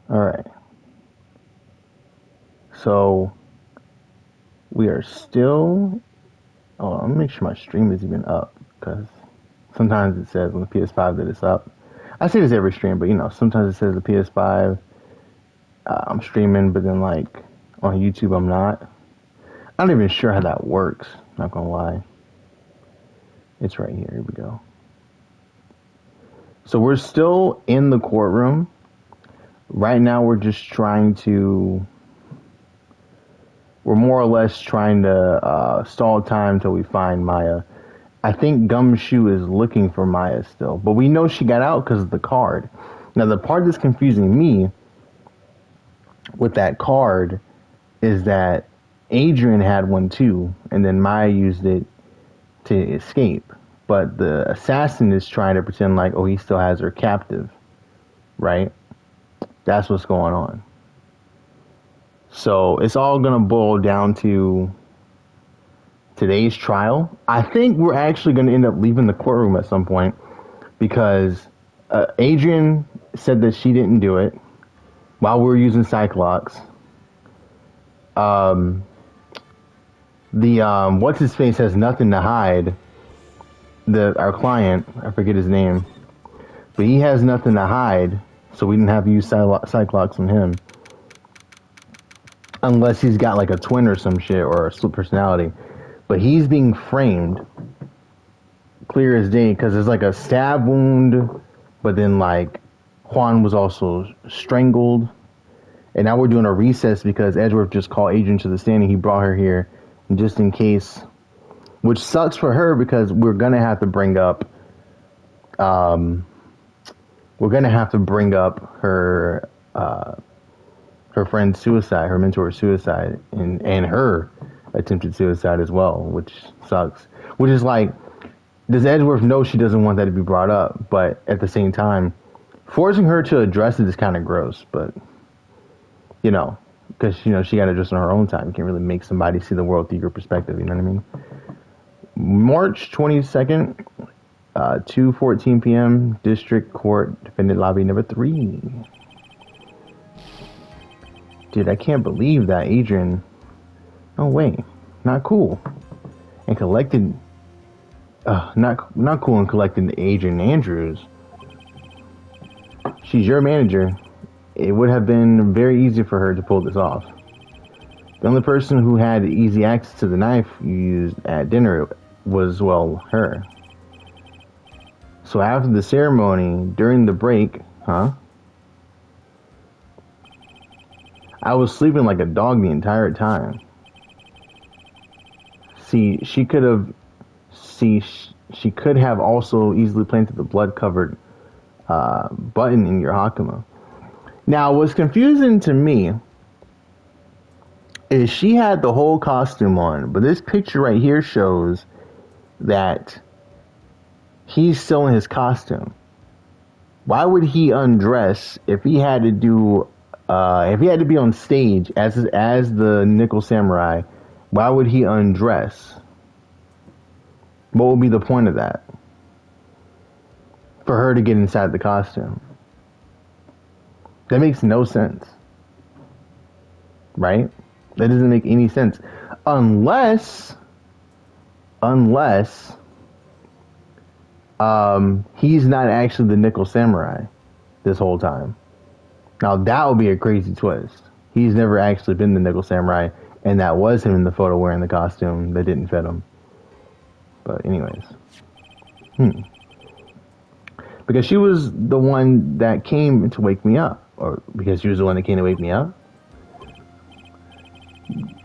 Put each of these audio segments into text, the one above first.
Alright. So, we are still... Oh, let me make sure my stream is even up. Because sometimes it says on the PS5 that it's up. I say this every stream, but sometimes it says the PS5 I'm streaming, but then like on YouTube I'm not. I'm not even sure how that works. Not gonna lie. It's right here. Here we go. So we're still in the courtroom. Right now we're just trying to... We're more or less trying to stall time till we find Maya. I think Gumshoe is looking for Maya still. But we know she got out because of the card. Now the part that's confusing me with that card is that Adrian had one too, and then Maya used it to escape. But the assassin is trying to pretend like, oh, he still has her captive, right? That's what's going on. So it's all gonna boil down to today's trial. I think we're actually gonna end up leaving the courtroom at some point because Adrian said that she didn't do it while we were using Cyclops. What's his face has nothing to hide. Our client, I forget his name, but he has nothing to hide, so we didn't have to use Cyclops on him, unless he's got like a twin or some shit or a split personality. But he's being framed, clear as day, because there's like a stab wound, but then like Juan was also strangled. And now we're doing a recess because Edgeworth just called Adrian to the stand and he brought her here just in case, which sucks for her because we're gonna have to bring up her her friend's suicide, her mentor's suicide, and her attempted suicide as well, which sucks. Which is like, does Edgeworth know she doesn't want that to be brought up? But at the same time, forcing her to address it is kind of gross, but because she got to address it on her own time. You can't really make somebody see the world through your perspective. You know what I mean? March 22nd, 2:14 p.m. District Court, Defendant Lobby number 3. Dude, I can't believe that Adrian. Oh wait, not cool. And collected. Not cool and collected Adrian Andrews. She's your manager. It would have been very easy for her to pull this off. The only person who had easy access to the knife you used at dinner was, well, her. So after the ceremony, during the break, I was sleeping like a dog the entire time. She could have also easily planted the blood-covered button in your Hakama. Now, what's confusing to me is she had the whole costume on, but this picture right here shows that he's still in his costume. Why would he undress if he had to do, if he had to be on stage as the Nickel Samurai? Why would he undress? What would be the point of that? For her to get inside the costume. That makes no sense. Right? That doesn't make any sense. Unless he's not actually the Nickel Samurai this whole time. Now that would be a crazy twist. He's never actually been the Nickel Samurai, and that was him in the photo wearing the costume that didn't fit him. But anyways. Because she was the one that came to wake me up. Or because she was the one that came to wake me up?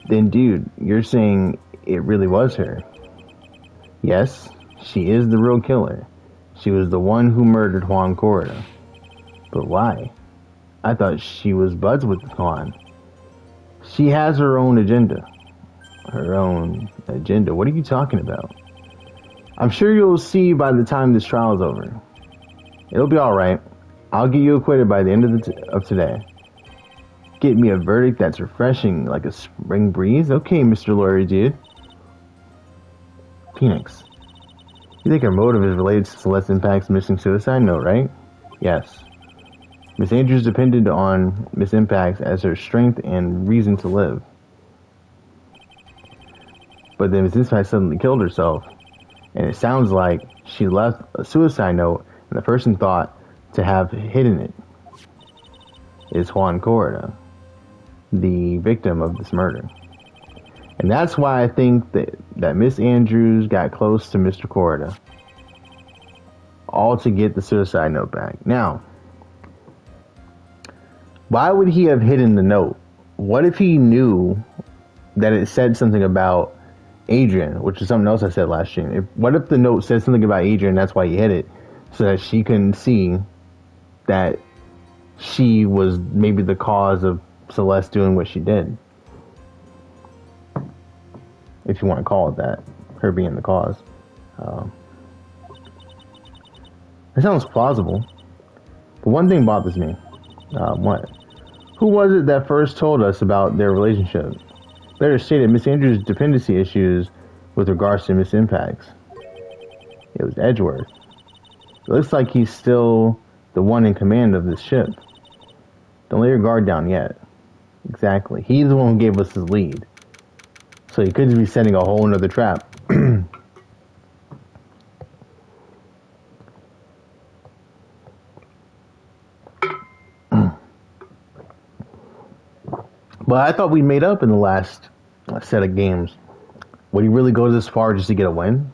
Then, dude, you're saying it really was her. Yes, she is the real killer. She was the one who murdered Juan Corrida. But why? I thought she was buds with Juan. She has her own agenda. Her own agenda? What are you talking about? I'm sure you'll see by the time this trial is over. It'll be alright. I'll get you acquitted by the end of today. Get me a verdict that's refreshing like a spring breeze? Okay, Mr. Lawyer dude. Phoenix. You think her motive is related to Celeste Impact's missing suicide note, right? Yes. Miss Andrews depended on Miss Impacts as her strength and reason to live. But then Miss Impacts suddenly killed herself, and it sounds like she left a suicide note, and the person thought to have hidden it is Juan Corrida, the victim of this murder. And that's why I think that Miss Andrews got close to Mr. Corrida, all to get the suicide note back. Now, why would he have hidden the note? What if he knew that it said something about Adrian, which is something else I said last stream? What if the note said something about Adrian, that's why he hid it, so that she couldn't see that she was maybe the cause of Celeste doing what she did? If you want to call it that, her being the cause. It sounds plausible. But one thing bothers me. What? Who was it that first told us about their relationship? Better stated, Miss Andrews' dependency issues with regards to Miss Impacts. It was Edgeworth. It looks like he's still the one in command of this ship. Don't lay your guard down yet. Exactly. He's the one who gave us his lead. So he could just be setting a whole nother trap. But I thought we made up in the last set of games. Would he really go this far just to get a win?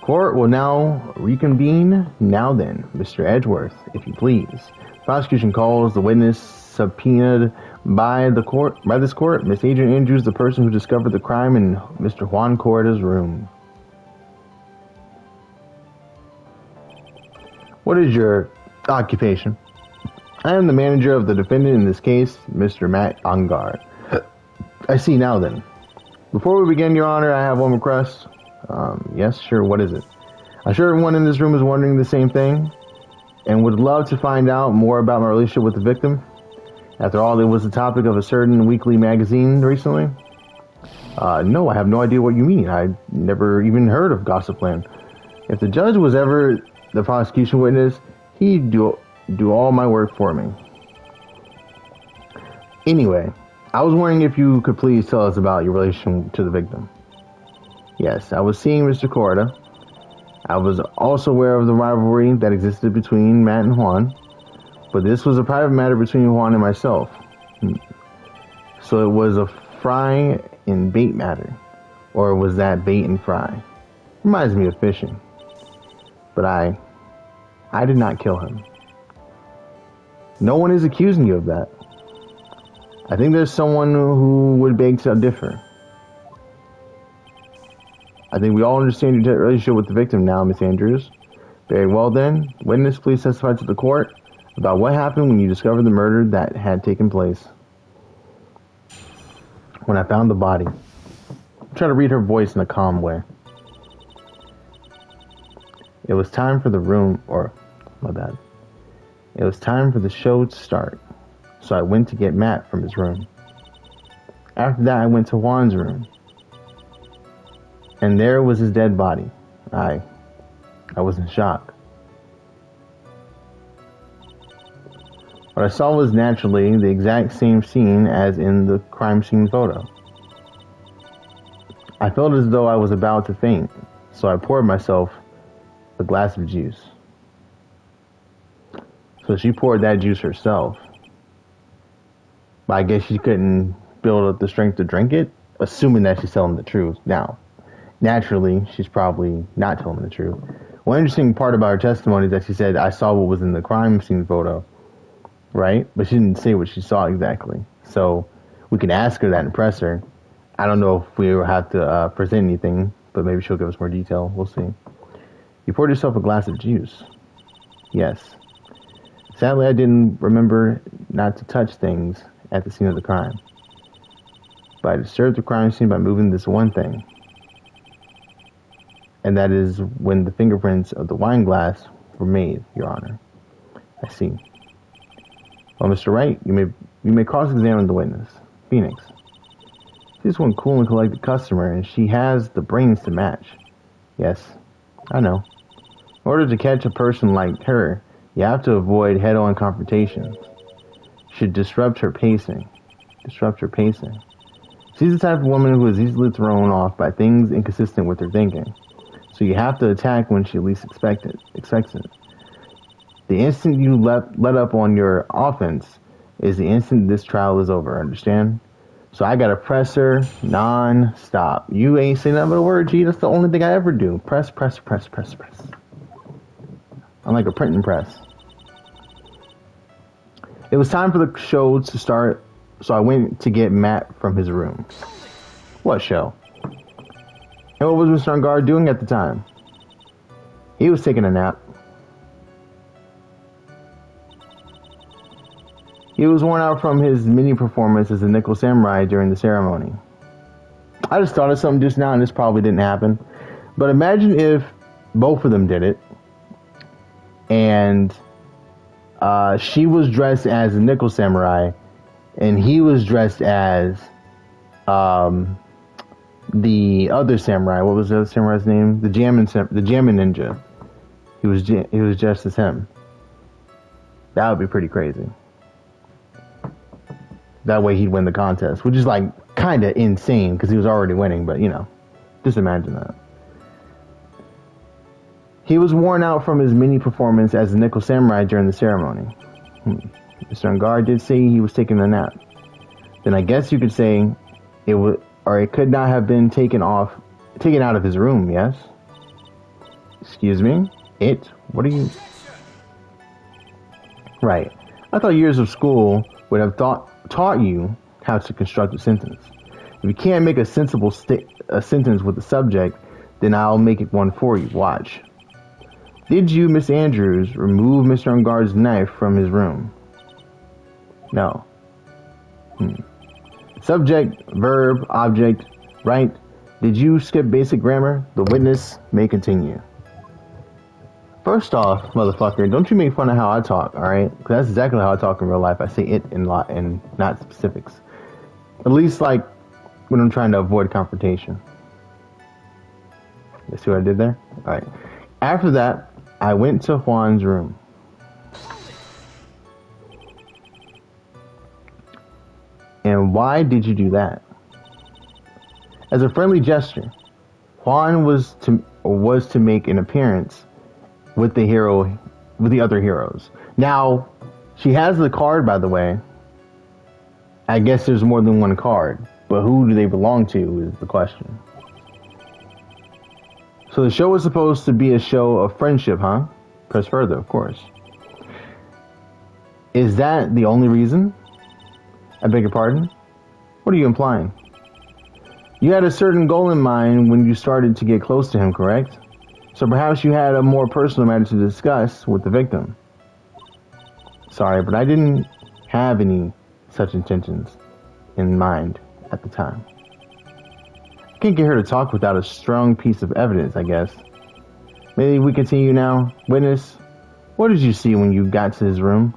Court will now reconvene. Now then, Mr. Edgeworth, if you please. Prosecution calls the witness subpoenaed by this court, Miss Adrian Andrews, the person who discovered the crime in Mr. Juan Corrida's room. What is your occupation? I am the manager of the defendant in this case, Mr. Matt Ongar. I see. Now then. Before we begin, Your Honor, I have one request. Yes, sure, what is it? I'm sure everyone in this room is wondering the same thing, and would love to find out more about my relationship with the victim. After all, it was the topic of a certain weekly magazine recently. No, I have no idea what you mean. I never even heard of Gossipland. If the judge was ever the prosecution witness, he'd do all my work for me. Anyway, I was wondering if you could please tell us about your relation to the victim. Yes, I was seeing Mr. Corrida. I was also aware of the rivalry that existed between Matt and Juan, but this was a private matter between Juan and myself. So it was a fry and bait matter, or was that bait and fry? Reminds me of fishing. But I did not kill him. No one is accusing you of that. I think there's someone who would beg to differ. I think we all understand your relationship with the victim now, Miss Andrews. Very well then. Witness, please testify to the court about what happened when you discovered the murder that had taken place. When I found the body. Try to read her voice in a calm way. It was time for the It was time for the show to start. So I went to get Matt from his room. After that, I went to Juan's room. And there was his dead body. I was in shock. What I saw was naturally the exact same scene as in the crime scene photo. I felt as though I was about to faint, so I poured myself a glass of juice. So she poured that juice herself. But I guess she couldn't build up the strength to drink it, assuming that she's telling the truth. Now, naturally, she's probably not telling the truth. One interesting part about her testimony is that she said, I saw what was in the crime scene photo, right? But she didn't say what she saw exactly. So we can ask her that and press her. I don't know if we will have to present anything, but maybe she'll give us more detail. We'll see. You poured yourself a glass of juice. Yes. Sadly, I didn't remember not to touch things at the scene of the crime. But I disturbed the crime scene by moving this one thing. And that is when the fingerprints of the wine glass were made, Your Honor. I see. Well, Mr. Wright, you may cross-examine the witness. Phoenix. She's one cool and collected customer, and she has the brains to match. Yes, I know. In order to catch a person like her, you have to avoid head-on confrontations. Should disrupt her pacing. Disrupt her pacing. She's the type of woman who is easily thrown off by things inconsistent with her thinking. So you have to attack when she least expects it. The instant you let up on your offense is the instant this trial is over, understand? So I gotta press her non-stop. You ain't saying nothing but a word, G. That's the only thing I ever do. Press, press, press, press, press. I'm like a printing press. It was time for the show to start, so I went to get Matt from his room. What show? And what was Mr. Angard doing at the time? He was taking a nap. He was worn out from his mini performance as a nickel samurai during the ceremony. I just thought of something just now, and this probably didn't happen. But imagine if both of them did it, and she was dressed as a nickel samurai, and he was dressed as the other samurai. What was the other samurai's name? The Jammin ninja. He was dressed as him. That would be pretty crazy. That way he'd win the contest, which is like kind of insane because he was already winning, but you know, just imagine that. He was worn out from his mini performance as a nickel samurai during the ceremony. Mr. Angard did say he was taking a nap. Then I guess you could say it would, or it could not have been taken out of his room, yes? Excuse me? What are you? Right. I thought years of school would have taught you how to construct a sentence. If you can't make a sensible sentence with the subject, then I'll make it one for you. Watch. Did you, Miss Andrews, remove Mr. Angard's knife from his room? No. Subject, verb, object, right? Did you skip basic grammar? The witness may continue. First off, motherfucker, don't you make fun of how I talk, alright? Because that's exactly how I talk in real life. I say it and not specifics. At least, like, when I'm trying to avoid confrontation. You see what I did there? Alright. After that, I went to Juan's room. And why did you do that? As a friendly gesture, Juan was to make an appearance with the other heroes. Now, she has the card, by the way. I guess there's more than one card, but who do they belong to is the question. So the show was supposed to be a show of friendship, huh? Press further, of course. Is that the only reason? I beg your pardon? What are you implying? You had a certain goal in mind when you started to get close to him, correct? So perhaps you had a more personal matter to discuss with the victim. Sorry, but I didn't have any such intentions in mind at the time. I can't get her to talk without a strong piece of evidence, I guess. Maybe we continue now. Witness, what did you see when you got to his room?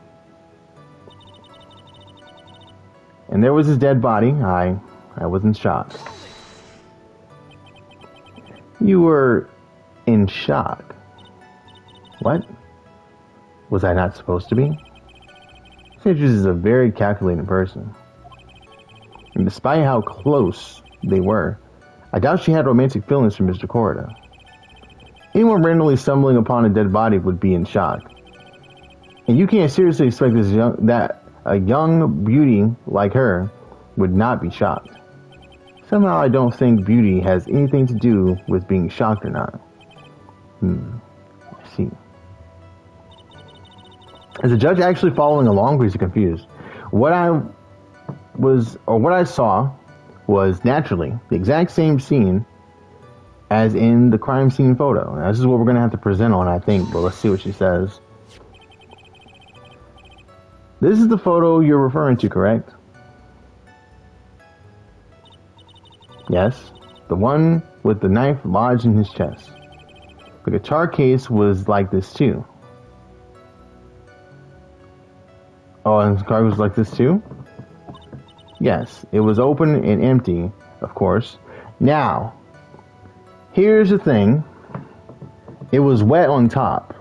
And there was his dead body. I was in shock. You were in shock. What? Was I not supposed to be? Citrus is a very calculating person. And despite how close they were, I doubt she had romantic feelings for Mr. Corida. Anyone randomly stumbling upon a dead body would be in shock. And you can't seriously expect a young beauty like her would not be shocked. Somehow I don't think beauty has anything to do with being shocked or not. I see. Is the judge actually following along, or is he confused? What I saw was naturally the exact same scene as in the crime scene photo. Now, this is what we're going to have to present on, I think, but let's see what she says. This is the photo you're referring to, correct? Yes, the one with the knife lodged in his chest. The guitar case was like this too. Oh, and the guitar was like this too? Yes, it was open and empty, of course. Now, here's the thing. It was wet on top.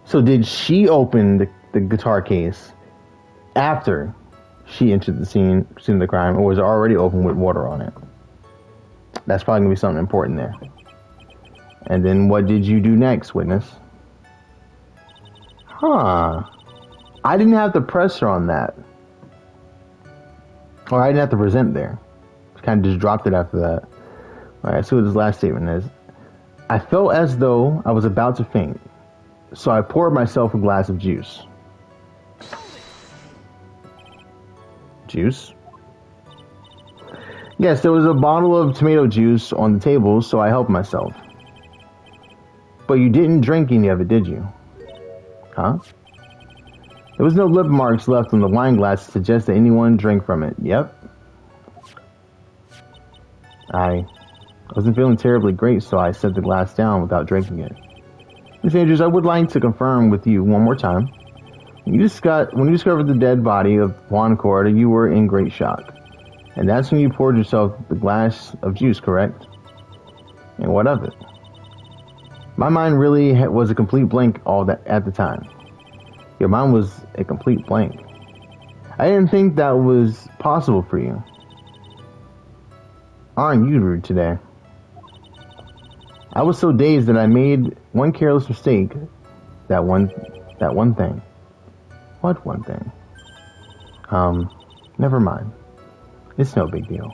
So did she open the guitar case after she entered the scene of the crime, or was it already open with water on it? That's probably gonna be something important there. And then what did you do next, witness? Huh. I didn't have to press her on that. Or I didn't have to present there. Kind of just dropped it after that. Alright, so what his last statement is. I felt as though I was about to faint, so I poured myself a glass of juice. Juice? Yes, there was a bottle of tomato juice on the table, so I helped myself. But you didn't drink any of it, did you? Huh? There was no lip marks left on the wine glass to suggest that anyone drank from it. Yep. I wasn't feeling terribly great, so I set the glass down without drinking it. Miss Andrews, I would like to confirm with you one more time. When you discovered the dead body of Juan Corda, you were in great shock. And that's when you poured yourself the glass of juice, correct? And what of it? My mind really was a complete blank all that at the time. Your mind was a complete blank. I didn't think that was possible for you. Aren't you rude today? I was so dazed that I made one careless mistake. That one thing. What one thing? Never mind. It's no big deal.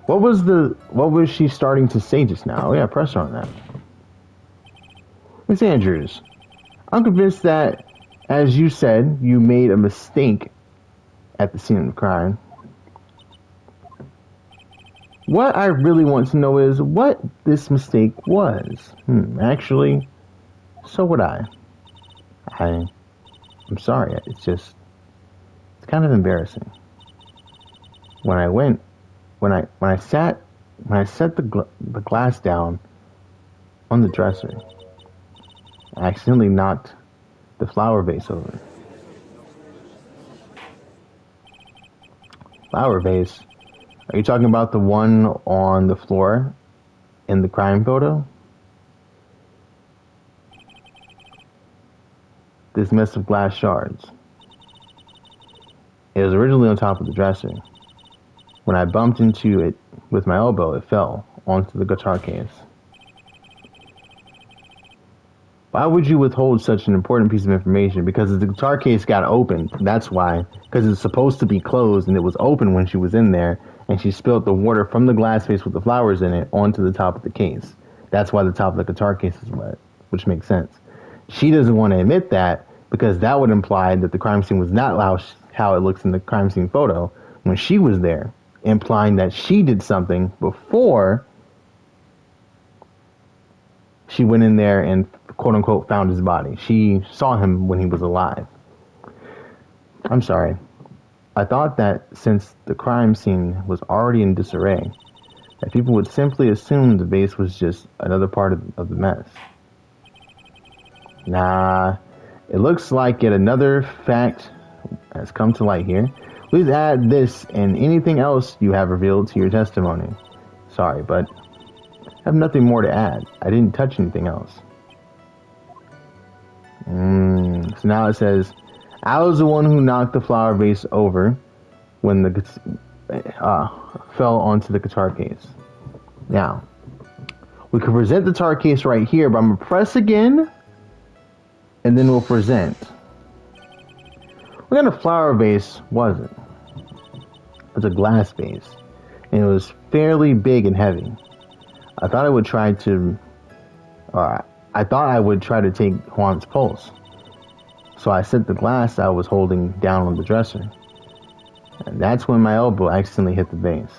What was she starting to say just now? Oh yeah, press her on that. Miss Andrews, I'm convinced that, as you said, you made a mistake at the scene of the crime. What I really want to know is what this mistake was. Actually, so would I. I'm sorry, it's kind of embarrassing. When I set the glass down on the dresser, I accidentally knocked the flower vase over. Flower vase? Are you talking about the one on the floor in the crime photo? This mess of glass shards. It was originally on top of the dresser. When I bumped into it with my elbow, it fell onto the guitar case. Why would you withhold such an important piece of information? Because the guitar case got opened. That's why. Because it's supposed to be closed, and it was open when she was in there, and she spilled the water from the glass vase with the flowers in it onto the top of the case. That's why the top of the guitar case is wet, which makes sense. She doesn't want to admit that because that would imply that the crime scene was not how it looks in the crime scene photo when she was there, implying that she did something before she went in there and quote-unquote found his body. She saw him when he was alive. I'm sorry. I thought that since the crime scene was already in disarray, that people would simply assume the vase was just another part of the mess. Nah, it looks like yet another fact has come to light here. Please add this and anything else you have revealed to your testimony. Sorry, but I have nothing more to add. I didn't touch anything else. So now it says, I was the one who knocked the flower vase over when the fell onto the guitar case. Now, we could present the guitar case right here, but I'm going to press again, and then we'll present. What kind of flower vase was it? It was a glass vase, and it was fairly big and heavy. I thought I would try to take Juan's pulse. So I set the glass I was holding down on the dresser. And that's when my elbow accidentally hit the vase.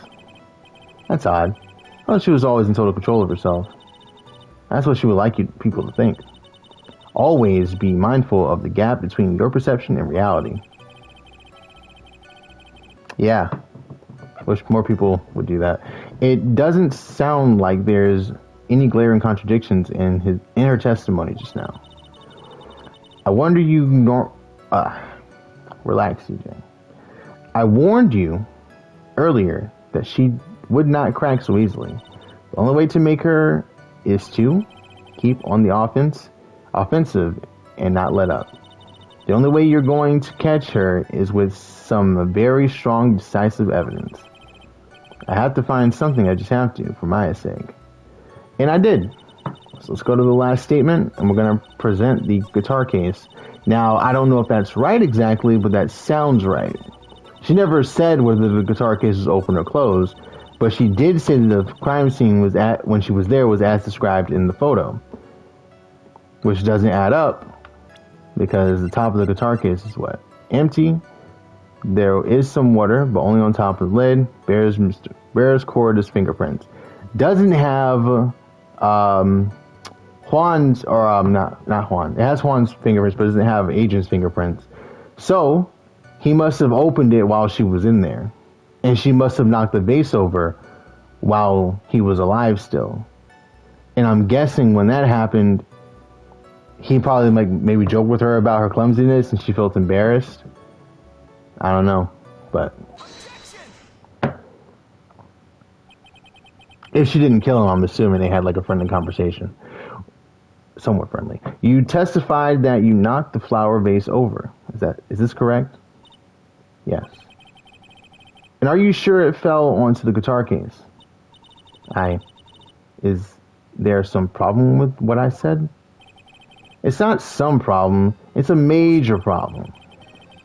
That's odd. I thought she was always in total control of herself. That's what she would like people to think. Always be mindful of the gap between your perception and reality. Yeah. Wish more people would do that. It doesn't sound like there's any glaring contradictions in her testimony just now. I wonder relax, CJ. I warned you earlier that she would not crack so easily. The only way to make her is to keep on the offensive, and not let up. The only way you're going to catch her is with some very strong, decisive evidence. I have to find something, I just have to, for Maya's sake. And I did. So let's go to the last statement, and we're going to present the guitar case. Now, I don't know if that's right exactly, but that sounds right. She never said whether the guitar case was open or closed, but she did say that the crime scene when she was there was as described in the photo, which doesn't add up because the top of the guitar case is wet. Empty. There is some water, but only on top of the lid. Bears Corda's fingerprints. Doesn't have Juan's, or not Juan. It has Juan's fingerprints, but doesn't have Agent's fingerprints. So he must have opened it while she was in there, and she must have knocked the vase over while he was alive still. And I'm guessing when that happened, he probably maybe joked with her about her clumsiness, and she felt embarrassed. I don't know, but if she didn't kill him, I'm assuming they had a friendly conversation. Somewhat friendly. You testified that you knocked the flower vase over. Is this correct? Yes. And are you sure it fell onto the guitar case? Is there some problem with what I said? It's not some problem, it's a major problem.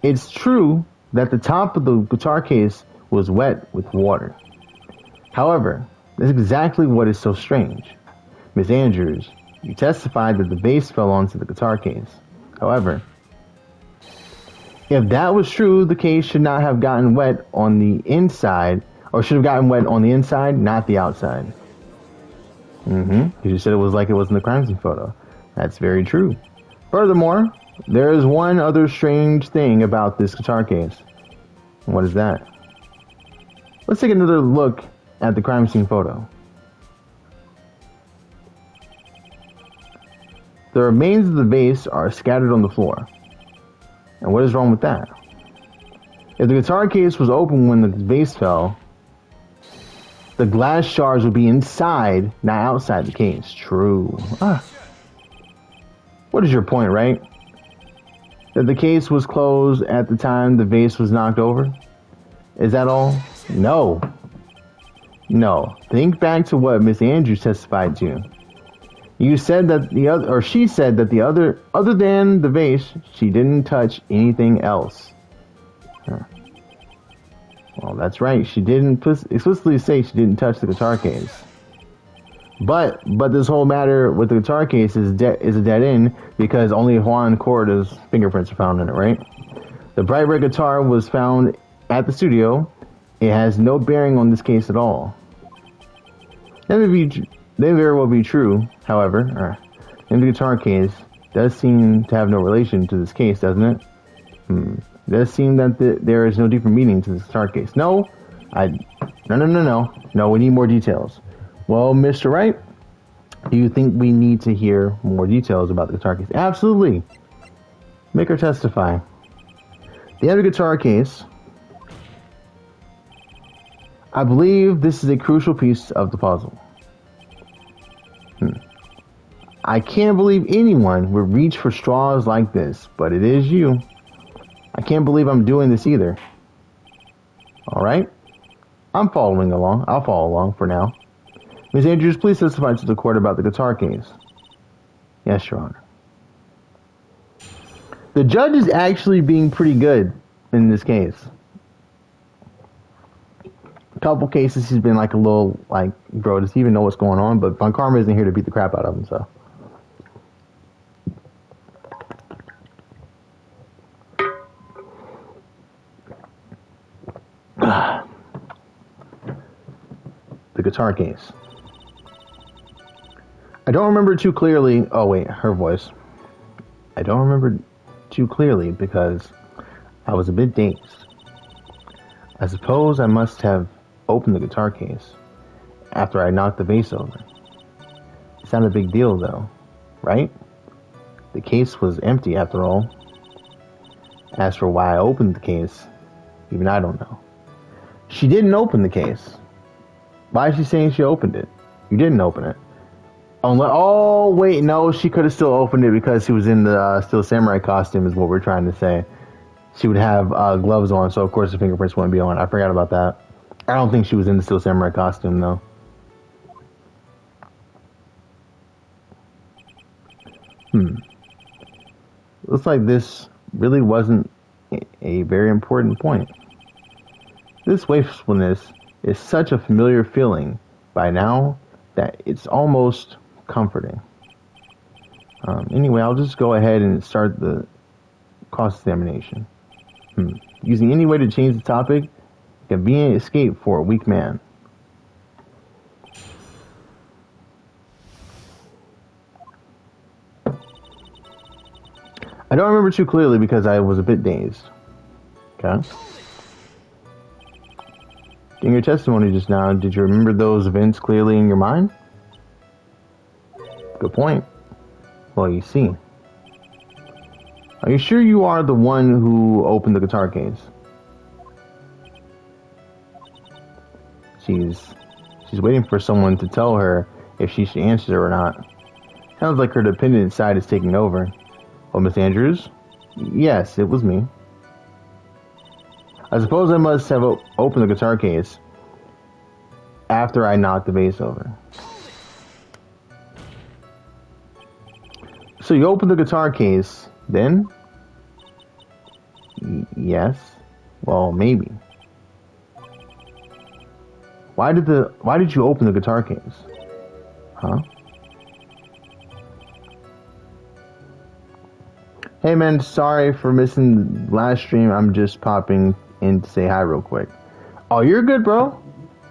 It's true that the top of the guitar case was wet with water. However, that's exactly what is so strange. Miss Andrews, you testified that the vase fell onto the guitar case. However, if that was true, the case should not have gotten wet on the inside, or should have gotten wet on the inside, not the outside. Because you said it was like it was in the crime scene photo. That's very true. Furthermore, there is one other strange thing about this guitar case. What is that? Let's take another look at the crime scene photo. The remains of the vase are scattered on the floor. And what is wrong with that? If the guitar case was open when the vase fell, the glass shards would be inside, not outside the case. True. What is your point, Wright? That the case was closed at the time the vase was knocked over? Is that all? No. Think back to what Miss Andrews testified to. You said that she said that other than the vase, she didn't touch anything else. Well, that's right. She didn't explicitly say she didn't touch the guitar case. But this whole matter with the guitar case is a dead end because only Juan Corda's fingerprints are found in it, right? The bright red guitar was found at the studio. It has no bearing on this case at all. That may very well be true, however. In the guitar case does seem to have no relation to this case, doesn't it? It does seem that there is no deeper meaning to this guitar case. No, we need more details. Well, Mr. Wright, do you think we need to hear more details about the guitar case? Absolutely. Make her testify. The other guitar case, I believe this is a crucial piece of the puzzle. I can't believe anyone would reach for straws like this, but it is you. I can't believe I'm doing this either. Alright? I'm following along. I'll follow along for now. Ms. Andrews, please testify to the court about the guitar case. Yes, Your Honor. The judge is actually being pretty good in this case. A couple cases he's been a little bro, does he even know what's going on? But Von Karma isn't here to beat the crap out of him, so. The guitar case. I don't remember too clearly. Oh wait, her voice. I don't remember too clearly because I was a bit dazed. I suppose I must have opened the guitar case after I knocked the vase over. It's not a big deal though, right? The case was empty after all. As for why I opened the case, even I don't know. She didn't open the case. Why is she saying she opened it? You didn't open it. Oh, wait, no, she could have still opened it because she was in the Steel Samurai costume, is what we're trying to say. She would have gloves on, so of course the fingerprints wouldn't be on. I forgot about that. I don't think she was in the Steel Samurai costume, though. Looks like this really wasn't a very important point. This wastefulness is such a familiar feeling by now that it's almost comforting. Anyway, I'll just go ahead and start the cost examination. Using any way to change the topic, a convenient escape for a weak man. I don't remember too clearly because I was a bit dazed. Okay. In your testimony just now, did you remember those events clearly in your mind? Good point. Well, you see. Are you sure you are the one who opened the guitar case? She's waiting for someone to tell her if she should answer or not. Sounds like her dependent side is taking over. Oh, Miss Andrews? Yes, it was me. I suppose I must have opened the guitar case after I knocked the vase over. So you opened the guitar case, then? Yes. Well, maybe. Why did you open the guitar case? Huh? Hey man, sorry for missing the last stream. I'm just popping in to say hi real quick. Oh, you're good, bro.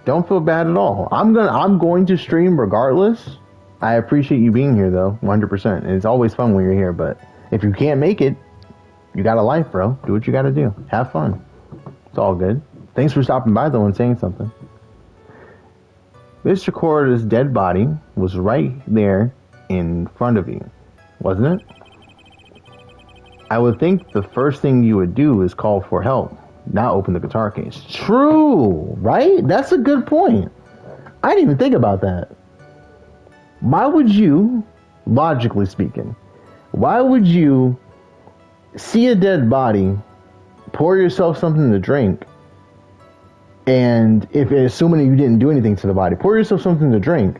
Don't feel bad at all. I'm going to stream regardless. I appreciate you being here though, 100%. And it's always fun when you're here, but if you can't make it, you got a life, bro. Do what you gotta do. Have fun. It's all good. Thanks for stopping by though and saying something. Mr. Corda's dead body was right there in front of you, wasn't it? I would think the first thing you would do is call for help, not open the guitar case. True, right? That's a good point. I didn't even think about that. Why would you, logically speaking, why would you see a dead body, pour yourself something to drink, and if assuming you didn't do anything to the body, pour yourself something to drink,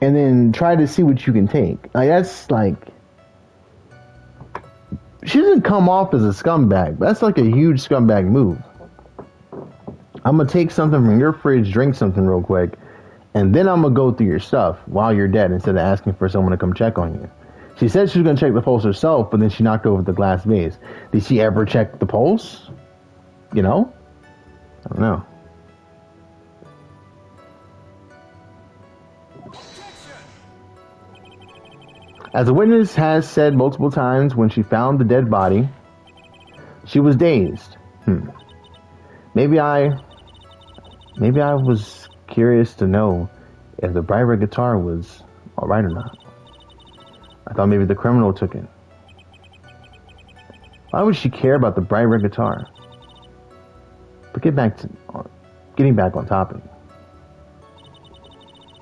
and then try to see what you can take? Like, that's like... She doesn't come off as a scumbag. That's like a huge scumbag move. I'm going to take something from your fridge, drink something real quick, and then I'm going to go through your stuff while you're dead instead of asking for someone to come check on you. She said she was going to check the pulse herself, but then she knocked over the glass vase. Did she ever check the pulse? You know? I don't know. As a witness has said multiple times, when she found the dead body, she was dazed. Maybe I was curious to know if the bright red guitar was alright or not. I thought maybe the criminal took it. Why would she care about the bright red guitar? But getting back on topic.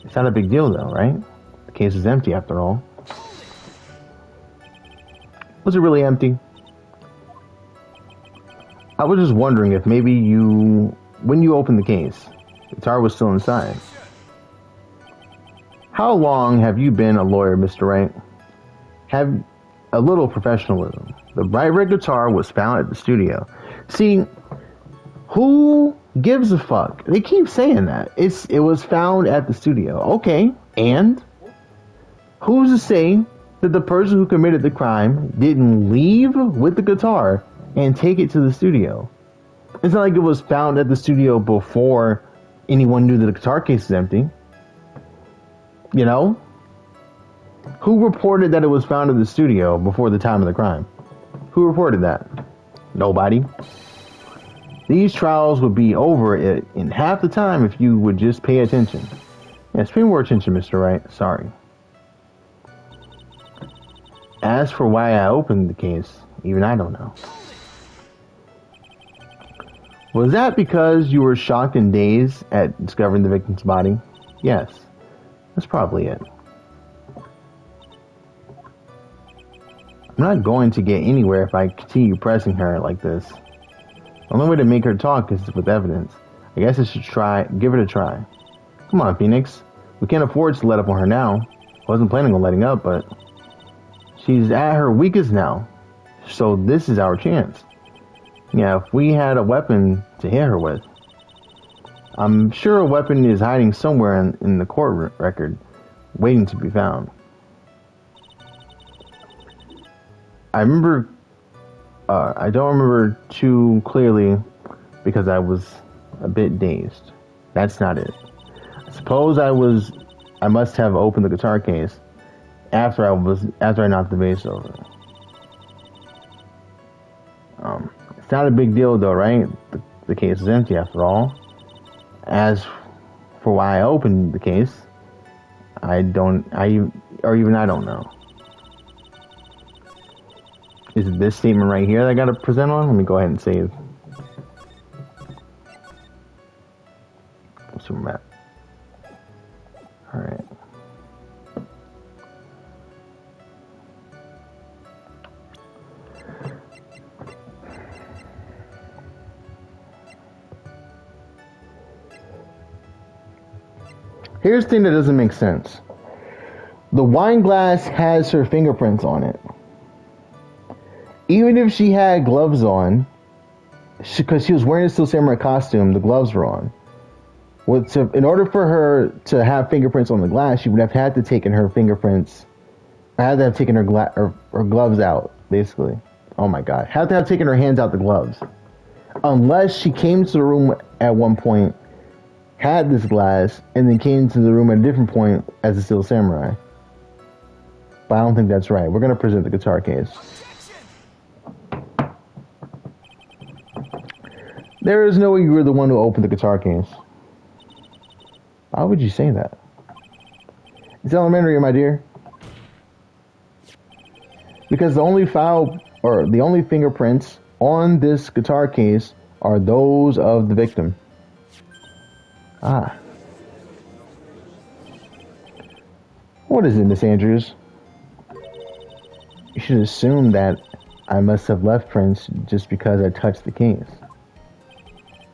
It's not a big deal though, right? The case is empty after all. Was it really empty? I was just wondering if maybe when you opened the case, the guitar was still inside. How long have you been a lawyer, Mr. Wright? Have a little professionalism. The bright red guitar was found at the studio. See, who gives a fuck? They keep saying that. It was found at the studio. Okay, and? Who's to say that the person who committed the crime didn't leave with the guitar and take it to the studio? It's not like it was found at the studio before anyone knew that the guitar case is empty. You know? Who reported that it was found in the studio before the time of the crime? Who reported that? Nobody. These trials would be over in half the time if you would just pay attention. Yes, pay more attention, Mr. Wright. Sorry. As for why I opened the case, even I don't know. Was that because you were shocked and dazed at discovering the victim's body? Yes, that's probably it. I'm not going to get anywhere if I continue pressing her like this. The only way to make her talk is with evidence. I guess I should give it a try. Come on, Phoenix. We can't afford to let up on her now. I wasn't planning on letting up, but she's at her weakest now. So this is our chance. Yeah, if we had a weapon to hit her with. I'm sure a weapon is hiding somewhere in the court record, waiting to be found. I don't remember too clearly because I was a bit dazed. That's not it. I suppose I must have opened the guitar case after I knocked the vase over. It's not a big deal though, right? The case is empty after all. As for why I opened the case, I don't know. Is it this statement right here that I gotta present on? Let me go ahead and save. Super map. Alright. Here's the thing that doesn't make sense. The wine glass has her fingerprints on it. Even if she had gloves on, because she was wearing a Steel Samurai costume, the gloves were on. In order for her to have fingerprints on the glass, she would have had to taken her fingerprints. Had to have taken her gloves out, basically. Oh my god. Had to have taken her hands out the gloves. Unless she came to the room at one point, had this glass, and then came to the room at a different point as a Steel Samurai. But I don't think that's right. We're going to present the guitar case. There is no way you were the one who opened the guitar case. Why would you say that? It's elementary, my dear. Because the only fingerprints on this guitar case are those of the victim. Ah. What is it, Miss Andrews? You should assume that I must have left prints just because I touched the case.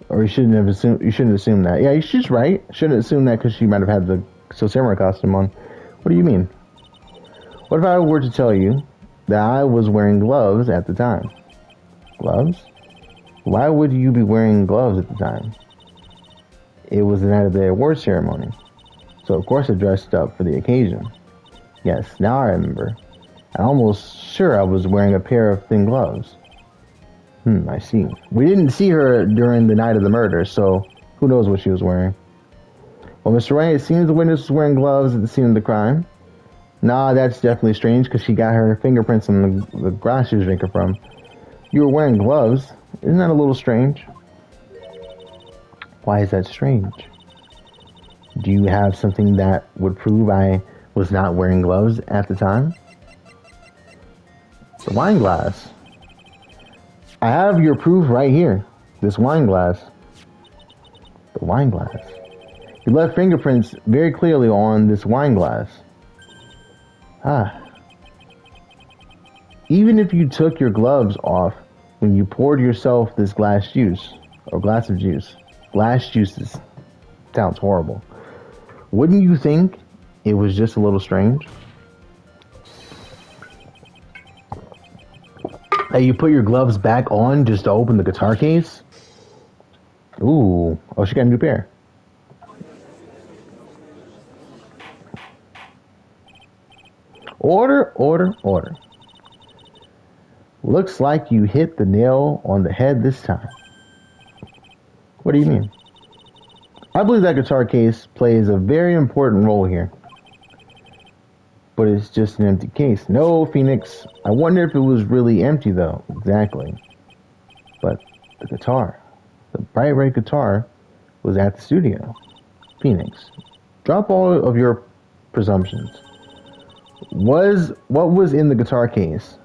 Or you shouldn't assume that. Yeah, she's right. Shouldn't assume that because she might have had the Samurai costume on. What do you mean? What if I were to tell you that I was wearing gloves at the time? Gloves? Why would you be wearing gloves at the time? It was the night of the award ceremony. So of course I dressed up for the occasion. Yes, now I remember. I'm almost sure I was wearing a pair of thin gloves. I see. We didn't see her during the night of the murder, so who knows what she was wearing. Well, Mr. Wright, it seems the witness was wearing gloves at the scene of the crime. Nah, that's definitely strange, because she got her fingerprints on the glass she was drinking from. You were wearing gloves. Isn't that a little strange? Why is that strange? Do you have something that would prove I was not wearing gloves at the time? The wine glass. I have your proof right here. This wine glass. The wine glass. You left fingerprints very clearly on this wine glass. Ah. Even if you took your gloves off when you poured yourself this glass of juice. Glass juices. Sounds horrible. Wouldn't you think it was just a little strange? That you put your gloves back on just to open the guitar case? Ooh. Oh, she got a new pair. Order, order, order. Looks like you hit the nail on the head this time. What do you mean? I believe that guitar case plays a very important role here. But it's just an empty case. No, Phoenix. I wonder if it was really empty, though. Exactly. But the guitar, the bright red guitar, was at the studio. Phoenix, drop all of your presumptions. What was in the guitar case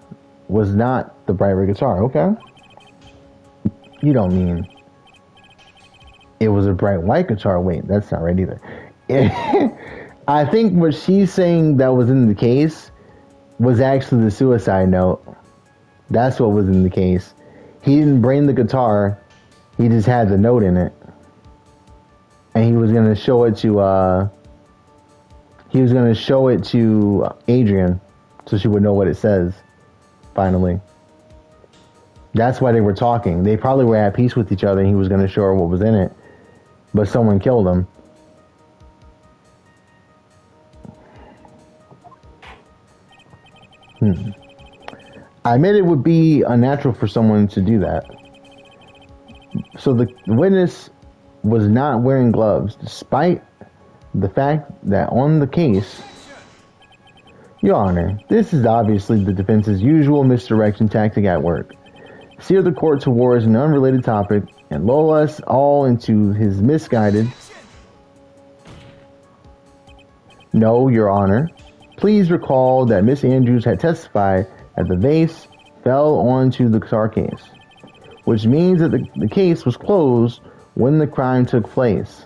was not the bright red guitar, okay? You don't mean it was a bright white guitar? Wait, that's not right either. I think what she's saying that was in the case was actually the suicide note. That's what was in the case. He didn't bring the guitar. He just had the note in it. And he was going to show it to, Adrian so she would know what it says, finally. That's why they were talking. They probably were at peace with each other and he was going to show her what was in it. But someone killed him. I admit it would be unnatural for someone to do that. So the witness was not wearing gloves, despite the fact that on the case, Your Honor, this is obviously the defense's usual misdirection tactic at work. Steer the court towards an unrelated topic and lull us all into his misguided. No, Your Honor. Please recall that Miss Andrews had testified that the vase fell onto the guitar case, which means that the case was closed when the crime took place.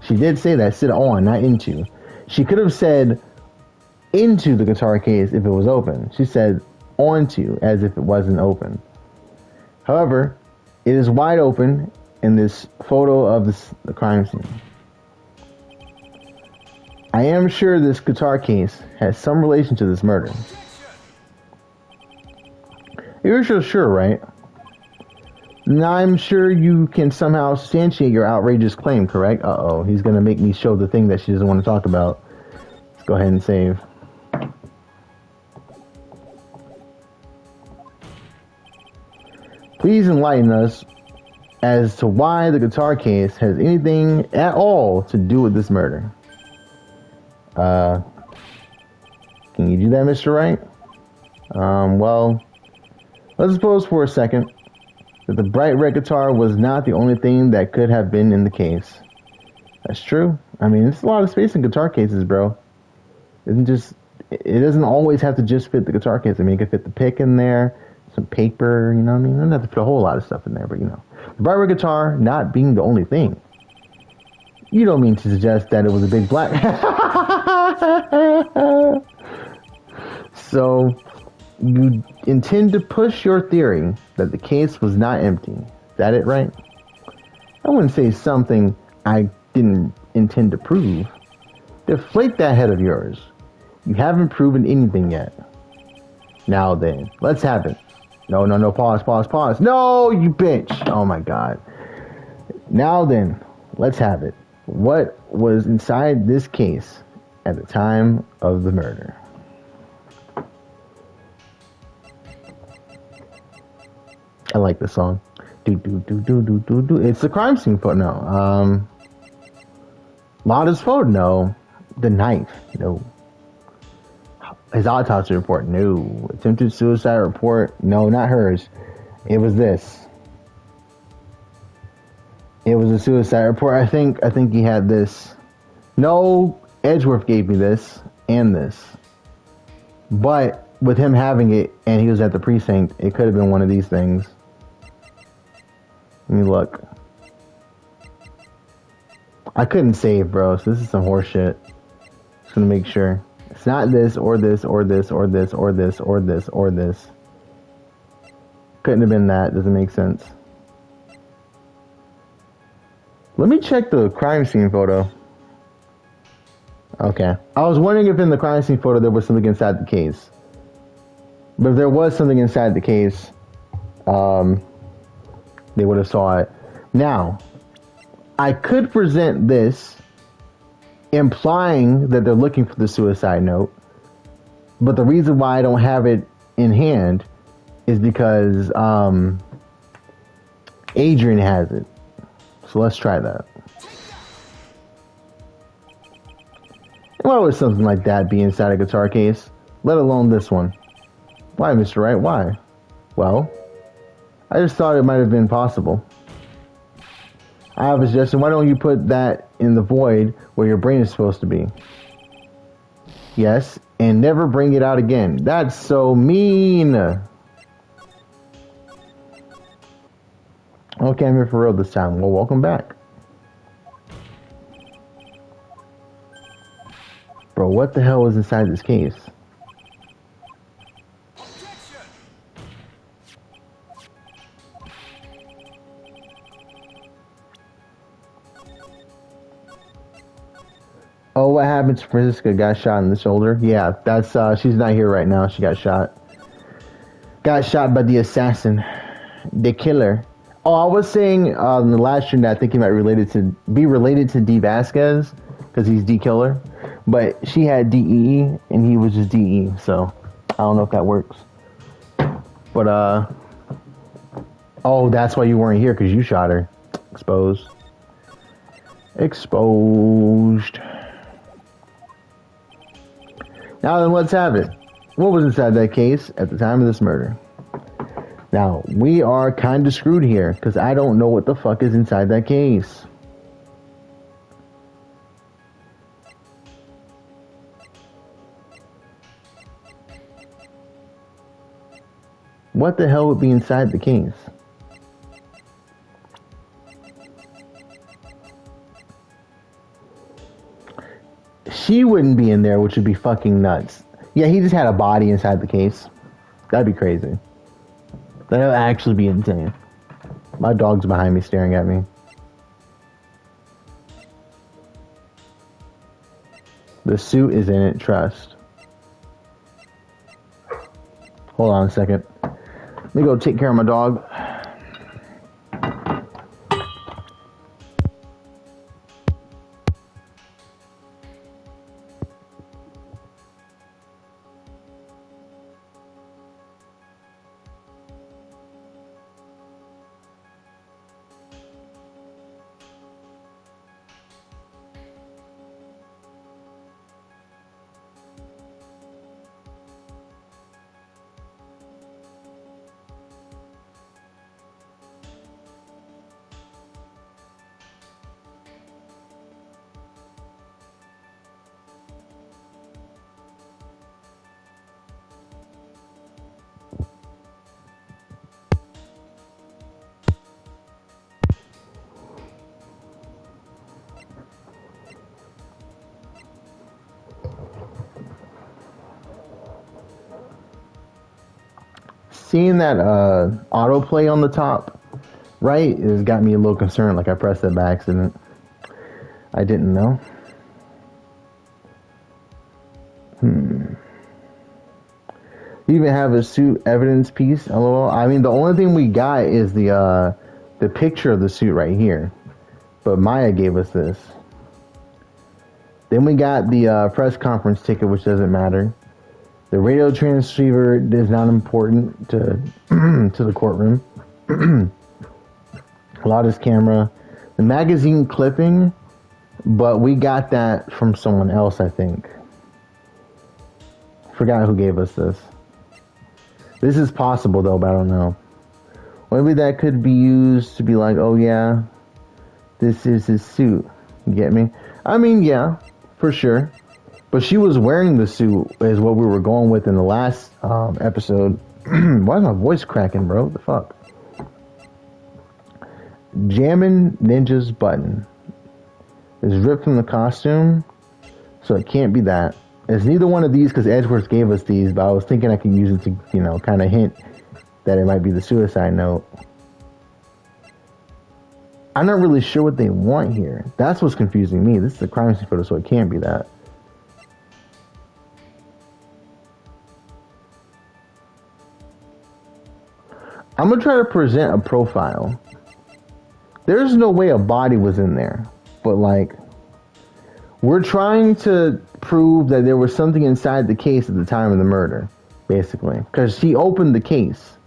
She did say that, sit on, not into. She could have said into the guitar case if it was open. She said onto as if it wasn't open. However, it is wide open in this photo of the crime scene. I am sure this guitar case has some relation to this murder. You're sure, right? Now I'm sure you can somehow substantiate your outrageous claim, correct? Uh-oh, he's going to make me show the thing that she doesn't want to talk about. Let's go ahead and save. Please enlighten us as to why the guitar case has anything at all to do with this murder. Can you do that, Mr. Wright? Well, let's suppose for a second that the bright red guitar was not the only thing that could have been in the case. That's true. I mean, there's a lot of space in guitar cases, bro. It doesn't always have to just fit the guitar case. I mean, it could fit the pick in there, some paper, you know what I mean? It doesn't have to fit a whole lot of stuff in there, but you know. The bright red guitar not being the only thing. You don't mean to suggest that it was a big black... So, you intend to push your theory that the case was not empty. Is that it, right? I wouldn't say something I didn't intend to prove. Deflate that head of yours. You haven't proven anything yet. Now then, let's have it. No, pause. No, you bitch. Oh my god. Now then, let's have it. What was inside this case at the time of the murder? I like this song. Do. It's the crime scene photo. No. Lada's photo. No. The knife. No. His autopsy report. No. Attempted suicide report. No, not hers. It was this. It was a suicide report. I think he had this. No, Edgeworth gave me this and this. But with him having it and he was at the precinct, it could have been one of these things. Let me look. I couldn't save, bro, so this is some horse shit. Just gonna make sure. It's not this, or this, or this, or this, or this, or this, or this. Couldn't have been that. Doesn't make sense. Let me check the crime scene photo. Okay. I was wondering if in the crime scene photo there was something inside the case. But if there was something inside the case, they would have saw it. Now, I could present this implying that they're looking for the suicide note, but the reason why I don't have it in hand is because Adrian has it. So let's try that. Why would something like that be inside a guitar case, let alone this one? Why, Mr. Wright? Why? Well, I just thought it might have been possible. I have a suggestion. Why don't you put that in the void where your brain is supposed to be? Yes, and never bring it out again. That's so mean. Okay, I'm here for real this time. Well, welcome back. Bro, what the hell was inside this case? what happened to Francisca? Got shot in the shoulder. Yeah, that's she's not here right now. She got shot. Got shot by the assassin, the killer. Oh, I was saying in the last stream that I think he might be related to D Vasquez because he's D killer, but she had DE and he was just DE. So I don't know if that works. But oh, that's why you weren't here because you shot her. Exposed. Exposed. Now then, let's have it. What was inside that case at the time of this murder? Now, we are kind of screwed here, because I don't know what the fuck is inside that case. What the hell would be inside the case? She wouldn't be in there, which would be fucking nuts. Yeah, he just had a body inside the case. That'd be crazy. That would actually be insane. My dog's behind me staring at me. The suit is in it, trust. Hold on a second. Let me go take care of my dog. Seeing that autoplay on the top right has got me a little concerned, like I pressed it by accident. I didn't know. You even have a suit evidence piece, LOL. I mean, the only thing we got is the picture of the suit right here. But Maya gave us this. Then we got the press conference ticket, which doesn't matter. The radio transceiver is not important to to the courtroom. Loudest camera. The magazine clipping, but we got that from someone else, I think. Forgot who gave us this. This is possible, though, but I don't know. Maybe that could be used to be like, oh, yeah, this is his suit. You get me? I mean, yeah, for sure. But she was wearing the suit is what we were going with in the last episode. Why is my voice cracking, bro? What the fuck? Jammin' Ninja's button is ripped from the costume, so it can't be that. It's neither one of these because Edgeworth gave us these, but I was thinking I could use it to, you know, kind of hint that it might be the suicide note. I'm not really sure what they want here. That's what's confusing me. This is a crime scene photo, so it can't be that. I'm going to try to present a profile. There's no way a body was in there. But, like, we're trying to prove that there was something inside the case at the time of the murder, basically. Because she opened the case.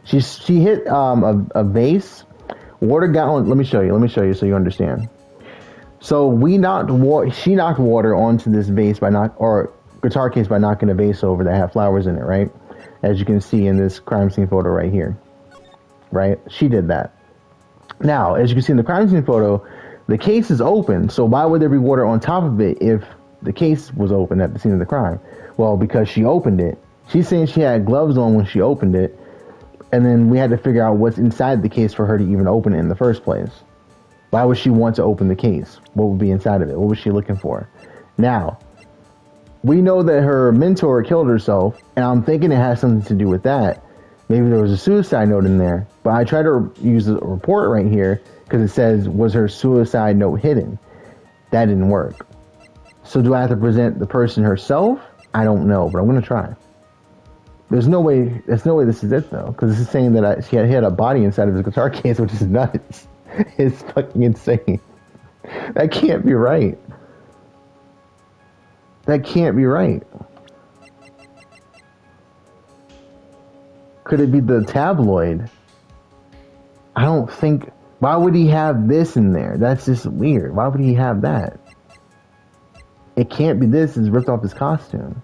She hit a vase. Water gallon. Let me show you so you understand. So she knocked water onto this vase or guitar case by knocking a vase over that had flowers in it, right? As you can see in this crime scene photo right here. Right? She did that. Now, as you can see in the crime scene photo, the case is open, so why would there be water on top of it if the case was open at the scene of the crime? Well, because she opened it. She's saying she had gloves on when she opened it, and then we had to figure out what's inside the case for her to even open it in the first place. Why would she want to open the case? What would be inside of it? What was she looking for? Now, we know that her mentor killed herself, and I'm thinking it has something to do with that. Maybe there was a suicide note in there. But I tried to use a report right here because it says, was her suicide note hidden? That didn't work. So do I have to present the person herself? I don't know, but I'm gonna try. There's no way this is it though, because this is saying that he had a body inside of his guitar case, which is nuts. It's fucking insane. That can't be right. That can't be right. Could it be the tabloid? I don't think. Why would he have this in there? That's just weird. Why would he have that? It can't be this. It's ripped off his costume.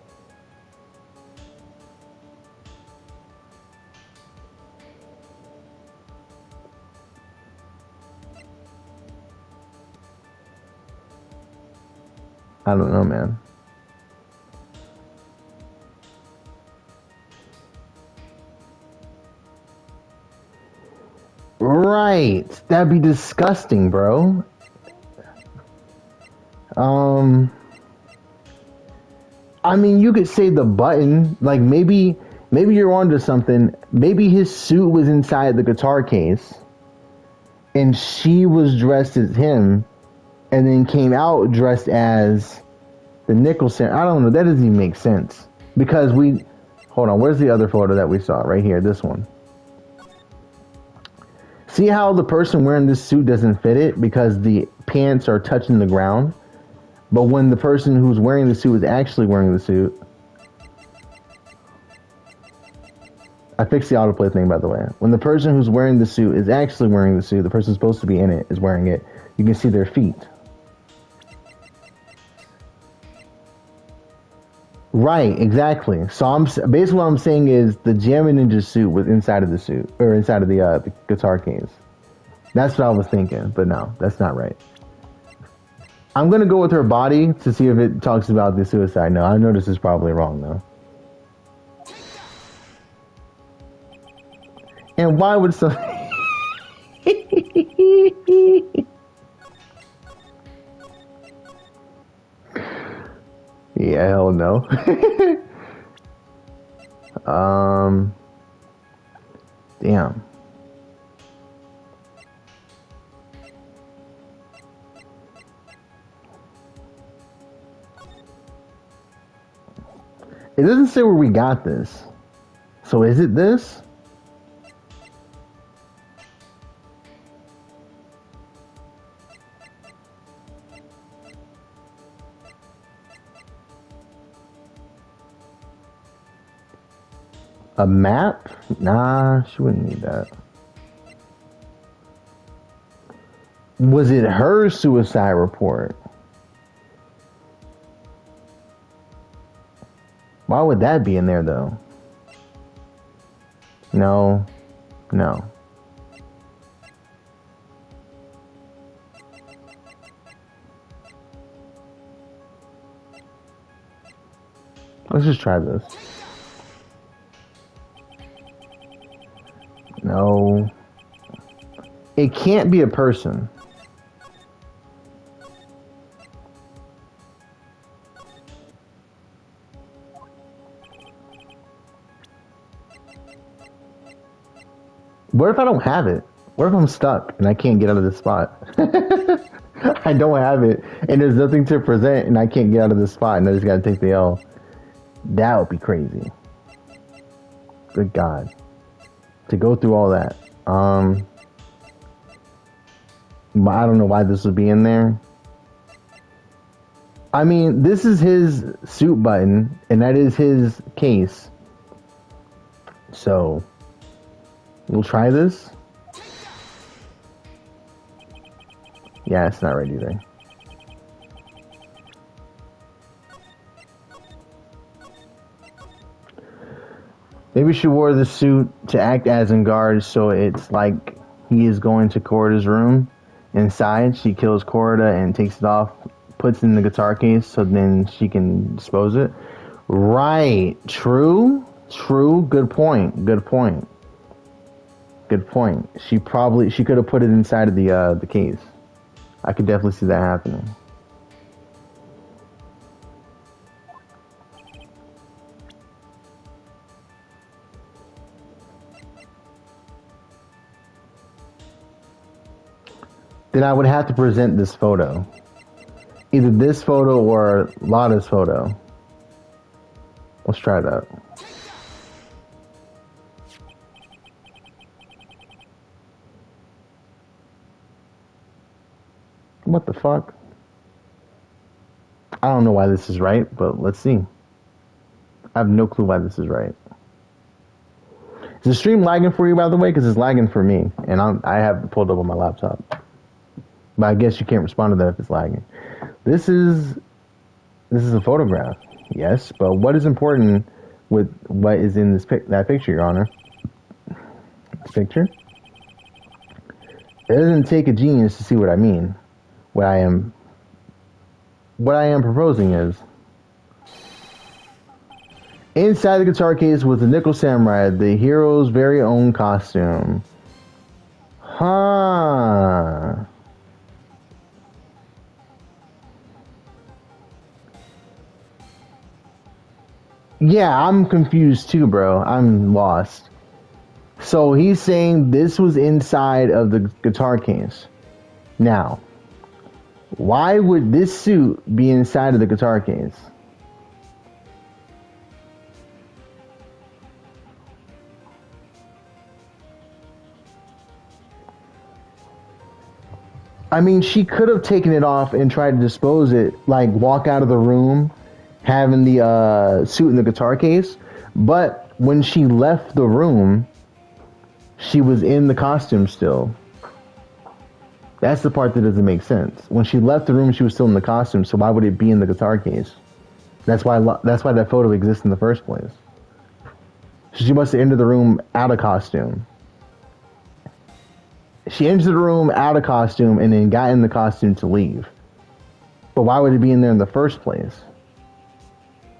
I don't know, man. Right. That'd be disgusting, bro. I mean, you could say the button, like maybe you're onto something. Maybe his suit was inside the guitar case and she was dressed as him and then came out dressed as the Nicholson. I don't know. That doesn't even make sense. Because hold on, where's the other photo that we saw? Right here, this one. See how the person wearing this suit doesn't fit it because the pants are touching the ground? But when the person who's wearing the suit is actually wearing the suit... I fixed the autoplay thing, by the way. When the person who's wearing the suit is actually wearing the suit, the person supposed to be in it is wearing it, you can see their feet. Right, exactly. So basically what I'm saying is the Jammin' Ninja suit was inside of the suit, or inside of the guitar case. That's what I was thinking, but no, that's not right. I'm gonna go with her body to see if it talks about the suicide. No, I know this is probably wrong though. And why would some... Yeah, hell no. Damn. It doesn't say where we got this. So is it this? A map? Nah, she wouldn't need that. Was it her suicide report? Why would that be in there though? No. No. Let's just try this. No. It can't be a person. What if I don't have it? What if I'm stuck and I can't get out of this spot? I don't have it and there's nothing to present and I can't get out of this spot and I just gotta take the L. That would be crazy. Good God. To go through all that. I don't know why this would be in there. I mean, this is his suit button, and that is his case. So, we'll try this. Yeah, it's not right either. Maybe she wore the suit to act as in guard, so it's like he is going to Corrida's room. Inside, she kills Corrida and takes it off, puts it in the guitar case, so then she can dispose it. Right. True. True. Good point. Good point. Good point. She could have put it inside of the case. I could definitely see that happening. Then I would have to present this photo. Either this photo or Lada's photo. Let's try that. What the fuck? I don't know why this is right, but let's see. I have no clue why this is right. Is the stream lagging for you, by the way? Because it's lagging for me, and I have it pulled up on my laptop. But I guess you can't respond to that if it's lagging. This is a photograph, yes, but what is important with what is in that picture, Your Honor? This picture? It doesn't take a genius to see what I mean. What I am proposing is, inside the guitar case was the Nickel Samurai, the hero's very own costume. Huh. Yeah, I'm confused too, bro. I'm lost. So he's saying this was inside of the guitar case. Now, why would this suit be inside of the guitar case? I mean, she could have taken it off and tried to dispose it, like walk out of the room having the suit in the guitar case. But when she left the room, she was in the costume still. That's the part that doesn't make sense. When she left the room, she was still in the costume, so why would it be in the guitar case? That's why that photo exists in the first place. She must have entered the room out of costume. She entered the room out of costume and then got in the costume to leave. But why would it be in there in the first place?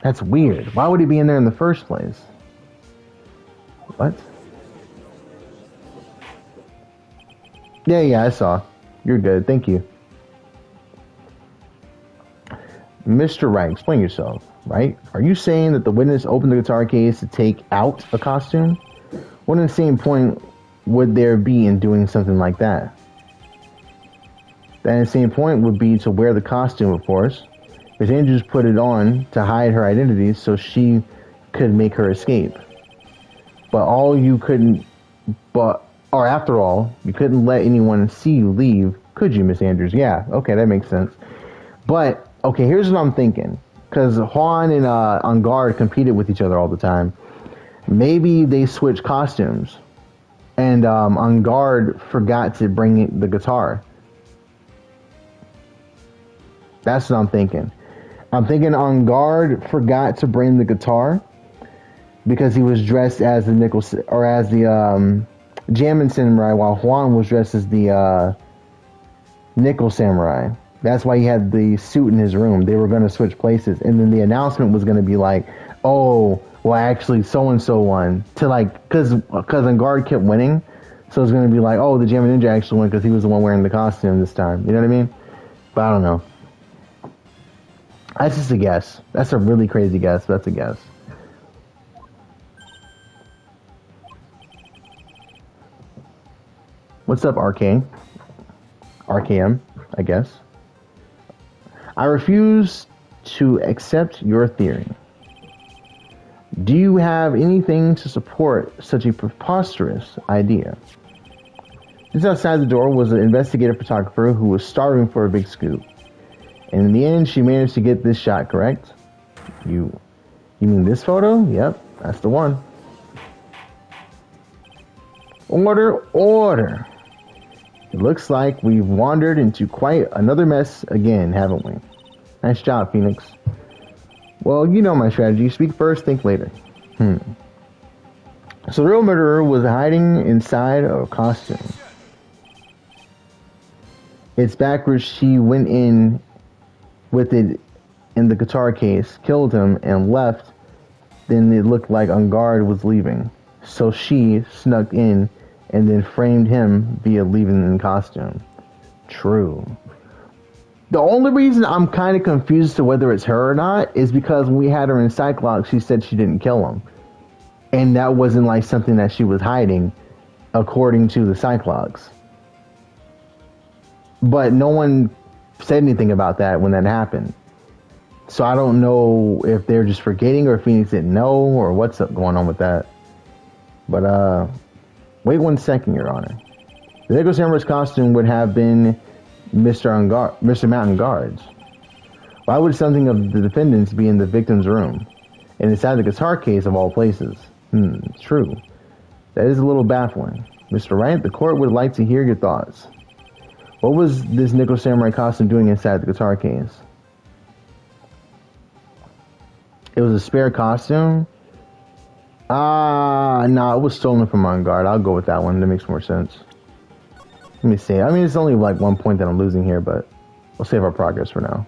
That's weird. Why would it be in there in the first place? What? Yeah, I saw. You're good. Thank you. Mr. Wright, explain yourself, right? Are you saying that the witness opened the guitar case to take out a costume? What insane point would there be in doing something like that? That insane point would be to wear the costume, of course. Miss Andrews put it on to hide her identity so she could make her escape. After all, you couldn't let anyone see you leave, could you, Miss Andrews? Yeah, okay, that makes sense. But, okay, here's what I'm thinking. Because Juan and On Guard competed with each other all the time. Maybe they switched costumes. And On Guard forgot to bring the guitar. That's what I'm thinking. I'm thinking On Guard forgot to bring the guitar because he was dressed as the Jammin' Samurai, while Juan was dressed as the Nickel Samurai. That's why he had the suit in his room. They were going to switch places, and then the announcement was going to be like, "Oh, well, actually, so and so won." To like, because On Guard kept winning, so it's going to be like, "Oh, the Jammin' Ninja actually won because he was the one wearing the costume this time." You know what I mean? But I don't know. That's just a guess. That's a really crazy guess. But that's a guess. What's up, RK? RKM, I guess. I refuse to accept your theory. Do you have anything to support such a preposterous idea? Just outside the door was an investigative photographer who was starving for a big scoop. And in the end, she managed to get this shot, correct? You mean this photo? Yep, that's the one. Order. It looks like we've wandered into quite another mess again, haven't we? Nice job, Phoenix. Well, you know my strategy. Speak first, think later. So the real murderer was hiding inside a costume. It's backwards. She went in with it in the guitar case, killed him, and left. Then it looked like On Guard was leaving. So she snuck in and then framed him via leaving in costume. True. The only reason I'm kind of confused to whether it's her or not is because when we had her in Cyclops, she said she didn't kill him. And that wasn't like something that she was hiding, according to the Cyclops. But no one said anything about that when that happened. So I don't know if they're just forgetting or if Phoenix didn't know or what's up going on with that. But wait 1 second, Your Honor. The Nicholas Samurai's costume would have been Mr. Mountain Guard's. Why would something of the defendant's be in the victim's room and inside the guitar case of all places? True. That is a little baffling. Mr. Wright, the court would like to hear your thoughts. What was this Nicholas Samurai costume doing inside the guitar case? It was a spare costume? No, it was stolen from On Guard. I'll go with that one. That makes more sense. Let me see. I mean, it's only like 1 point that I'm losing here, but we'll save our progress for now.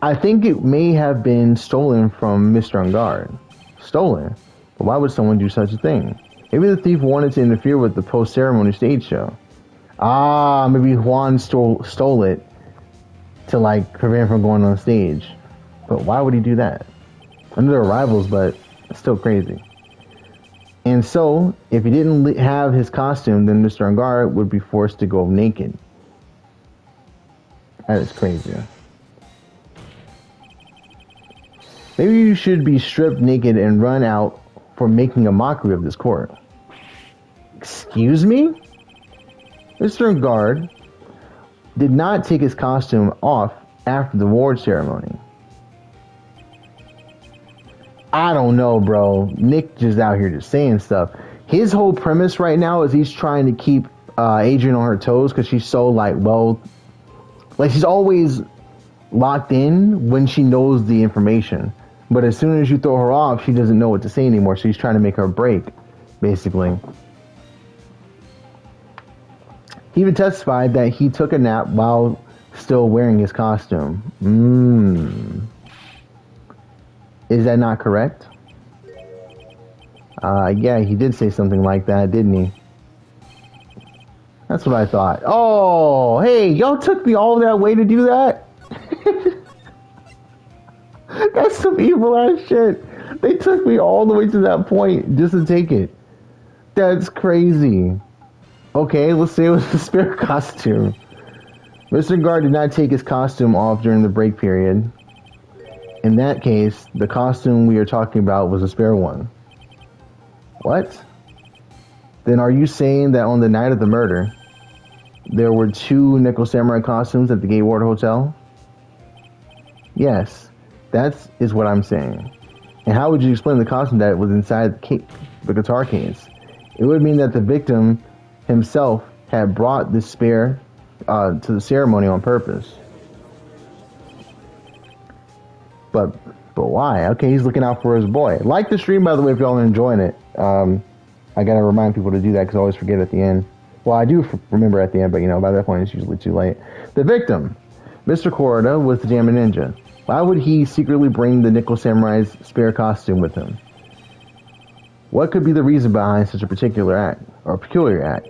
I think it may have been stolen from Mr. On Guard. Stolen? But why would someone do such a thing? Maybe the thief wanted to interfere with the post-ceremony stage show. Maybe Juan stole it to like prevent him from going on stage. But why would he do that? I know they're rivals, but it's still crazy. And so, if he didn't have his costume, then Mr. On Guard would be forced to go naked. That is crazy. Maybe you should be stripped naked and run out for making a mockery of this court. Excuse me? Mr. Guard did not take his costume off after the award ceremony. I don't know, bro. Nick just out here just saying stuff. His whole premise right now is he's trying to keep Adrian on her toes because she's so like she's always locked in when she knows the information. But as soon as you throw her off, she doesn't know what to say anymore. So he's trying to make her break, basically. He even testified that he took a nap while still wearing his costume. Is that not correct? Yeah, he did say something like that, didn't he? That's what I thought. Oh, hey, y'all took me all that way to do that? That's some evil ass shit. They took me all the way to that point just to take it. That's crazy. Okay, let's say it was a spare costume. Mr. Guard did not take his costume off during the break period. In that case, the costume we are talking about was a spare one. What? Then are you saying that on the night of the murder, there were 2 Nickel Samurai costumes at the Gateward Hotel? Yes, that is what I'm saying. And how would you explain the costume that was inside the guitar case? It would mean that the victim himself had brought this spare to the ceremony on purpose. But why? Okay, he's looking out for his boy. Like the stream, by the way, if y'all are enjoying it. I gotta remind people to do that because I always forget at the end. Well, I do remember at the end, but by that point it's usually too late. The victim, Mr. Korida, was the Jammin' Ninja. Why would he secretly bring the Nickel Samurai's spare costume with him? What could be the reason behind such a particular act, or peculiar act?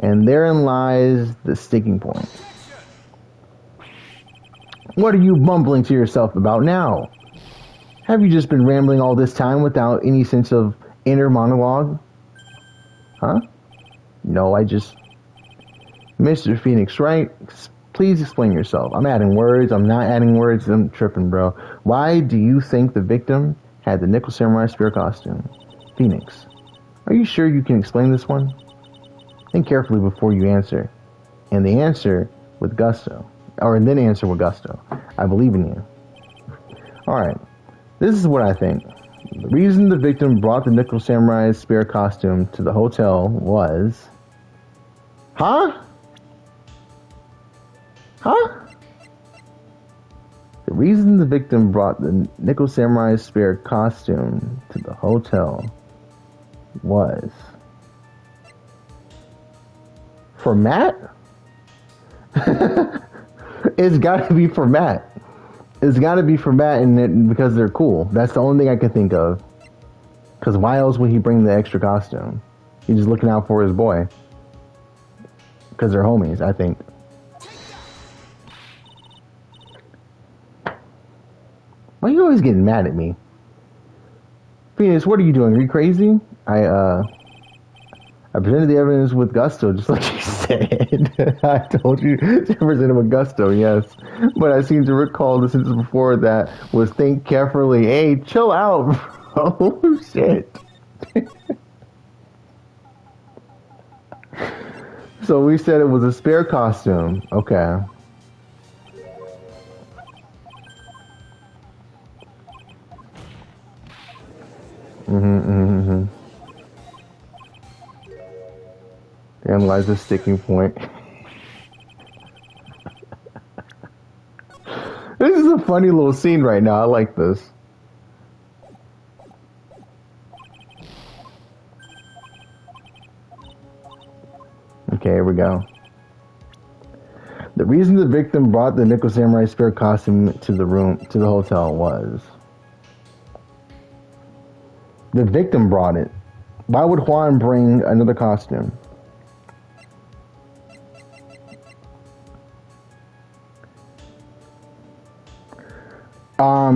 And therein lies the sticking point. What are you mumbling to yourself about now? Have you just been rambling all this time without any sense of inner monologue? Huh? No, Mr. Phoenix, right? Please explain yourself. I'm adding words. I'm not adding words. I'm tripping, bro. Why do you think the victim had the Nickel Samurai spear costume? Phoenix, are you sure you can explain this one? Think carefully before you answer. And the answer with gusto. And then answer with gusto. I believe in you. Alright. This is what I think. The reason the victim brought the Nickel Samurai's spare costume to the hotel was... Huh? Huh? The reason the victim brought the Nickel Samurai's spare costume to the hotel was... For Matt? It's gotta be for Matt. It's gotta be for Matt and because they're cool. That's the only thing I can think of. Because why else would he bring the extra costume? He's just looking out for his boy. Because they're homies, I think. Why are you always getting mad at me? Phoenix, what are you doing? Are you crazy? I presented the evidence with gusto, just like you said. I told you to present it with gusto, yes. But I seem to recall the sentence before that was think carefully. Hey, chill out, bro. Shit. So we said it was a spare costume. Okay. Analyze the sticking point. This is a funny little scene right now. I like this. Okay, here we go. The reason the victim brought the Nickel Samurai spare costume to the hotel was the victim brought it. Why would Juan bring another costume?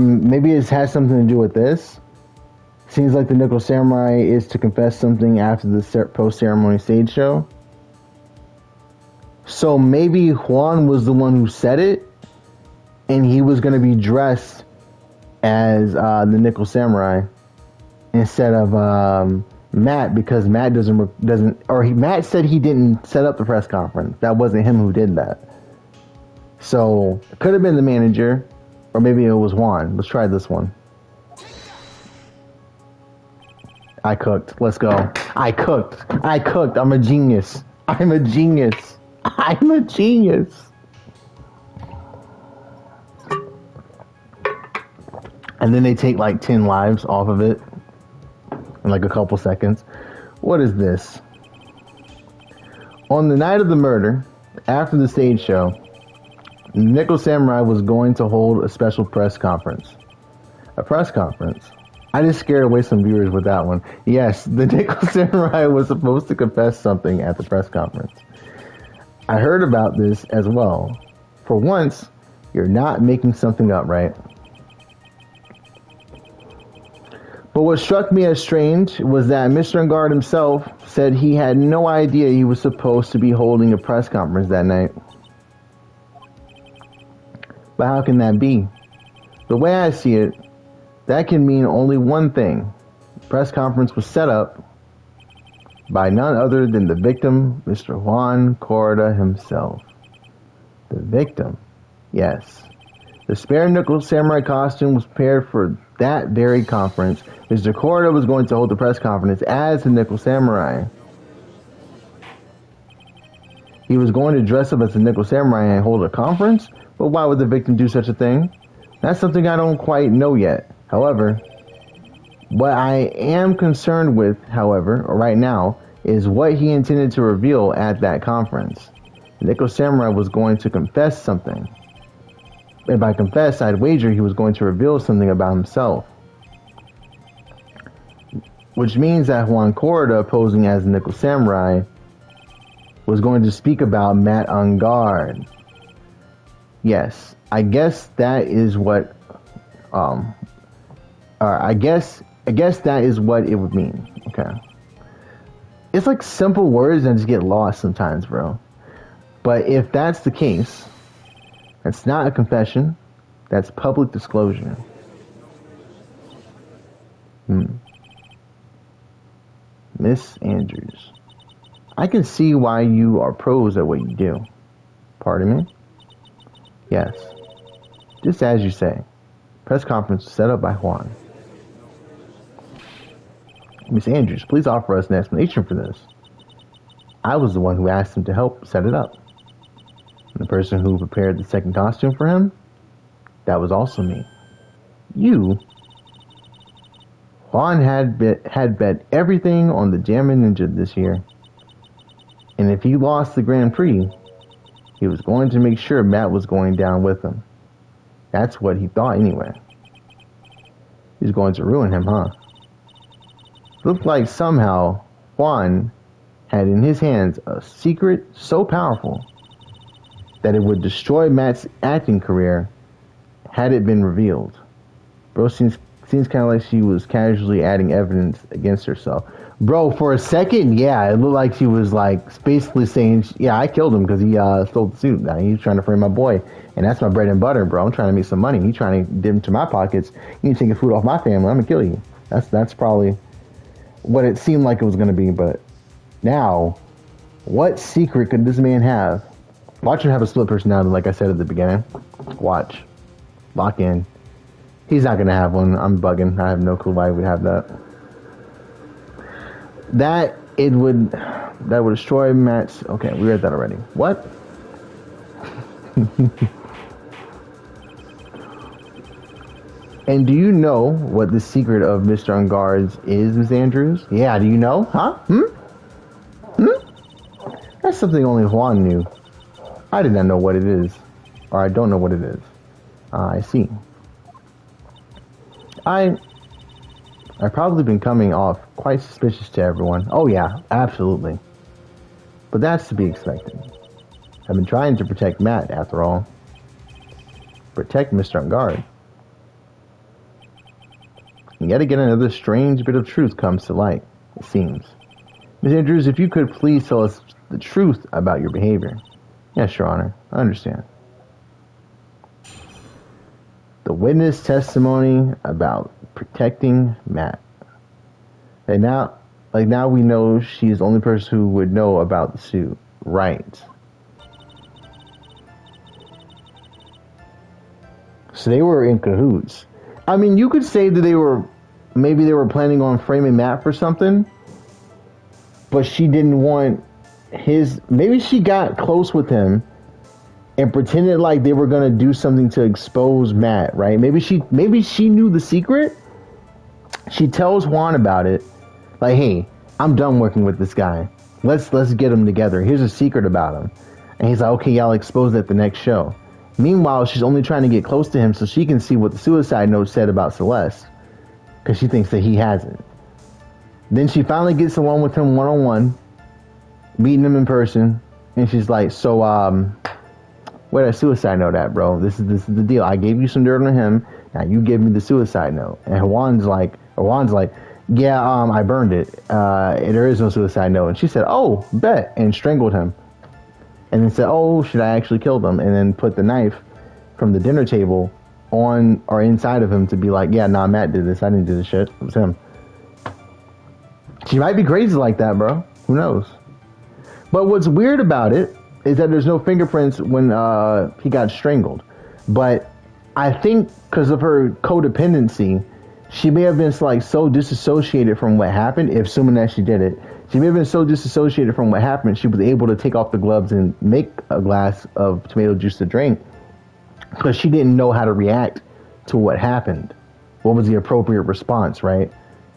Maybe it has something to do with this. Seems like the Nickel Samurai is to confess something after the post-ceremony stage show. So maybe Juan was the one who said it, and he was going to be dressed as the Nickel Samurai instead of Matt, because Matt Matt said he didn't set up the press conference. That wasn't him who did that. So it could have been the manager, or maybe it was Juan. Let's try this one. I cooked. Let's go. I cooked. I'm a genius. I'm a genius. And then they take like 10 lives off of it in like a couple seconds. What is this? On the night of the murder, after the stage show, Nickel Samurai was going to hold a special press conference. A press conference? I just scared away some viewers with that one. Yes, the Nickel Samurai was supposed to confess something at the press conference. I heard about this as well. For once, you're not making something up, right? But what struck me as strange was that Mr. Engard himself said he had no idea he was supposed to be holding a press conference that night. But how can that be? The way I see it, that can mean only one thing. The press conference was set up by none other than the victim, Mr. Juan Corrida himself. The victim, yes. The spare Nickel Samurai costume was prepared for that very conference. Mr. Corrida was going to hold the press conference as the Nickel Samurai. He was going to dress up as the Nickel Samurai and hold a conference? But why would the victim do such a thing? That's something I don't quite know yet. However, what I am concerned with, however, right now, is what he intended to reveal at that conference. Nickel Samurai was going to confess something. And by confess, I'd wager he was going to reveal something about himself. Which means that Juan Corrida, posing as the Nickel Samurai, was going to speak about Matt Engard. Yes, I guess that is what I guess that is what it would mean. Okay. It's like simple words and I just get lost sometimes, bro. But if that's the case, that's not a confession. That's public disclosure. Miss Andrews, I can see why you are pros at what you do. Pardon me? Yes. Just as you say. Press conference set up by Juan. Miss Andrews, please offer us an explanation for this. I was the one who asked him to help set it up. And the person who prepared the second costume for him, that was also me. You? Juan had bet everything on the Jammin' Ninja this year. And if he lost the Grand Prix, he was going to make sure Matt was going down with him. That's what he thought anyway. He's going to ruin him, huh? Looked like somehow Juan had in his hands a secret so powerful that it would destroy Matt's acting career had it been revealed. Bro seems Seems kind of like she was casually adding evidence against herself. Bro, for a second, yeah, it looked like she was like basically saying, yeah, I killed him because he stole the suit. Now he's trying to frame my boy, and that's my bread and butter, bro. I'm trying to make some money. He's trying to dip into my pockets. You taking food off my family. I'm gonna kill you. That's probably what it seemed like it was gonna be. But now, what secret could this man have? Watch him have a split personality, like I said at the beginning. Watch, lock in. He's not gonna have one. I'm bugging. I have no clue why he would have that. That would destroy Matt's. Okay, we read that already. What? And do you know what the secret of Mr. Unguard's is, Miss Andrews? Yeah, do you know? Huh? That's something only Juan knew. I did not know what it is. Or I don't know what it is. I see. I've probably been coming off quite suspicious to everyone. Oh yeah, absolutely. But that's to be expected. I've been trying to protect Matt, after all. Protect Mr. Unguard. And yet again, another strange bit of truth comes to light, it seems. Ms. Andrews, if you could please tell us the truth about your behavior. Yes, Your Honor, I understand. The witness testimony about protecting Matt. And now we know she's the only person who would know about the suit. Right. So they were in cahoots. I mean, you could say that maybe they were planning on framing Matt for something, but she didn't want maybe she got close with him and pretended like they were going to do something to expose Matt, right? Maybe she knew the secret. She tells Juan about it. Like, hey, I'm done working with this guy. Let's get him together. Here's a secret about him. And he's like, okay, y'all expose it at the next show. Meanwhile, she's only trying to get close to him so she can see what the suicide note said about Celeste. Because she thinks that he hasn't. Then she finally gets along with him one-on-one. Meeting him in person. And she's like, so, where that suicide note at, bro? This is the deal. I gave you some dirt on him. Now you give me the suicide note. And Juan's like, yeah, I burned it. There is no suicide note. And she said, oh, bet. And strangled him. And then said, oh, should I actually kill them? And then put the knife from the dinner table on or inside of him to be like, yeah, nah, Matt did this. I didn't do this shit. It was him. She might be crazy like that, bro. Who knows? But what's weird about it is that there's no fingerprints when he got strangled. But I think because of her codependency, she may have been like so disassociated from what happened, if assuming that she did it. She may have been so disassociated from what happened, she was able to take off the gloves and make a glass of tomato juice to drink because she didn't know how to react to what happened. What was the appropriate response, right?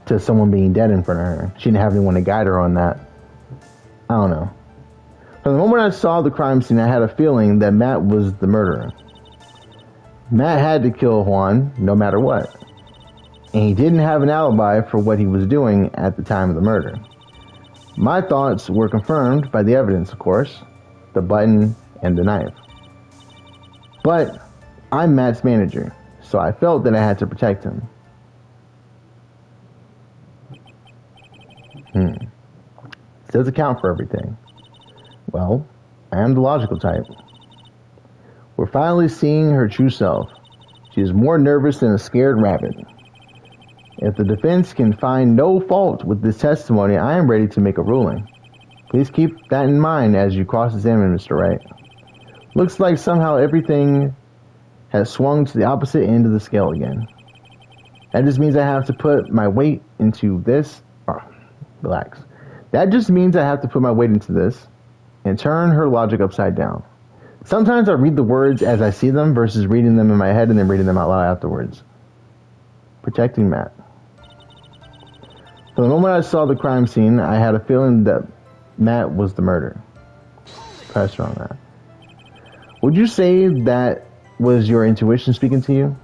To someone being dead in front of her. She didn't have anyone to guide her on that. I don't know. From the moment I saw the crime scene, I had a feeling that Matt was the murderer. Matt had to kill Juan, no matter what. And he didn't have an alibi for what he was doing at the time of the murder. My thoughts were confirmed by the evidence, of course. The button and the knife. But I'm Matt's manager, so I felt that I had to protect him. Does account for everything. Well, I am the logical type. We're finally seeing her true self. She is more nervous than a scared rabbit. If the defense can find no fault with this testimony, I am ready to make a ruling. Please keep that in mind as you cross-examine Mr. Wright. Looks like somehow everything has swung to the opposite end of the scale again. That just means I have to put my weight into this. Relax. That just means I have to put my weight into this and turn her logic upside down. Sometimes I read the words as I see them versus reading them in my head and then reading them out loud afterwards. Protecting Matt. From the moment I saw the crime scene, I had a feeling that Matt was the murderer. Pressure on that. Would you say that was your intuition speaking to you?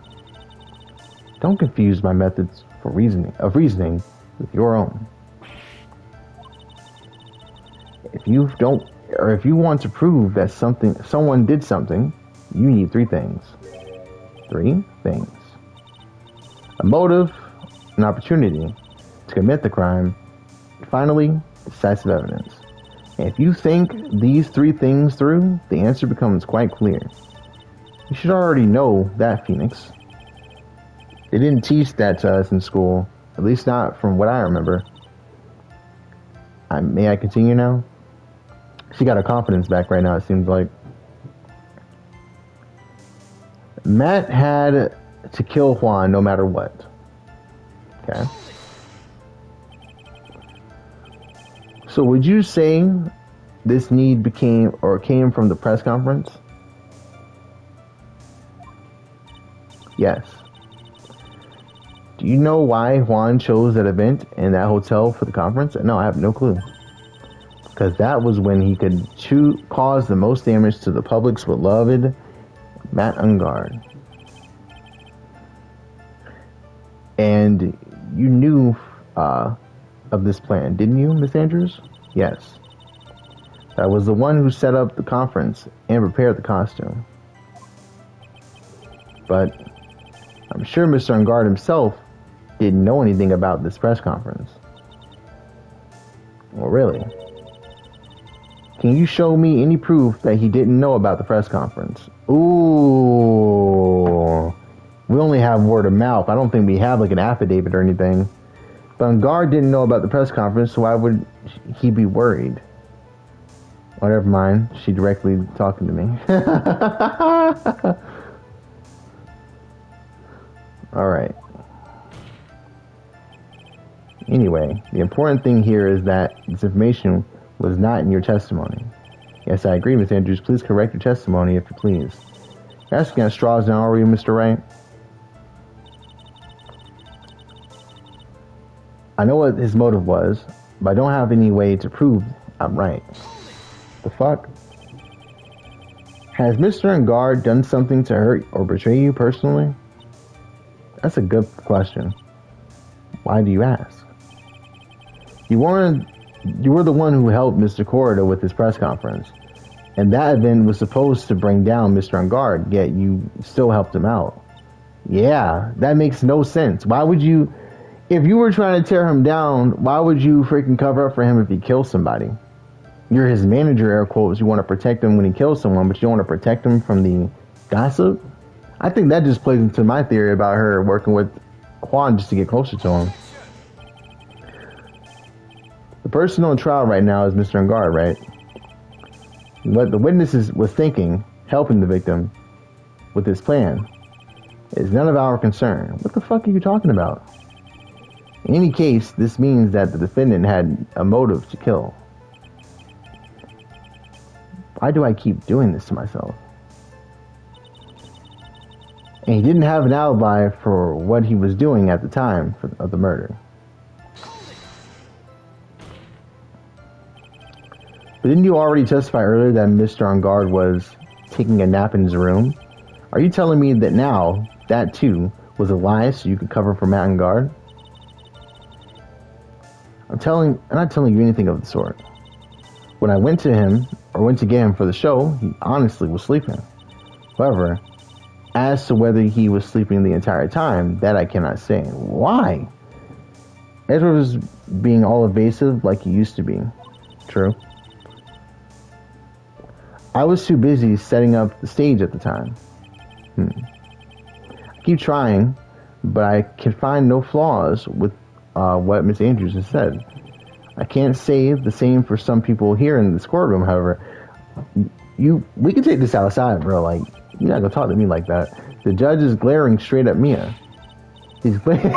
Don't confuse my methods of reasoning with your own. If you want to prove that someone did something, you need 3 things. 3 things. A motive, an opportunity to commit the crime, finally, decisive evidence. And if you think these three things through, the answer becomes quite clear. You should already know that, Phoenix. They didn't teach that to us in school, at least not from what I remember. May I continue now? She got her confidence back right now, it seems like. Matt had to kill Juan no matter what. Okay. So would you say this need came from the press conference? Yes. Do you know why Juan chose that event and that hotel for the conference? No, I have no clue. Because that was when he could cause the most damage to the public's beloved Matt Ungard. And you knew of this plan, didn't you, Miss Andrews? Yes. I was the one who set up the conference and prepared the costume. But I'm sure Mr. Ungard himself didn't know anything about this press conference. Well, really? Can you show me any proof that he didn't know about the press conference? Ooh. We only have word of mouth. I don't think we have like an affidavit or anything. But Ungard didn't know about the press conference, so why would he be worried? Oh, never mind. She directly talking to me. Alright. Anyway, the important thing here is that this information was not in your testimony. Yes, I agree, Miss Andrews. Please correct your testimony, if you please. You're asking at straws now, are you, Mr. Wright? I know what his motive was, but I don't have any way to prove I'm right. The fuck? Has Mr. Ungard done something to hurt or betray you personally? That's a good question. Why do you ask? You were the one who helped Mr. Corridor with his press conference. And that event was supposed to bring down Mr. Ungard, yet you still helped him out. Yeah, that makes no sense. Why would you... If you were trying to tear him down, why would you freaking cover up for him if he kills somebody? You're his manager, air quotes. You want to protect him when he kills someone, but you don't want to protect him from the gossip? I think that just plays into my theory about her working with Juan just to get closer to him. The person on trial right now is Mr. Ungard, right? What the witnesses was thinking, helping the victim with his plan, is none of our concern. What the fuck are you talking about? In any case, this means that the defendant had a motive to kill. Why do I keep doing this to myself? And he didn't have an alibi for what he was doing at the time of the murder. But didn't you already testify earlier that Mr. Ungard was taking a nap in his room? Are you telling me that now, that too, was a lie so you could cover for Matt Ungard? I'm not telling you anything of the sort. When I went to him, or went to get him for the show, he honestly was sleeping. However, as to whether he was sleeping the entire time, that I cannot say. Why? Edward was being all evasive like he used to be. True. I was too busy setting up the stage at the time. I keep trying, but I can find no flaws with what Miss Andrews has said. I can't say the same for some people here in this courtroom, however. We can take this outside, bro. Like, you're not gonna talk to me like that. The judge is glaring straight at Mia. He's glaring.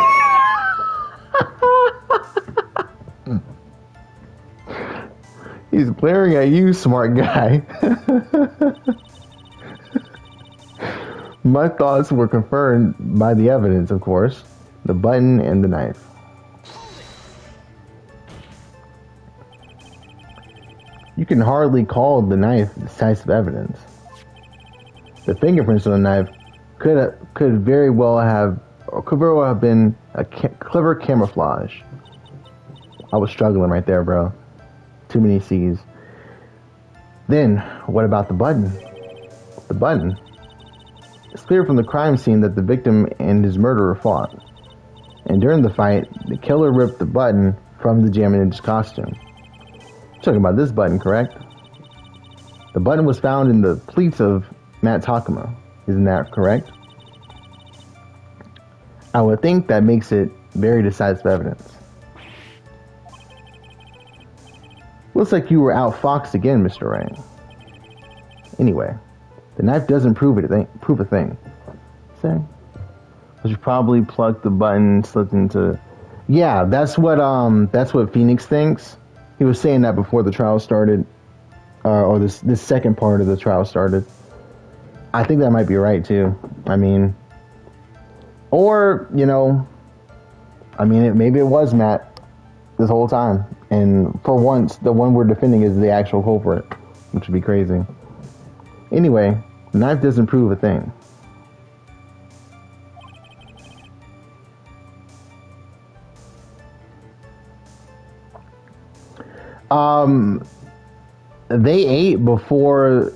He's glaring at you, smart guy. My thoughts were confirmed by the evidence, of course. The button and the knife. You can hardly call the knife decisive evidence. The fingerprints on the knife could very well have been a clever camouflage. I was struggling right there, bro. Too many C's. Then, what about the button? The button. It's clear from the crime scene that the victim and his murderer fought. And during the fight, the killer ripped the button from the Jammin' Ninja's costume. You're talking about this button, correct? The button was found in the pleats of Matt Takuma. Isn't that correct? I would think that makes it very decisive evidence. Looks like you were outfoxed again, Mr. Wright. Anyway, the knife doesn't prove a thing. Say, you probably plucked the button, slipped into. Yeah, that's what Phoenix thinks. He was saying that before the trial started, or this second part of the trial started. I think that might be right too. I mean, or maybe it was Matt this whole time, and for once, the one we're defending is the actual culprit, which would be crazy. Anyway, the knife doesn't prove a thing. They ate before.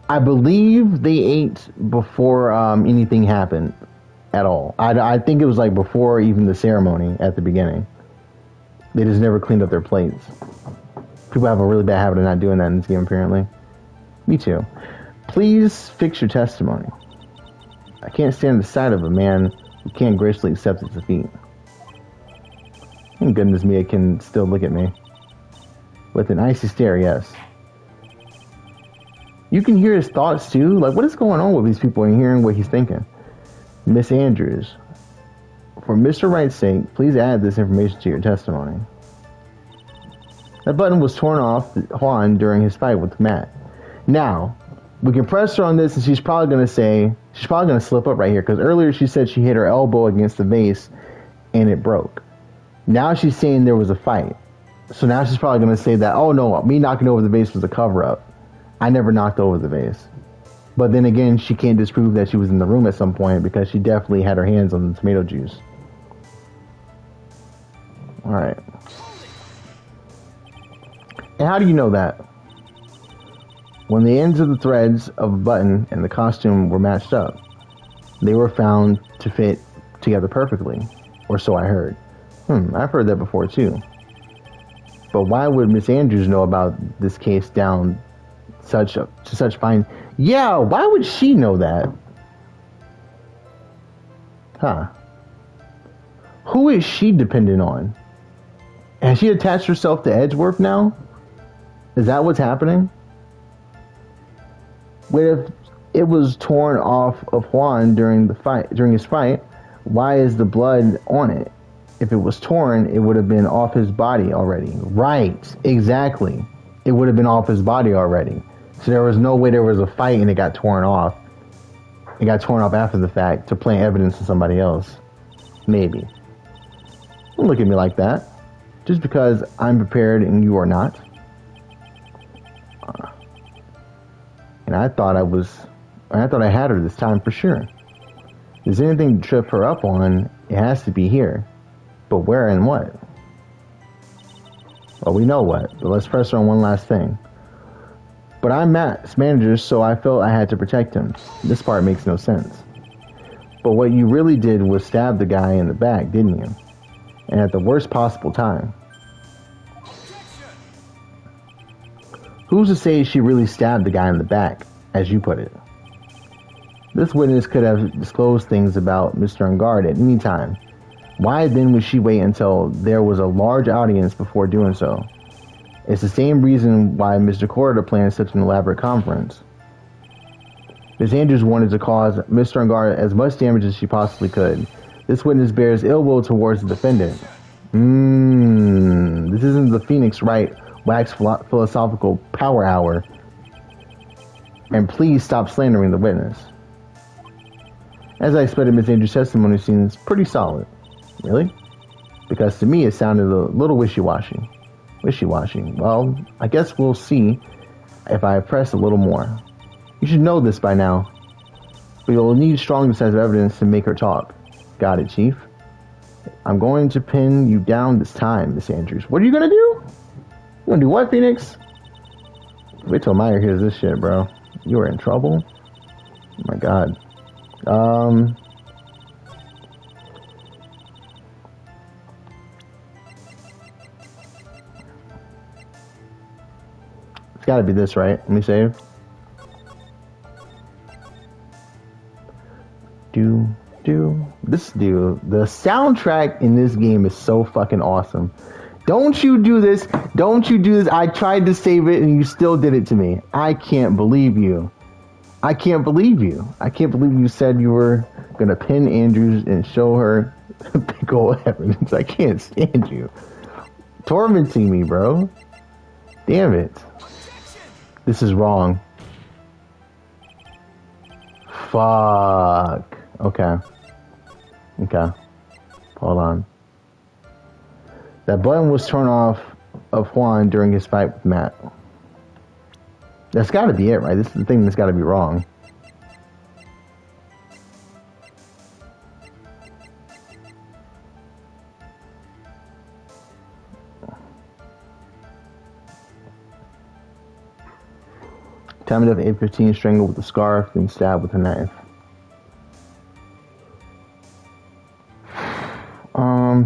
I believe they ate before anything happened at all. I think it was like before even the ceremony at the beginning. They just never cleaned up their plates. People have a really bad habit of not doing that in this game, apparently. Me too. Please fix your testimony. I can't stand the sight of a man who can't graciously accept his defeat. Thank goodness Mia can still look at me. With an icy stare, yes. You can hear his thoughts too. Like, what is going on with these people and hearing what he's thinking? Miss Andrews, for Mr. Wright's sake, please add this information to your testimony. That button was torn off Juan during his fight with Matt. Now, we can press her on this, and she's probably going to slip up right here, because earlier she said she hit her elbow against the vase and it broke. Now she's saying there was a fight. So now she's probably going to say that, oh no, me knocking over the vase was a cover-up. I never knocked over the vase. But then again, she can't disprove that she was in the room at some point because she definitely had her hands on the tomato juice. Alright. And how do you know that? When the ends of the threads of a button and the costume were matched up, they were found to fit together perfectly. Or so I heard. I've heard that before too. But why would Miss Andrews know about this case down to such fine? Yeah, why would she know that? Huh. Who is she dependent on? Has she attached herself to Edgeworth now? Is that what's happening? What if it was torn off of Juan during his fight? Why is the blood on it? If it was torn, it would have been off his body already. Right, exactly. It would have been off his body already. So there was no way there was a fight and it got torn off. It got torn off after the fact to plant evidence to somebody else. Maybe. Don't look at me like that. Just because I'm prepared and you are not. And I thought I had her this time for sure. If there's anything to trip her up on, it has to be here. But where and what? Well, we know what, but let's press her on one last thing. But I'm Matt's manager, so I felt I had to protect him. This part makes no sense. But what you really did was stab the guy in the back, didn't you? And at the worst possible time. Who's to say she really stabbed the guy in the back, as you put it? This witness could have disclosed things about Mr. Ungard at any time. Why then would she wait until there was a large audience before doing so? It's the same reason why Mr. Corridor planned such an elaborate conference. Ms. Andrews wanted to cause Mr. Ungard as much damage as she possibly could. This witness bears ill will towards the defendant. This isn't the Phoenix Wright wax philosophical power hour. And please stop slandering the witness. As I expected, Ms. Andrews' testimony seems pretty solid. Really? Because to me it sounded a little wishy-washy. Wishy-washy. Well, I guess we'll see if I press a little more. You should know this by now. But you'll need strong decisive evidence to make her talk. Got it, Chief. I'm going to pin you down this time, Miss Andrews. What are you gonna do? You gonna do what, Phoenix? Wait till Meyer hears this shit, bro. You are in trouble? Oh my god. Um, it's got to be this, right? Let me save. The soundtrack in this game is so fucking awesome. Don't you do this. Don't you do this. I tried to save it and you still did it to me. I can't believe you. I can't believe you. I can't believe you said you were going to pin Andrews and show her big old evidence. I can't stand you. Tormenting me, bro. Damn it. This is wrong. Fuck. Okay. Hold on. That button was torn off of Juan during his fight with Matt. That's got to be it, right? This is the thing that's got to be wrong. Time of death 8:15, strangled with a scarf, then stabbed with a knife.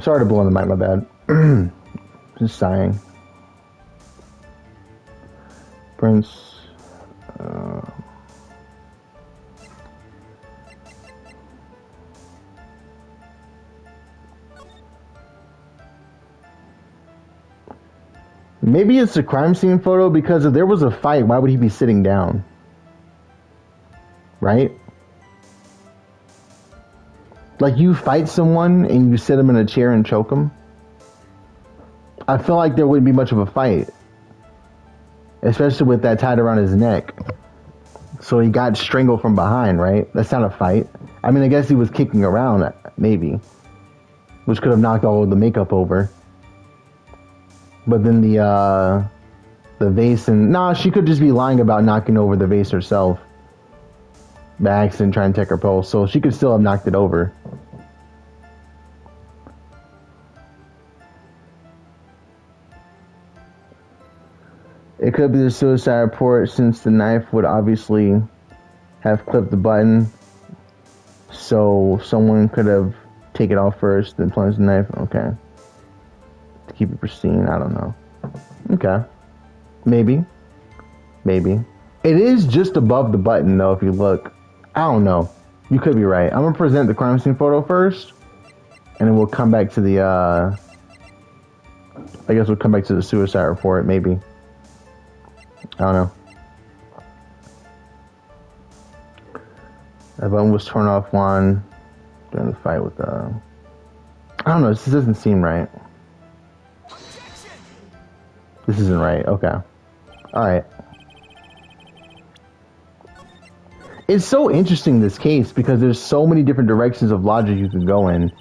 Sorry to blow on the mic, my bad. Just sighing. Prince. Maybe it's a crime scene photo because if there was a fight, why would he be sitting down? Right? Like you fight someone and you sit them in a chair and choke them. I feel like there wouldn't be much of a fight. Especially with that tied around his neck. So he got strangled from behind, right? That's not a fight. I mean, I guess he was kicking around, maybe. Which could have knocked all of the makeup over. But then the vase and... Nah, she could just be lying about knocking over the vase herself. By accident, trying to take her pulse. So she could still have knocked it over. It could be the suicide report since the knife would obviously have clipped the button. So someone could have taken it off first, then plunged the knife. Okay. To keep it pristine, I don't know. Okay. Maybe. It is just above the button though, if you look. I don't know. You could be right. I'm going to present the crime scene photo first. And then we'll come back to the, I guess we'll come back to the suicide report, maybe. I don't know. That button was torn off Juan during the fight with, I don't know. This doesn't seem right. This isn't right. Okay. Alright. It's so interesting, this case, because there's so many different directions of logic you can go in.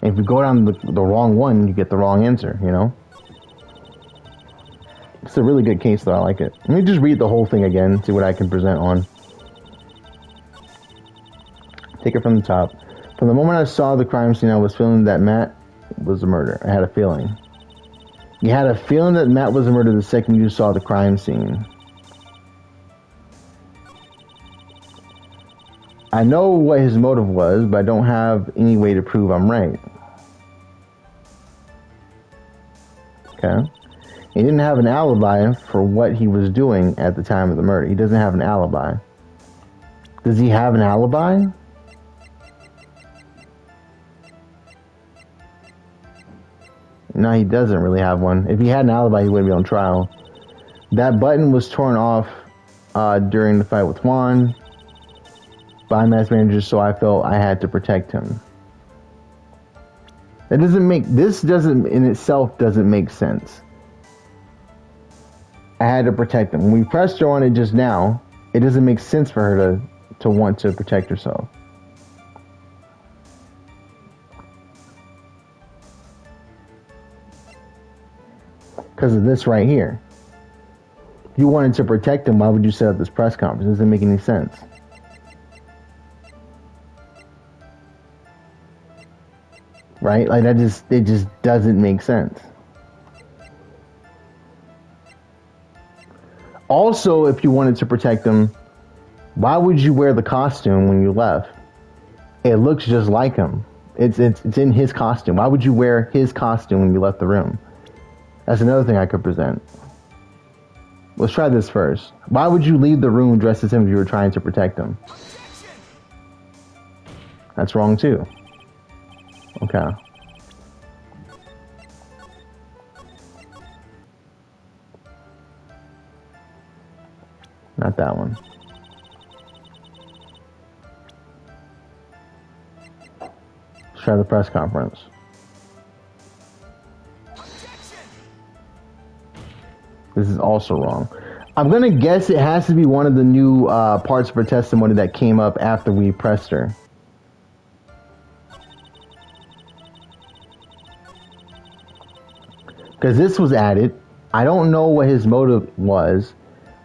And if you go down the wrong one, you get the wrong answer, you know? It's a really good case, though. I like it. Let me just read the whole thing again, see what I can present on. Take it from the top. From the moment I saw the crime scene, I was feeling that Matt was a murder. I had a feeling. You had a feeling that Matt was a murder the second you saw the crime scene. I know what his motive was, but I don't have any way to prove I'm right. Okay. He didn't have an alibi for what he was doing at the time of the murder. He doesn't have an alibi. Does he have an alibi? No, he doesn't really have one. If he had an alibi, he wouldn't be on trial. That button was torn off during the fight with Juan by mass manager, so I felt I had to protect him. This doesn't in itself doesn't make sense. I had to protect him. When we pressed her on it just now, it doesn't make sense for her to want to protect herself. Because of this right here. If you wanted to protect him, why would you set up this press conference? It doesn't make any sense. Right? Like it just doesn't make sense. Also, if you wanted to protect him, why would you wear the costume when you left? It looks just like him. It's in his costume. Why would you wear his costume when you left the room? That's another thing I could present. Let's try this first. Why would you leave the room dressed as him if you were trying to protect him? That's wrong too. Okay. Not that one. Let's try the press conference. This is also wrong. I'm gonna guess it has to be one of the new parts of her testimony that came up after we pressed her. Because this was added. I don't know what his motive was,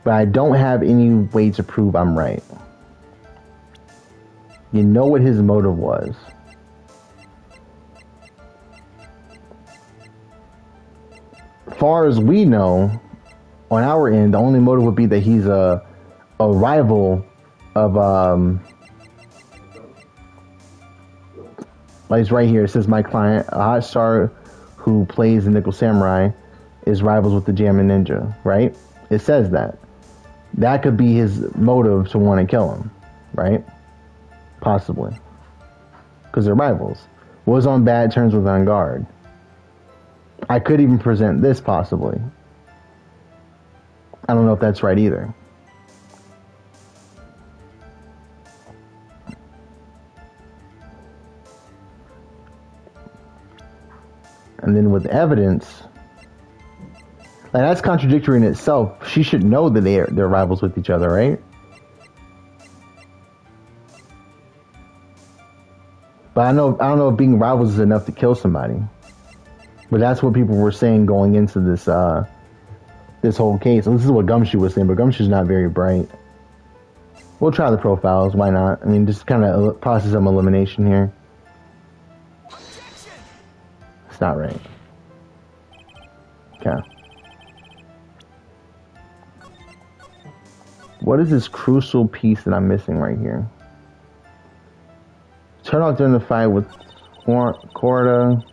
but I don't have any way to prove I'm right. You know what his motive was. As far as we know, on our end, the only motive would be that he's a rival of like it's right here. It says my client, a hot star who plays the Nickel Samurai, is rivals with the Jammin' Ninja, right? It says that. That could be his motive to want to kill him, right? Possibly. Because they're rivals. Was on bad terms with On Guard. I could even present this possibly. I don't know if that's right either. And then with evidence, like that's contradictory in itself. She should know that they're rivals with each other, right? But I don't know if being rivals is enough to kill somebody. But that's what people were saying going into this this whole case. And this is what Gumshoe was saying, but Gumshoe's not very bright. We'll try the profiles, why not? I mean, just kind of process some elimination here. It's not right. Okay. What is this crucial piece that I'm missing right here? Turn off during the fight with Corda.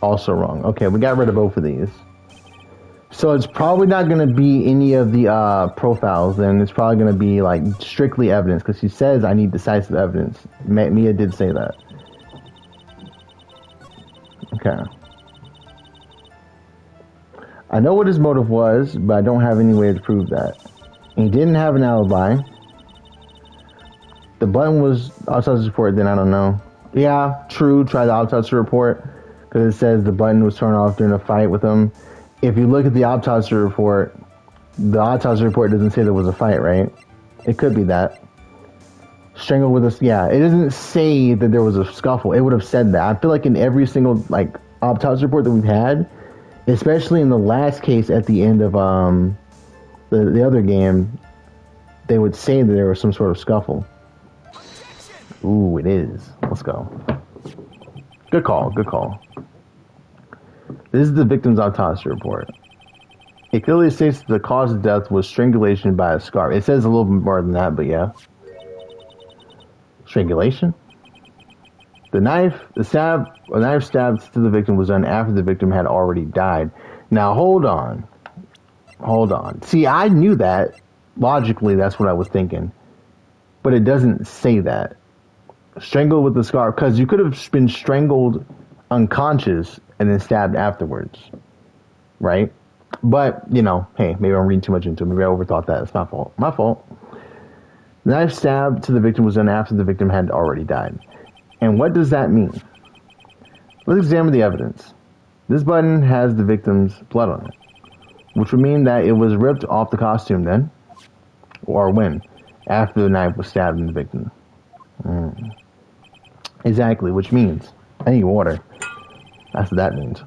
Also wrong. Okay, we got rid of both of these. So it's probably not going to be any of the profiles, then. It's probably going to be like strictly evidence, because she says I need decisive evidence. Mia did say that. Okay. I know what his motive was, but I don't have any way to prove that. He didn't have an alibi. The button was autopsy report, then I don't know. Yeah, true. Try the autopsy report. Because it says the button was turned off during a fight with him. If you look at the autopsy report, the autopsy report doesn't say there was a fight, right? It could be that. Strangled with a... Yeah, it doesn't say that there was a scuffle. It would have said that. I feel like in every single, like, autopsy report that we've had, especially in the last case at the end of the other game, they would say that there was some sort of scuffle. Ooh, it is. Let's go. Good call, good call. This is the victim's autopsy report. It clearly states that the cause of death was strangulation by a scarf. It says a little bit more than that, but yeah. Strangulation? The knife stabbed to the victim was done after the victim had already died. Now, hold on. Hold on. See, I knew that. Logically, that's what I was thinking. But it doesn't say that. Strangled with the scarf, because you could have been strangled unconscious and then stabbed afterwards, right? But, you know, hey, maybe I'm reading too much into it. Maybe I overthought that. It's my fault. My fault. The knife stab to the victim was done after the victim had already died. And what does that mean? Let's examine the evidence. This button has the victim's blood on it, which would mean that it was ripped off the costume then, or when, after the knife was stabbed in the victim. Exactly, which means I need water. That's what that means.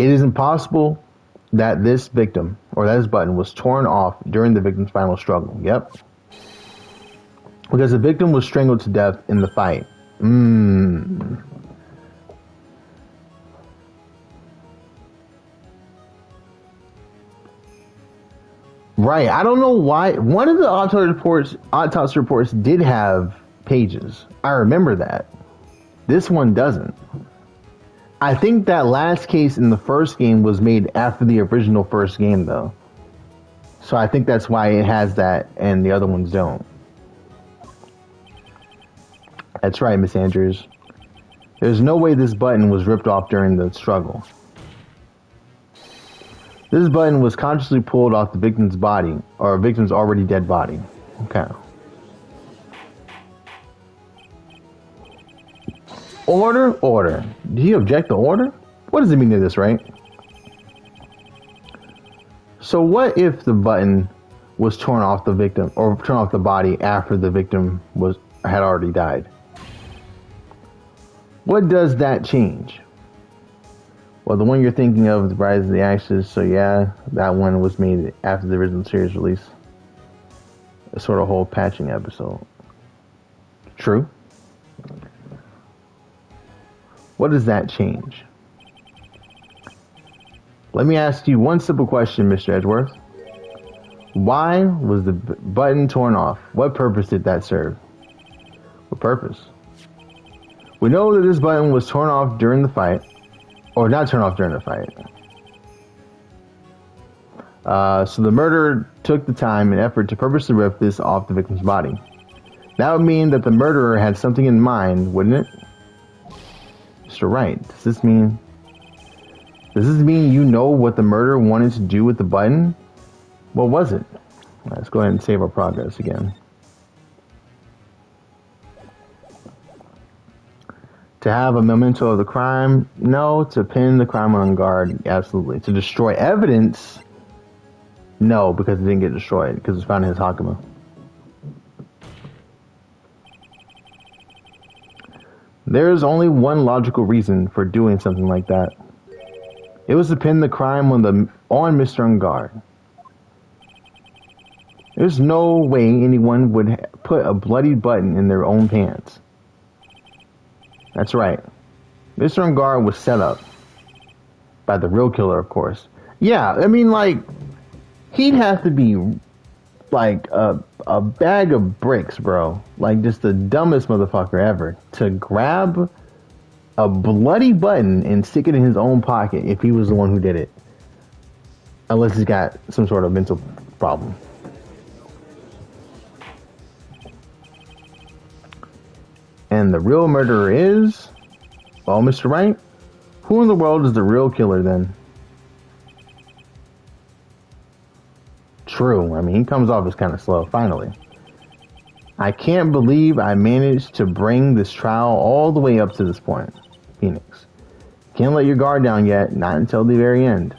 It is impossible that this victim, or that this button, was torn off during the victim's final struggle. Yep. Because the victim was strangled to death in the fight. Right. I don't know why. One of the autopsy reports did have pages. I remember that. This one doesn't. I think that last case in the first game was made after the original first game, though. So I think that's why it has that and the other ones don't. That's right, Miss Andrews. There's no way this button was ripped off during the struggle. This button was consciously pulled off the victim's body, or a victim's already dead body. Okay. Order. Do you object to order? What does it mean to this, right? So what if the button was torn off the victim, or torn off the body after the victim had already died? What does that change? Well, the one you're thinking of, The Rise of the Ashes, so yeah, that one was made after the original series release. A sort of whole patching episode. True. What does that change? Let me ask you one simple question, Mr. Edgeworth. Why was the button torn off? What purpose did that serve? What purpose? We know that this button was torn off during the fight. Or not torn off during the fight. So the murderer took the time and effort to purposely rip this off the victim's body. That would mean that the murderer had something in mind, wouldn't it? Mr. Wright, does this mean you know what the murderer wanted to do with the button? What was it? Let's go ahead and save our progress again. To have a memento of the crime? No. To pin the crime on guard? Absolutely. To destroy evidence? No, because it didn't get destroyed, because it's found in his Hakama. There's only one logical reason for doing something like that. It was to pin the crime on Mr. Ungard. There's no way anyone would put a bloody button in their own pants. That's right. Mr. Ungard was set up by the real killer, of course. Yeah, I mean, like, he'd have to be like a bag of bricks, bro. Like, just the dumbest motherfucker ever to grab a bloody button and stick it in his own pocket if he was the one who did it. Unless he's got some sort of mental problem. And the real murderer is... Well, Mr. Wright, who in the world is the real killer then? True. I mean, he comes off as kind of slow, finally. I can't believe I managed to bring this trial all the way up to this point. Phoenix. Can't let your guard down yet, not until the very end.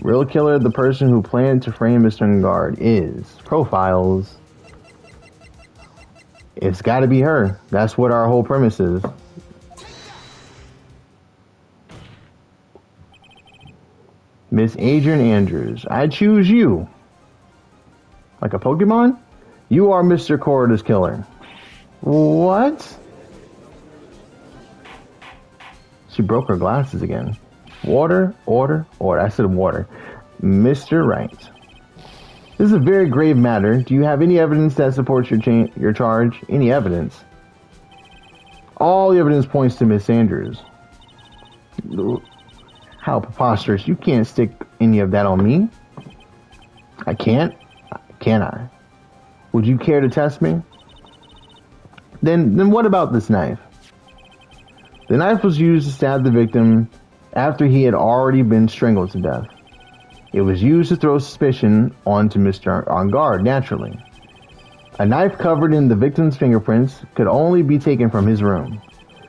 Real killer, the person who planned to frame Mr. Ungard, is... Profiles... It's got to be her. That's what our whole premise is. Miss Adrian Andrews, I choose you. Like a Pokemon? You are Mr. Corridor's killer. What? She broke her glasses again. Order. I said water. Mr. Wright. This is a very grave matter. Do you have any evidence that supports your charge? Any evidence? All the evidence points to Miss Andrews. How preposterous. You can't stick any of that on me. I can't? Can I? Would you care to test me? Then what about this knife? The knife was used to stab the victim after he had already been strangled to death. It was used to throw suspicion onto Mr. Ungard, naturally. A knife covered in the victim's fingerprints could only be taken from his room.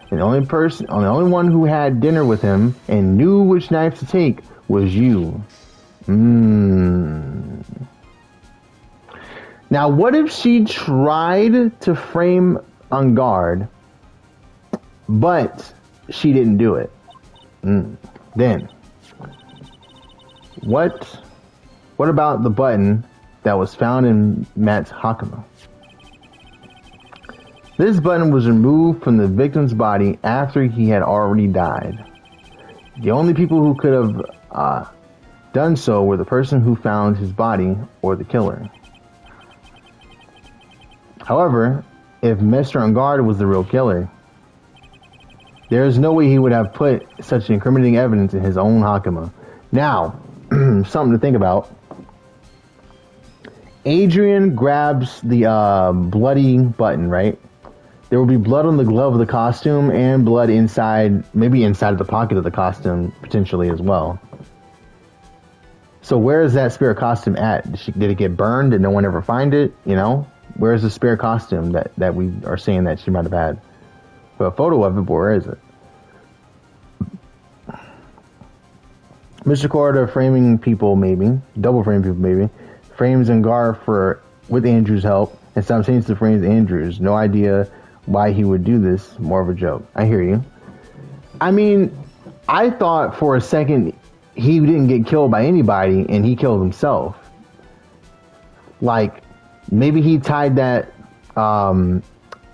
And the only one who had dinner with him and knew which knife to take was you. Now, what if she tried to frame Ungard, but she didn't do it? Then, What about the button that was found in Matt's Hakama? This button was removed from the victim's body after he had already died. The only people who could have done so were the person who found his body or the killer. However, if Mr. Ungard was the real killer, there is no way he would have put such incriminating evidence in his own Hakama. Now, something to think about. Adrian grabs the bloody button, right? There will be blood on the glove of the costume and blood inside, maybe inside of the pocket of the costume, potentially as well. So where is that spare costume at? Did it get burned? Did no one ever find it? You know? Where's the spare costume that we are saying that she might have had? But a photo of it, but where is it? Mr. Corda framing people, maybe. Double framing people, maybe. Frames Ngar with Andrew's help, and simultaneously frames Andrews. No idea why he would do this. More of a joke. I hear you. I mean, I thought for a second he didn't get killed by anybody and he killed himself. Like, maybe he tied that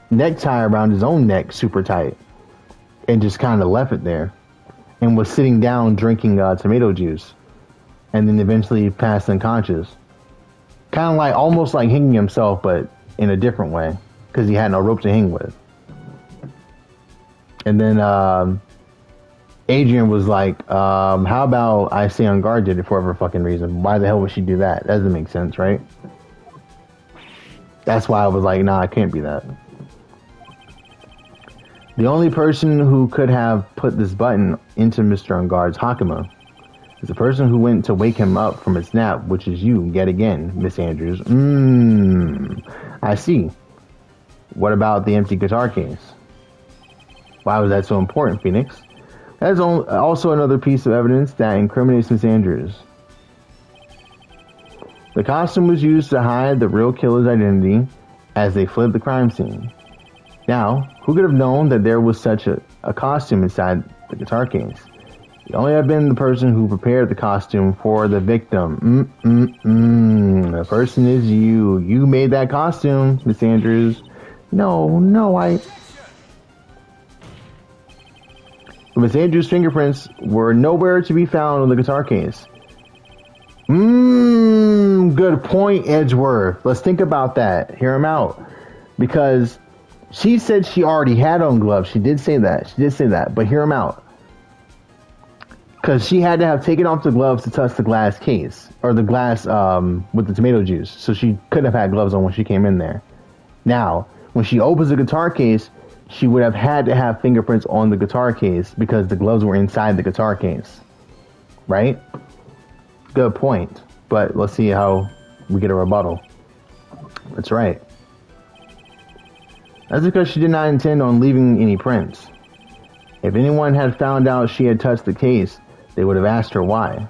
necktie around his own neck super tight and just kind of left it there and was sitting down drinking tomato juice and then eventually passed unconscious. Kind of like, almost like hanging himself, but in a different way because he had no rope to hang with. And then Adrian was like, how about I stay on guard did it for whatever fucking reason? Why the hell would she do that? That doesn't make sense, right? That's why I was like, nah, it can't be that. The only person who could have put this button into Mr. Ungard's Hakama is the person who went to wake him up from his nap, which is you, yet again, Miss Andrews. I see. What about the empty guitar case? Why was that so important, Phoenix? That is also another piece of evidence that incriminates Miss Andrews. The costume was used to hide the real killer's identity as they fled the crime scene. Now, who could have known that there was such a costume inside the guitar case? It only have been the person who prepared the costume for the victim. The person is you. You made that costume, Miss Andrews. No, I... Miss Andrews' fingerprints were nowhere to be found on the guitar case. Good point, Edgeworth. Let's think about that. Hear him out. Because she said she already had on gloves. She did say that. But hear him out. Because she had to have taken off the gloves to touch the glass case. Or the glass with the tomato juice. So she couldn't have had gloves on when she came in there. Now, when she opens the guitar case, she would have had to have fingerprints on the guitar case because the gloves were inside the guitar case. Right? Good point. But let's see how we get a rebuttal. That's right. That's because she did not intend on leaving any prints. If anyone had found out she had touched the case, they would have asked her why.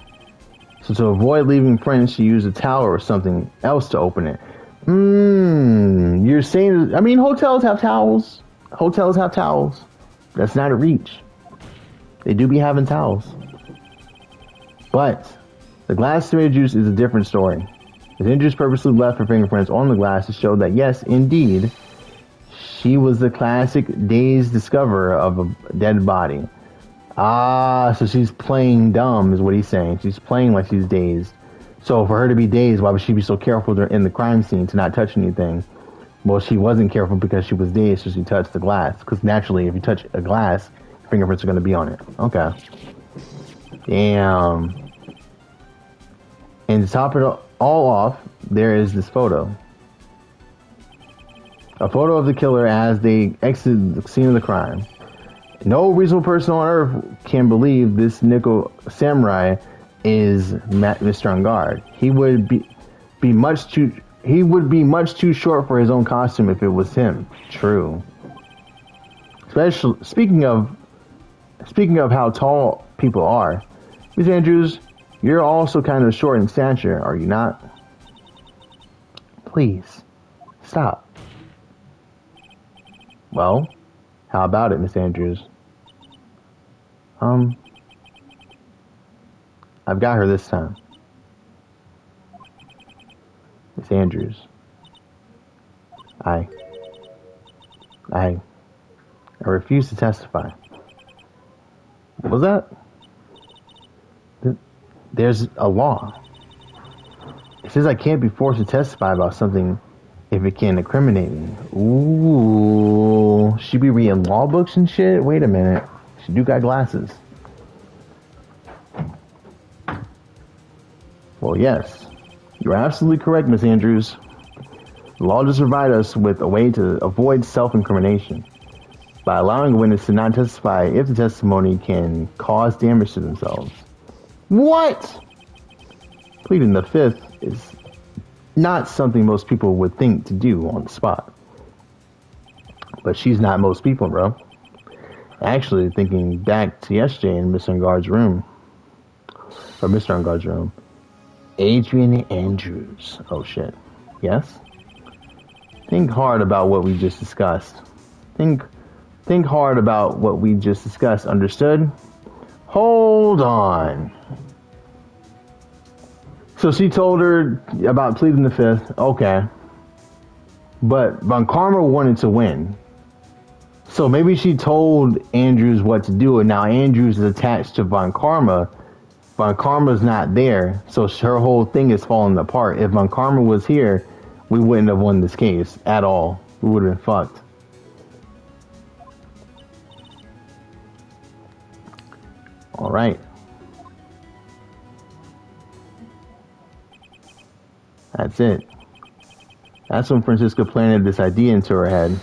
So to avoid leaving prints, she used a towel or something else to open it. You're saying... I mean, hotels have towels. That's not a reach. They do be having towels. But the glass tomato juice is a different story. Miss Andrews purposely left her fingerprints on the glass to show that, yes, indeed, she was the classic dazed discoverer of a dead body. So she's playing dumb, is what he's saying. She's playing like she's dazed. So for her to be dazed, why would she be so careful in the crime scene to not touch anything? Well, she wasn't careful because she was dazed, so she touched the glass. Because naturally, if you touch a glass, fingerprints are going to be on it. Okay. Damn. And to top it all off, there is this photo. A photo of the killer as they exit the scene of the crime. No reasonable person on earth can believe this nickel samurai is Mr. Ungard. He would be much too short for his own costume if it was him. True. Especially speaking of how tall people are, Miss Andrews, you're also kind of short in stature, are you not? Please, stop. Well, how about it, Miss Andrews? I've got her this time. Miss Andrews. I refuse to testify. What was that? There's a law. It says I can't be forced to testify about something if it can incriminate me. Ooh, she be reading law books and shit? Wait a minute. She do got glasses. Well, yes. You're absolutely correct, Miss Andrews. The law does provide us with a way to avoid self-incrimination by allowing a witness to not testify if the testimony can cause damage to themselves. What? Pleading the fifth is not something most people would think to do on the spot. But she's not most people, bro. Actually, thinking back to yesterday in Mr. Unguard's room, Adrian Andrews. Oh shit. Yes? Think hard about what we just discussed. Think hard about what we just discussed. Understood? Hold on. So she told her about pleading the fifth. Okay. But Von Karma wanted to win. So maybe she told Andrews what to do, and now Andrews is attached to Von Karma. Von Karma's not there, so her whole thing is falling apart. If Von Karma was here, we wouldn't have won this case at all. We would have been fucked. All right. That's it. That's when Francisca planted this idea into her head.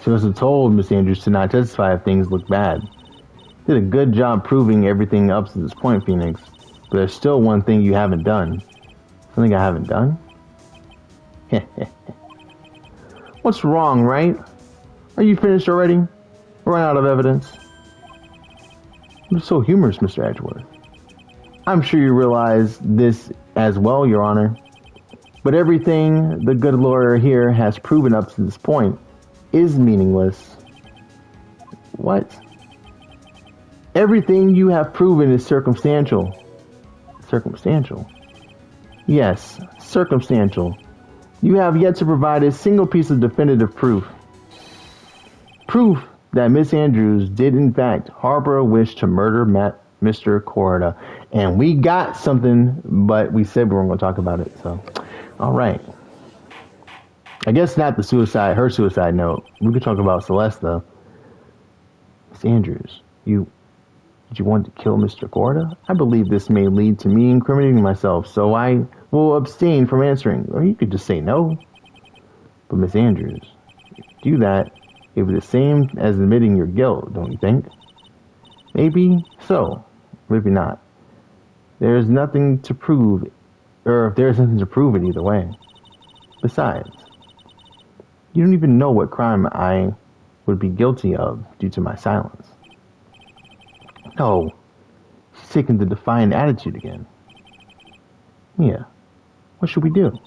She must have told Miss Andrews to not testify if things looked bad. Did a good job proving everything up to this point, Phoenix. But there's still one thing you haven't done. Something I haven't done? What's wrong, Wright? Are you finished already? Run out of evidence? You're so humorous, Mr. Edgeworth. I'm sure you realize this as well, Your Honor. But everything the good lawyer here has proven up to this point is meaningless. What? Everything you have proven is circumstantial. Circumstantial? Yes, circumstantial. You have yet to provide a single piece of definitive proof. Proof that Miss Andrews did in fact harbor a wish to murder Mr. Corda. And we got something, but we said we weren't going to talk about it, so. Alright. I guess not her suicide note. We could talk about Celeste, though. Miss Andrews, did you want to kill Mr. Corda? I believe this may lead to me incriminating myself, so I will abstain from answering. Or you could just say no. But Miss Andrews, if you do that, it would be the same as admitting your guilt, don't you think? Maybe so. Maybe not. There's nothing to prove, or if there's nothing to prove it either way. Besides, you don't even know what crime I would be guilty of due to my silence. No, she's taking the defiant attitude again. Yeah, what should we do?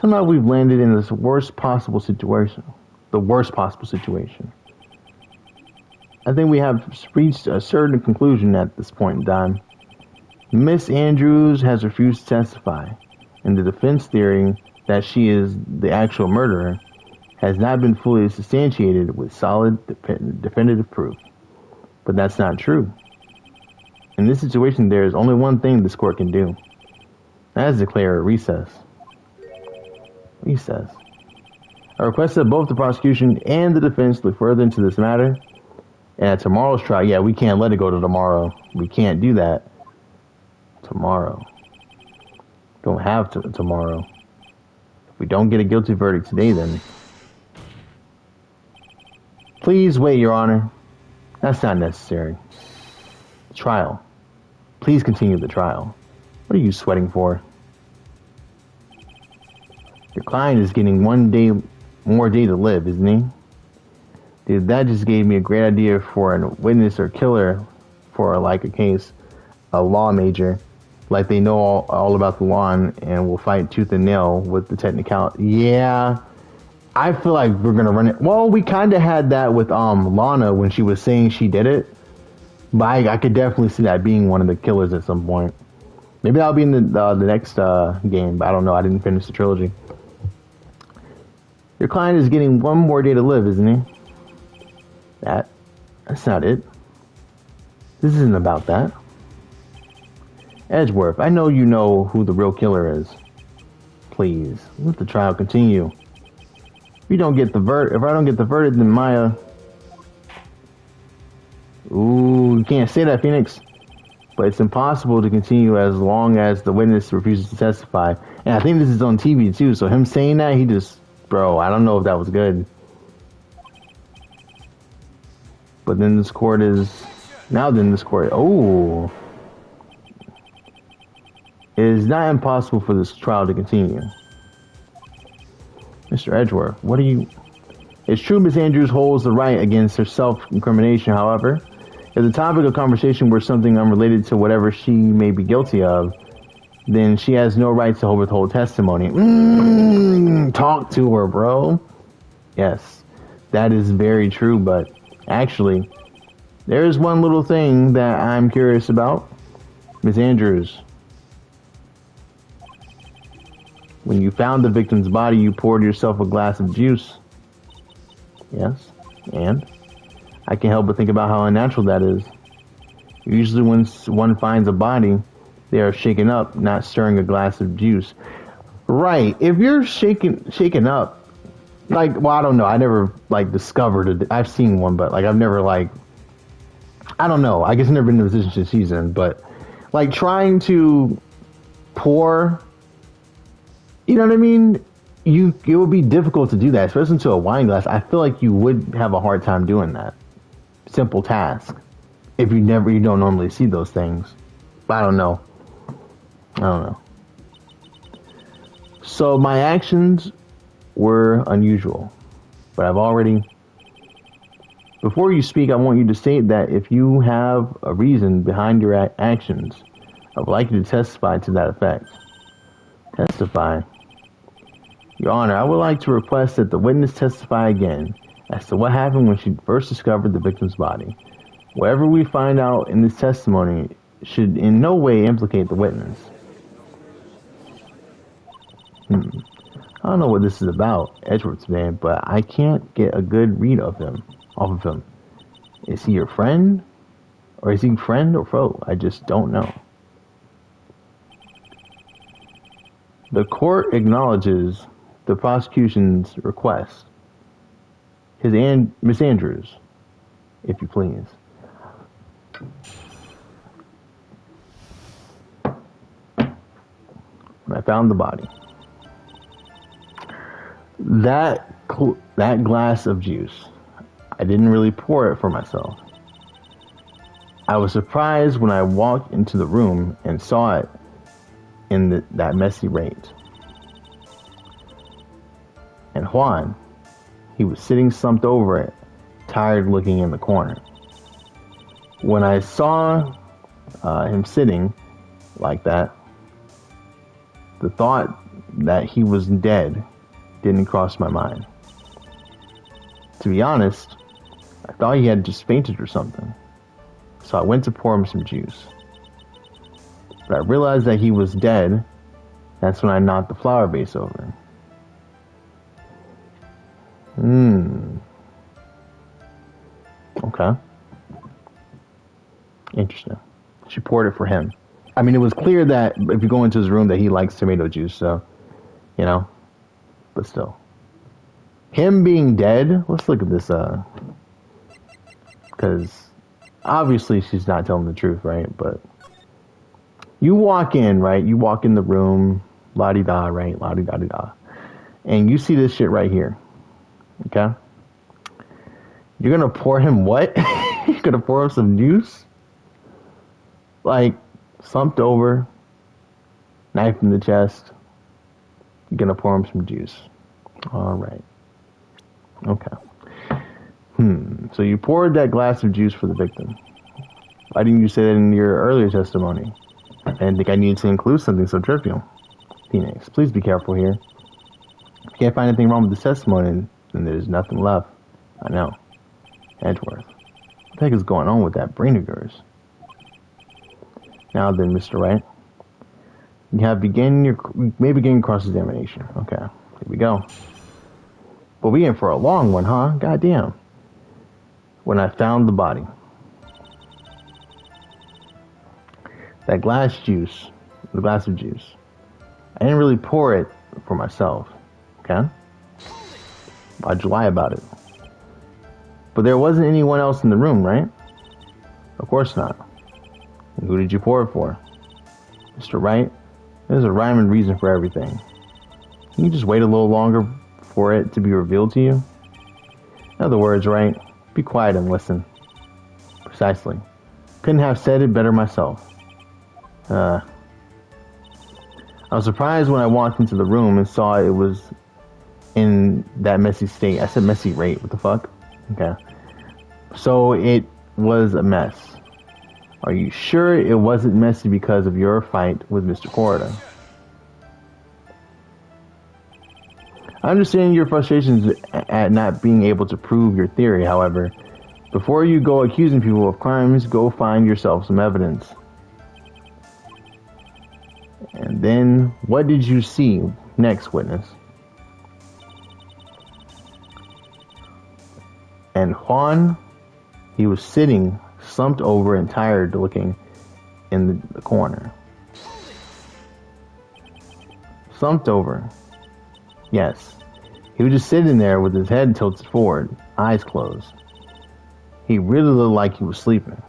Somehow we've landed in this worst possible situation. The worst possible situation. I think we have reached a certain conclusion at this point in time. Miss Andrews has refused to testify, and the defense theory that she is the actual murderer has not been fully substantiated with solid definitive proof. But that's not true. In this situation, there is only one thing this court can do. That is declare a recess. Recess. I request that both the prosecution and the defense look further into this matter. And at tomorrow's trial, yeah, we can't let it go to tomorrow. We can't do that. Tomorrow. Don't have to tomorrow. If we don't get a guilty verdict today, then please wait, Your Honor. That's not necessary. Trial. Please continue the trial. What are you sweating for? Your client is getting more day to live, isn't he? Dude, that just gave me a great idea for a witness or killer for like a case, a law major. Like they know all about the law and will fight tooth and nail with the technicality. Yeah, I feel like we're gonna run it. Well, we kind of had that with Lana when she was saying she did it. But I could definitely see that being one of the killers at some point. Maybe that'll be in the next game, but I don't know. I didn't finish the trilogy. Your client is getting one more day to live, isn't he? That's not it. This isn't about that. Edgeworth, I know you know who the real killer is. Please, let the trial continue. If I don't get the verdict, then Maya... Ooh, you can't say that, Phoenix. But it's impossible to continue as long as the witness refuses to testify. And I think this is on TV too, so him saying that, he just... Bro, I don't know if that was good. But then this court is... Oh... It is not impossible for this trial to continue. Mr. Edgeworth, what are you... It's true Miss Andrews holds the right against her self-incrimination, however. If the topic of conversation were something unrelated to whatever she may be guilty of, then she has no right to withhold testimony. Talk to her, bro. Yes, that is very true, but actually, there's one little thing that I'm curious about. Miss Andrews, when you found the victim's body, you poured yourself a glass of juice. Yes, and I can't help but think about how unnatural that is. Usually when one finds a body, they are shaken up, not stirring a glass of juice. Right, if you're shaken up, like, well, I don't know, I never, like, discovered it. I've seen one, but, like, I've never, like, I don't know, I guess I've never been in a position to see them, but, like, trying to pour, you know what I mean? It would be difficult to do that, especially into a wine glass. I feel like you would have a hard time doing that. Simple task. If you don't normally see those things. But I don't know. So my actions were unusual. But before you speak, I want you to state that if you have a reason behind your actions, I would like you to testify to that effect. Testify. Your Honor, I would like to request that the witness testify again as to what happened when she first discovered the victim's body. Whatever we find out in this testimony should in no way implicate the witness. I don't know what this is about, Edgeworth's man, but I can't get a good read off of him. Is he your friend? Or is he friend or foe? I just don't know. The court acknowledges the prosecution's request. Miss Andrews, if you please. When I found the body, that glass of juice, I didn't really pour it for myself. I was surprised when I walked into the room and saw it in that messy Wright. And Juan, he was sitting slumped over it, tired looking in the corner. When I saw him sitting like that, the thought that he was dead didn't cross my mind. To be honest, I thought he had just fainted or something. So I went to pour him some juice. But I realized that he was dead. That's when I knocked the flower vase over. Okay. Interesting. She poured it for him. I mean, it was clear that if you go into his room that he likes tomato juice, so, you know, but still. Him being dead, let's look at this, because obviously she's not telling the truth, right? But you walk in, right? You walk in the room, la-di-da, right? La-di-da-di-da. And you see this shit right here. Okay? You're gonna pour him what? You're gonna pour him some juice? Like, slumped over, knife in the chest. You're gonna pour him some juice. Alright. Okay. So you poured that glass of juice for the victim. Why didn't you say that in your earlier testimony? I didn't think I needed to include something so trivial. Phoenix, please be careful here. If you can't find anything wrong with this testimony, then there's nothing left. I know. Edgeworth. What the heck is going on with that brain of yours? Now then, Mr. Wright, you may begin cross-examination. Okay, here we go. But we in for a long one, huh? Goddamn. When I found the body, that glass of juice, I didn't really pour it for myself. Okay? Why'd you lie about it? But there wasn't anyone else in the room, right? Of course not. And who did you pour it for? Mr. Wright, there's a rhyme and reason for everything. Can you just wait a little longer for it to be revealed to you? In other words, Wright, be quiet and listen. Precisely. Couldn't have said it better myself. I was surprised when I walked into the room and saw it was in that messy state. I said messy rate. What the fuck? Okay. So it was a mess. Are you sure it wasn't messy because of your fight with Mr. Corda? I understand your frustrations at not being able to prove your theory. However, before you go accusing people of crimes, go find yourself some evidence. And then, what did you see next, witness? And Juan, he was sitting, slumped over and tired looking in the corner. Slumped over. Yes. He was just sitting there with his head tilted forward, eyes closed. He really looked like he was sleeping.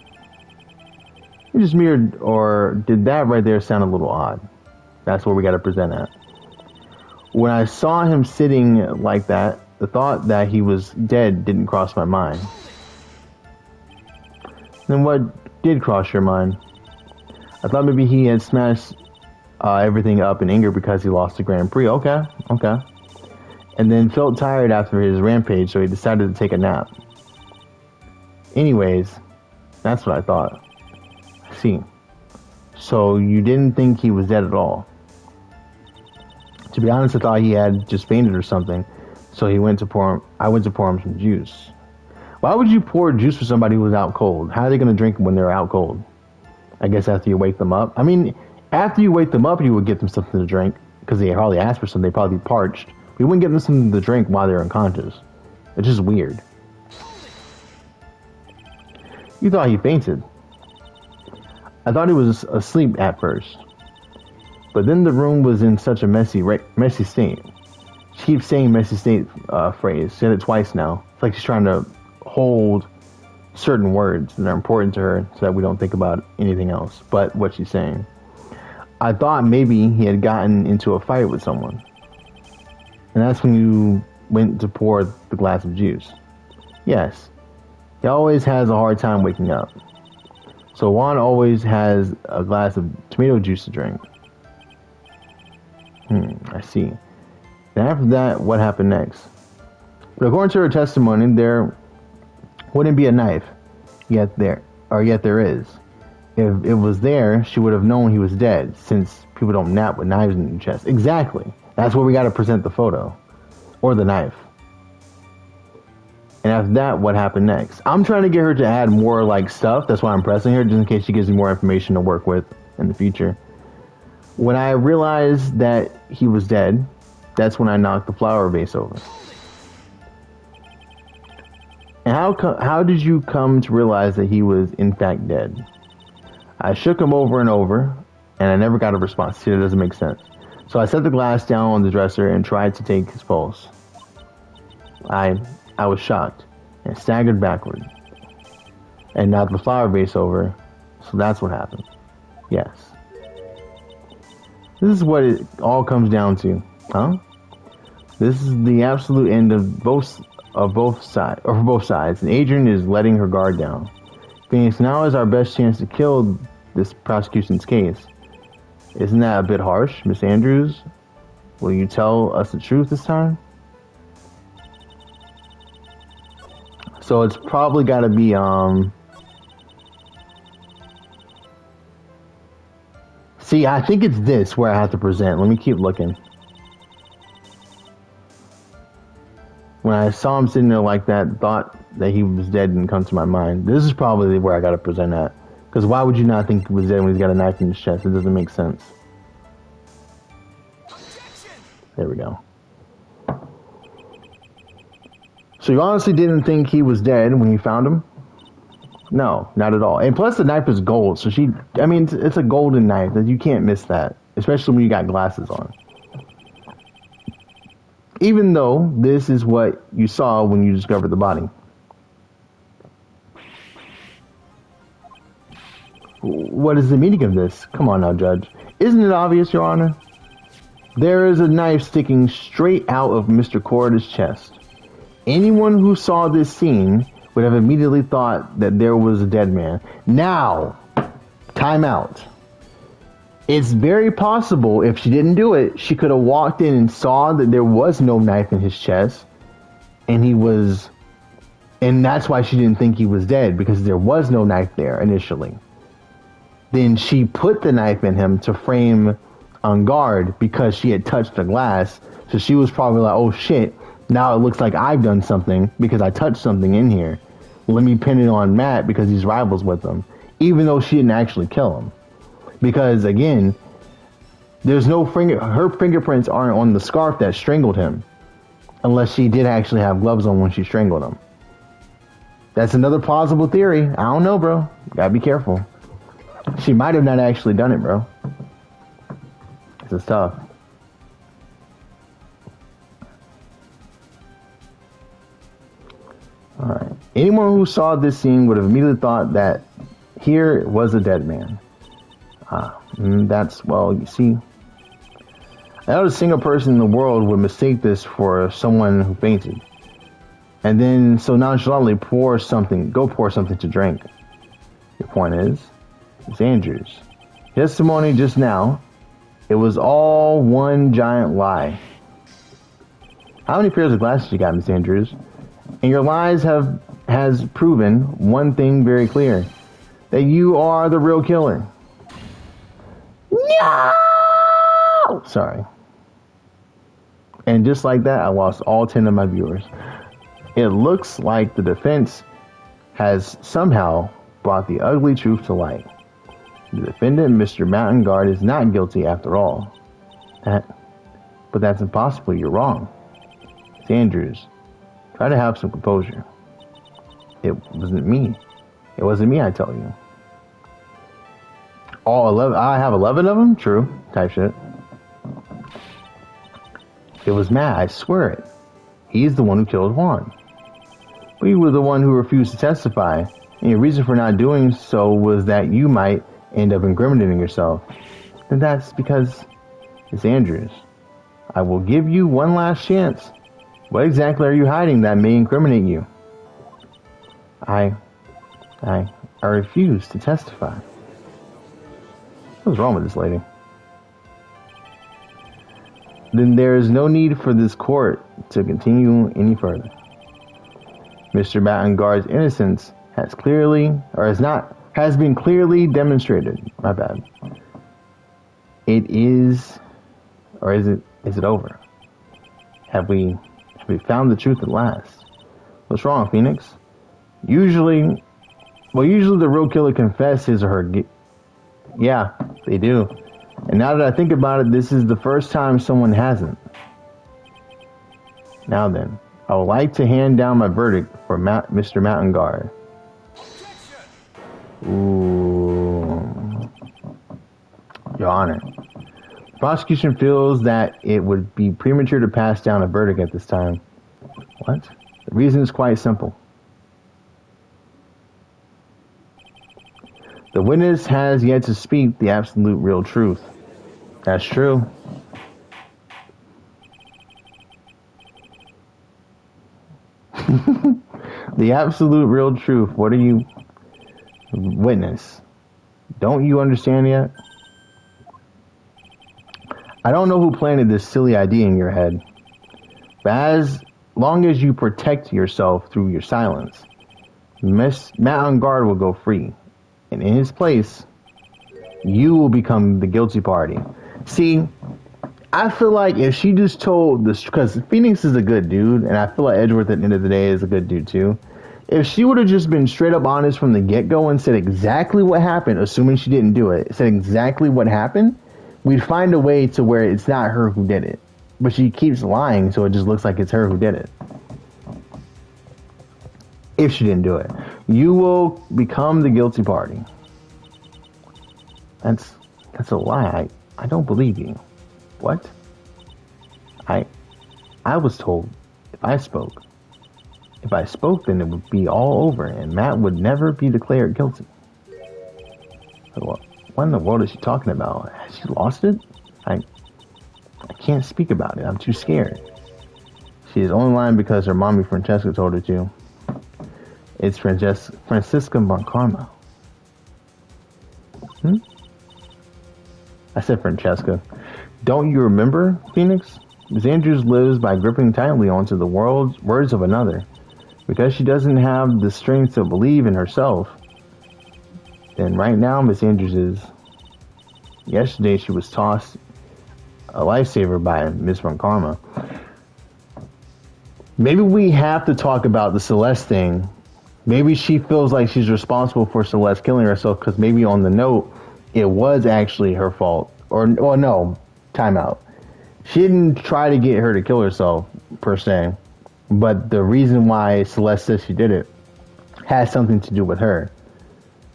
He just mirrored, or did that right there sound a little odd? That's where we got to present at. When I saw him sitting like that, the thought that he was dead didn't cross my mind. Then what did cross your mind? I thought maybe he had smashed everything up in anger because he lost the Grand Prix. Okay. And then felt tired after his rampage, so he decided to take a nap. Anyways, that's what I thought. I see. So you didn't think he was dead at all? To be honest, I thought he had just fainted or something. So I went to pour him some juice. Why would you pour juice for somebody who was out cold? How are they going to drink when they're out cold? I guess after you wake them up. I mean, after you wake them up, you would get them something to drink because they hardly asked for something. They'd probably be parched. We wouldn't give them something to drink while they're unconscious. It's just weird. You thought he fainted. I thought he was asleep at first. But then the room was in such a messy state. She keeps saying messy state phrase. She said it twice now. It's like she's trying to hold certain words that are important to her so that we don't think about anything else but what she's saying. I thought maybe he had gotten into a fight with someone. And that's when you went to pour the glass of juice. Yes. He always has a hard time waking up. So Juan always has a glass of tomato juice to drink. I see. Then after that, what happened next? But according to her testimony, there wouldn't be a knife. Yet there is. If it was there, she would have known he was dead, since people don't nap with knives in their chest. Exactly. That's where we got to present the photo. Or the knife. And after that, what happened next? I'm trying to get her to add more like stuff. That's why I'm pressing her, just in case she gives me more information to work with in the future. When I realized that he was dead, that's when I knocked the flower vase over. And how did you come to realize that he was in fact dead? I shook him over and over, and I never got a response. See, that doesn't make sense. So I set the glass down on the dresser and tried to take his pulse. I was shocked and staggered backward and knocked the flower vase over. So that's what happened. Yes. This is what it all comes down to, huh? This is the absolute end of both sides, and Adrian is letting her guard down. Phoenix, now is our best chance to kill this prosecution's case. Isn't that a bit harsh, Miss Andrews? Will you tell us the truth this time? So it's probably got to be See, I think it's this where I have to present. Let me keep looking. When I saw him sitting there like that, thought that he was dead didn't come to my mind. This is probably where I got to present at. Because why would you not think he was dead when he's got a knife in his chest? It doesn't make sense. There we go. So you honestly didn't think he was dead when you found him? No, not at all. And plus the knife is gold, so it's a golden knife. You can't miss that, especially when you got glasses on. Even though this is what you saw when you discovered the body. What is the meaning of this? Come on now, Judge. Isn't it obvious, Your Honor? There is a knife sticking straight out of Mr. Corrida's chest. Anyone who saw this scene would have immediately thought that there was a dead man. Now, time out. It's very possible if she didn't do it, she could have walked in and saw that there was no knife in his chest, and that's why she didn't think he was dead, because there was no knife there initially. Then she put the knife in him to frame on guard because she had touched the glass, so she was probably like, oh shit, now it looks like I've done something because I touched something in here. Let me pin it on Matt because he's rivals with him, even though she didn't actually kill him. Because again, there's no her fingerprints aren't on the scarf that strangled him, unless she did actually have gloves on when she strangled him. That's another plausible theory. I don't know, bro. Gotta be careful. She might have not actually done it, bro. This is tough. Alright. Anyone who saw this scene would have immediately thought that here was a dead man. You see, not a single person in the world would mistake this for someone who fainted. And then so nonchalantly pour something to drink. Your point is, it's Andrews. Testimony just now, it was all one giant lie. How many pairs of glasses you got, Miss Andrews? And your lies has proven one thing very clear. That you are the real killer. No! Sorry. And just like that, I lost all 10 of my viewers. It looks like the defense has somehow brought the ugly truth to light. The defendant, Mr. Mountain Guard, is not guilty after all. But that's impossible. You're wrong. It's Andrews. Try to have some composure. It wasn't me. It wasn't me, I tell you. All 11, I have 11 of them? True. Type shit. It was Matt, I swear it. He's the one who killed Juan. But you were the one who refused to testify, and your reason for not doing so was that you might end up incriminating yourself. Then that's because it's Andrews. I will give you one last chance. What exactly are you hiding that may incriminate you? I refuse to testify. What's wrong with this lady? Then there is no need for this court to continue any further. Mr. Mountain Guard's innocence has been clearly demonstrated. My bad. It is, or is it over? Have we found the truth at last? What's wrong, Phoenix? Usually the real killer confesses his or her. Yeah, they do. And now that I think about it, this is the first time someone hasn't. Now then, I would like to hand down my verdict for Mr. Mountain Guard. Ooh. Your Honor, the prosecution feels that it would be premature to pass down a verdict at this time. What? The reason is quite simple. The witness has yet to speak the absolute real truth. That's true. The absolute real truth. What are you... Witness. Don't you understand yet? I don't know who planted this silly idea in your head. But as long as you protect yourself through your silence, Mountain Guard will go free. And in his place, you will become the guilty party. See, I feel like if she just told this, because Phoenix is a good dude, and I feel like Edgeworth at the end of the day is a good dude too. If she would have just been straight up honest from the get go and said exactly what happened, assuming she didn't do it, said exactly what happened, we'd find a way to where it's not her who did it. But she keeps lying, so it just looks like it's her who did it. If she didn't do it, you will become the guilty party. That's a lie. I don't believe you. What? I was told if I spoke, then it would be all over, and Matt would never be declared guilty. What in the world is she talking about? Has she lost it? I can't speak about it. I'm too scared. She is only lying because her mommy Francesca told her to. It's Francisca Boncarma. I said Francesca. Don't you remember, Phoenix? Miss Andrews lives by gripping tightly onto the words of another. Because she doesn't have the strength to believe in herself. Then right now, Miss Andrews is. Yesterday, she was tossed a lifesaver by Miss Boncarma. Maybe we have to talk about the Celeste thing. Maybe she feels like she's responsible for Celeste killing herself because maybe on the note, it was actually her fault. Or no, timeout. She didn't try to get her to kill herself, per se. But the reason why Celeste says she did it has something to do with her.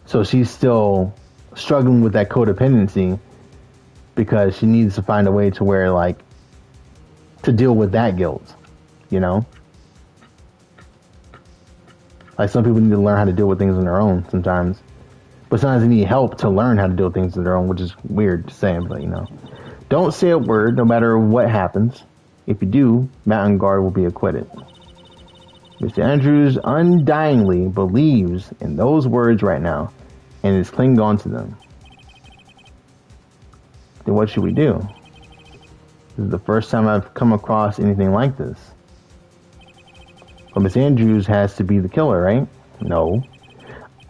So she's still struggling with that codependency because she needs to find a way to where, like, to deal with that guilt, you know? Like, some people need to learn how to deal with things on their own sometimes. But sometimes they need help to learn how to deal with things on their own, which is weird to say, but, you know. Don't say a word no matter what happens. If you do, Mountain Guard will be acquitted. Mr. Andrews undyingly believes in those words right now and is clinging on to them. Then what should we do? This is the first time I've come across anything like this. But Miss Andrews has to be the killer, right? No.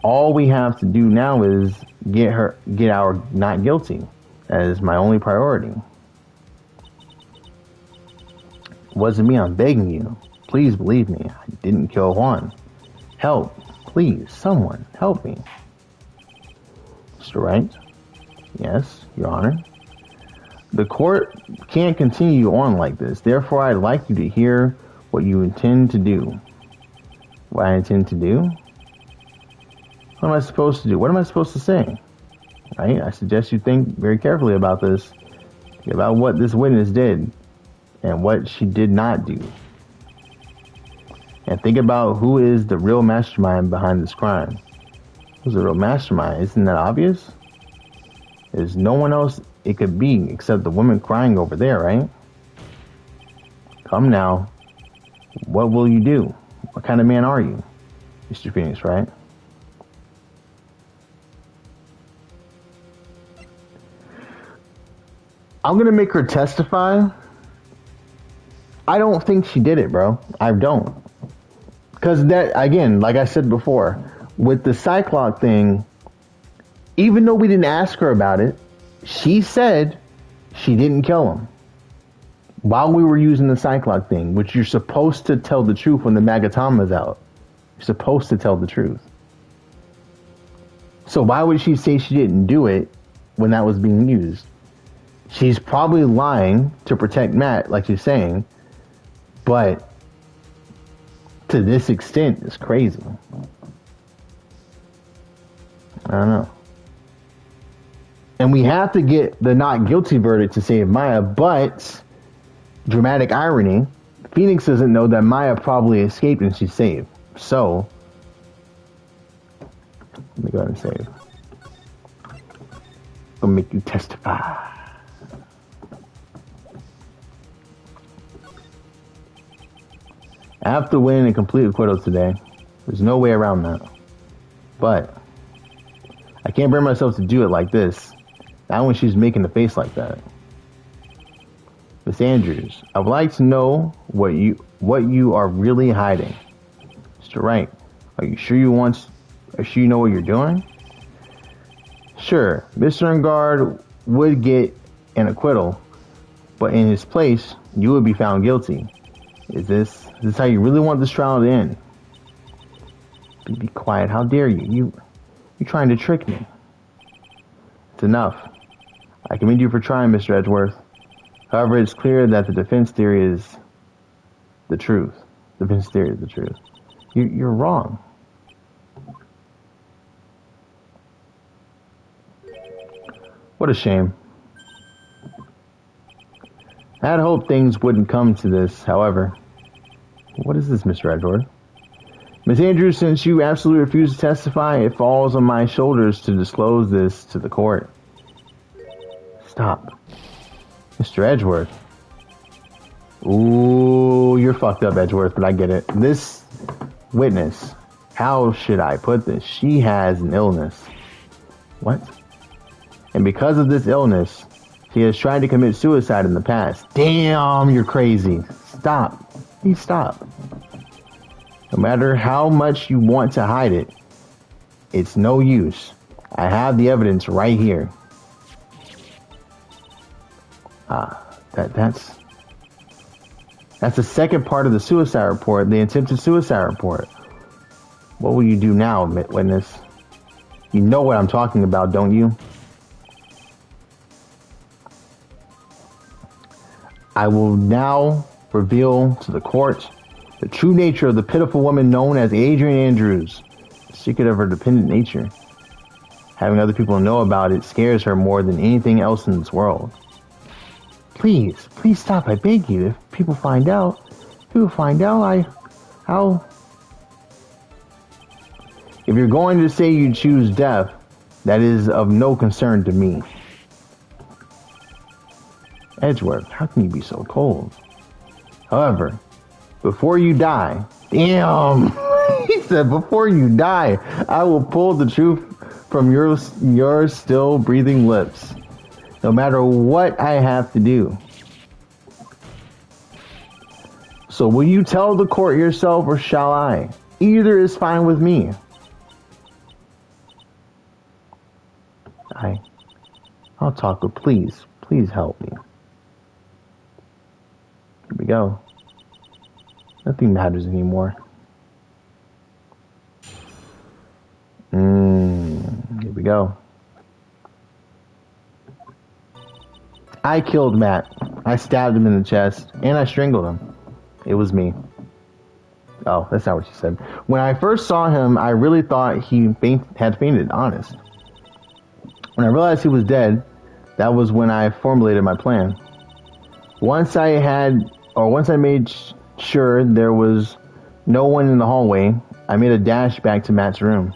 All we have to do now is get our not guilty. That is my only priority. It wasn't me, I'm begging you. Please believe me, I didn't kill Juan. Help, please, someone, help me. Mr. Wright? Yes, Your Honor. The court can't continue on like this. Therefore, I'd like you to hear what you intend to do. What I intend to do? What am I supposed to do? What am I supposed to say? Right? I suggest you think very carefully about this, about what this witness did and what she did not do. And think about who is the real mastermind behind this crime. Who's the real mastermind? Isn't that obvious? There's no one else it could be except the woman crying over there, right? Come now. What will you do? What kind of man are you? Mr. Phoenix, right? I'm going to make her testify. I don't think she did it, bro. I don't. Because that, again, like I said before, with the Cyclops thing, even though we didn't ask her about it, she said she didn't kill him. While we were using the Cyclops thing, which you're supposed to tell the truth when the Magatama's out. You're supposed to tell the truth. So why would she say she didn't do it when that was being used? She's probably lying to protect Matt, like she's saying, but to this extent, it's crazy. I don't know. And we have to get the not guilty verdict to save Maya, but dramatic irony, Phoenix doesn't know that Maya probably escaped and she's saved. So, let me go ahead and save. Gonna make you testify. I have to win a complete acquittal today. There's no way around that. But I can't bring myself to do it like this. Not when she's making the face like that. Miss Andrews, I would like to know what you are really hiding. Mr. Wright, are you sure you know what you're doing? Sure, Mr. Engard would get an acquittal, But in his place, you would be found guilty. Is this how you really want this trial to end? Be quiet. How dare you? You're trying to trick me. It's enough. I commend you for trying, Mr. Edgeworth. However, it's clear that the defense theory is the truth. The defense theory is the truth. You're wrong. What a shame. I had hoped things wouldn't come to this, however. What is this, Mr. Edgeworth? Miss Andrews, since you absolutely refuse to testify, it falls on my shoulders to disclose this to the court. Stop. Mr. Edgeworth. Ooh, you're fucked up, Edgeworth, but I get it. This witness, how should I put this? She has an illness. What? And because of this illness, she has tried to commit suicide in the past. Damn, you're crazy. Stop. Please stop. No matter how much you want to hide it, it's no use. I have the evidence right here. That's the second part of the suicide report, the attempted suicide report. What will you do now, witness? You know what I'm talking about, don't you? I will now reveal to the court the true nature of the pitiful woman known as Adrian Andrews, the secret of her dependent nature. Having other people know about it scares her more than anything else in this world. Please stop, I beg you. If people find out, how? If you're going to say you choose death, that is of no concern to me. Edgeworth, how can you be so cold? However, before you die, damn, he said, before you die, I will pull the truth from your still breathing lips, no matter what I have to do. So will you tell the court yourself or shall I? Either is fine with me. I'll talk, but please help me. Here we go. Nothing matters anymore. Here we go. I killed Matt. I stabbed him in the chest, and I strangled him. It was me. Oh, that's not what she said. When I first saw him, I really thought he had fainted, honest. When I realized he was dead, that was when I formulated my plan. Once I made sure there was no one in the hallway, I made a dash back to Matt's room.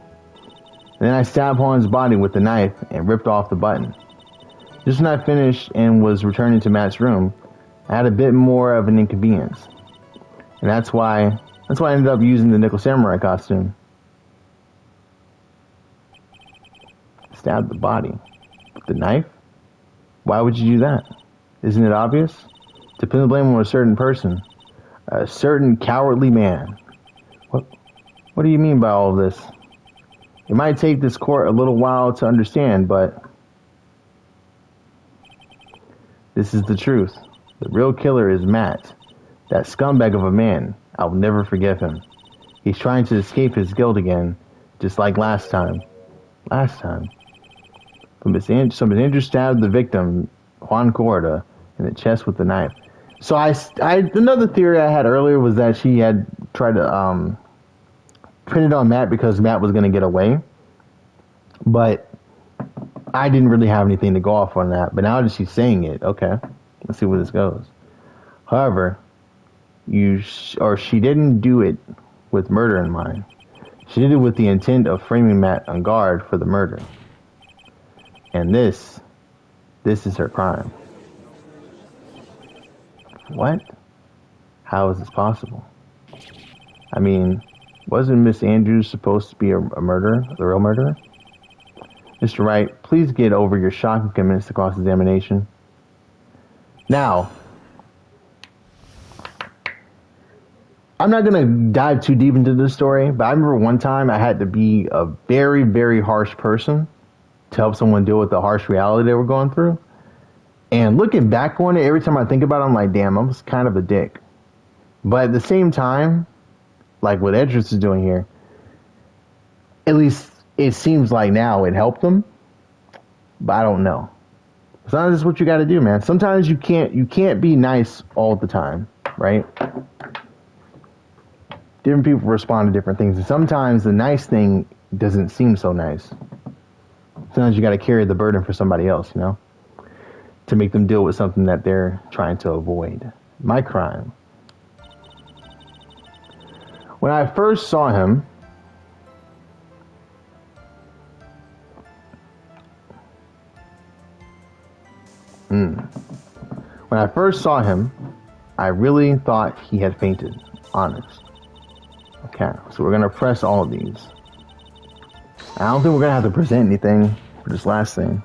Then I stabbed Juan's body with the knife and ripped off the button. Just when I finished and was returning to Matt's room, I had a bit more of an inconvenience. And that's why I ended up using the Nickel Samurai costume. Stabbed the body. With the knife? Why would you do that? Isn't it obvious? To pin the blame on a certain person. A certain cowardly man. What do you mean by all of this? It might take this court a little while to understand, but this is the truth. The real killer is Matt. That scumbag of a man. I'll never forgive him. He's trying to escape his guilt again, just like last time. So Miss Andrews stabbed the victim, Juan Corda, in the chest with the knife. So another theory I had earlier was that she had tried to pin it on Matt because Matt was going to get away. But I didn't really have anything to go off on that. But now that she's saying it, okay, let's see where this goes. However, she didn't do it with murder in mind. She did it with the intent of framing Matt on guard for the murder. And this is her crime. What? How is this possible? I mean, wasn't Miss Andrews supposed to be a murderer, the real murderer? Mr. Wright, please get over your shocking comments to cross-examination. Now, I'm not going to dive too deep into this story, but I remember one time I had to be a very, very harsh person to help someone deal with the harsh reality they were going through. And looking back on it, every time I think about it, I'm like, damn, I was kind of a dick. But at the same time, like what Edris is doing here, at least it seems like now it helped them. But I don't know. Sometimes it's what you got to do, man. Sometimes you can't be nice all the time, right? Different people respond to different things, and sometimes the nice thing doesn't seem so nice. Sometimes you got to carry the burden for somebody else, you know, to make them deal with something that they're trying to avoid. My crime. When I first saw him, I really thought he had fainted. Honest. Okay, so we're gonna press all of these. I don't think we're gonna have to present anything for this last thing.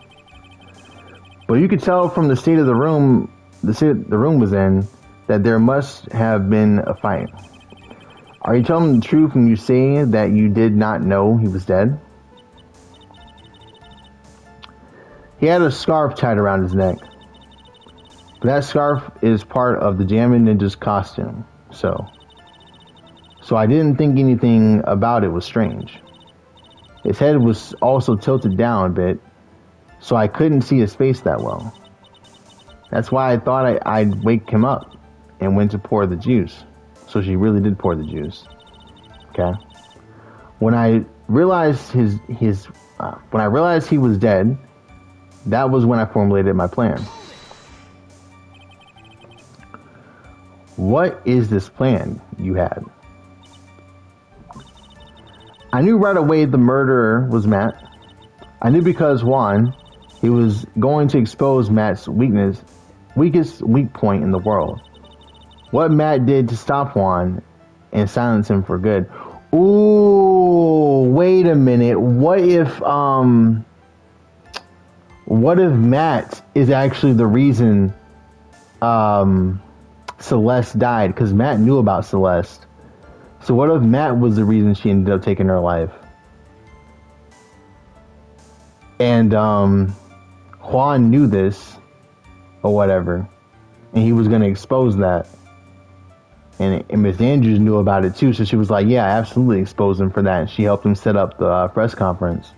But you could tell from the state of the room, the state the room was in, that there must have been a fight. Are you telling the truth when you say that you did not know he was dead? He had a scarf tied around his neck. But that scarf is part of the Jammin' Ninja's costume, so I didn't think anything about it was strange. His head was also tilted down a bit, so I couldn't see his face that well. That's why I thought I'd wake him up and went to pour the juice. So she really did pour the juice. Okay. When I realized he was dead, that was when I formulated my plan. What is this plan you had? I knew right away the murderer was Matt. I knew because Juan, he was going to expose Matt's weakest weak point in the world. What Matt did to stop Juan and silence him for good. Ooh, wait a minute. What if Matt is actually the reason Celeste died? Because Matt knew about Celeste. So what if Matt was the reason she ended up taking her life? And Juan knew this, or whatever, and he was going to expose that. And Miss Andrews knew about it too, so she was like, yeah, absolutely expose him for that. And she helped him set up the press conference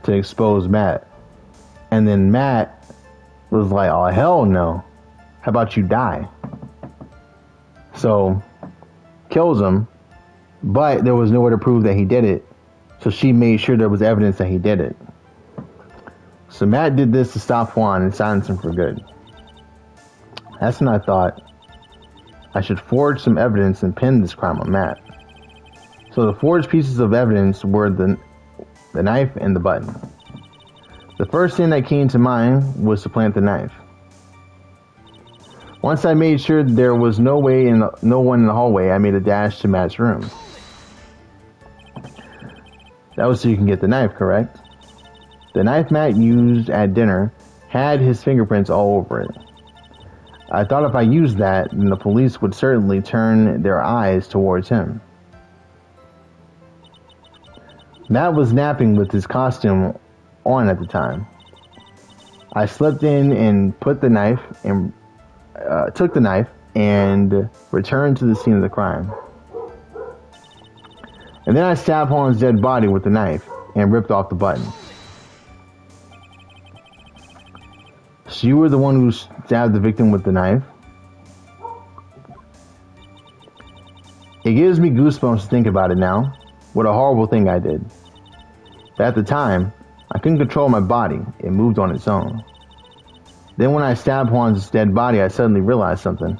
to expose Matt. And then Matt was like, oh, hell no. How about you die? So, kills him. But there was no way to prove that he did it. So she made sure there was evidence that he did it. So Matt did this to stop Juan and silence him for good. That's when I thought I should forge some evidence and pin this crime on Matt. So the forged pieces of evidence were the knife and the button. The first thing that came to mind was to plant the knife. Once I made sure there was no one in the hallway, I made a dash to Matt's room. That was so you can get the knife, correct? The knife Matt used at dinner had his fingerprints all over it. I thought if I used that, then the police would certainly turn their eyes towards him. Matt was napping with his costume on at the time. I slipped in and took the knife and returned to the scene of the crime. And then I stabbed Juan's dead body with the knife and ripped off the button. So you were the one who stabbed the victim with the knife? It gives me goosebumps to think about it now. What a horrible thing I did. But at the time, I couldn't control my body. It moved on its own. Then when I stabbed Juan's dead body, I suddenly realized something.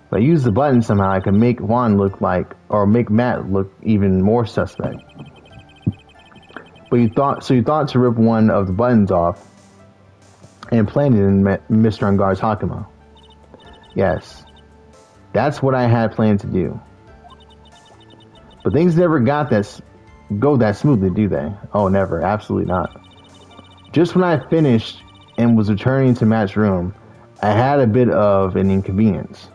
If I used the button somehow, I could make make Matt look even more suspect. But you thought to rip one of the buttons off and plant it in Mr. Ungar's Hakama. Yes, that's what I had planned to do. But things never go that smoothly, do they? Oh, never. Absolutely not. Just when I finished and was returning to Matt's room, I had a bit of an inconvenience.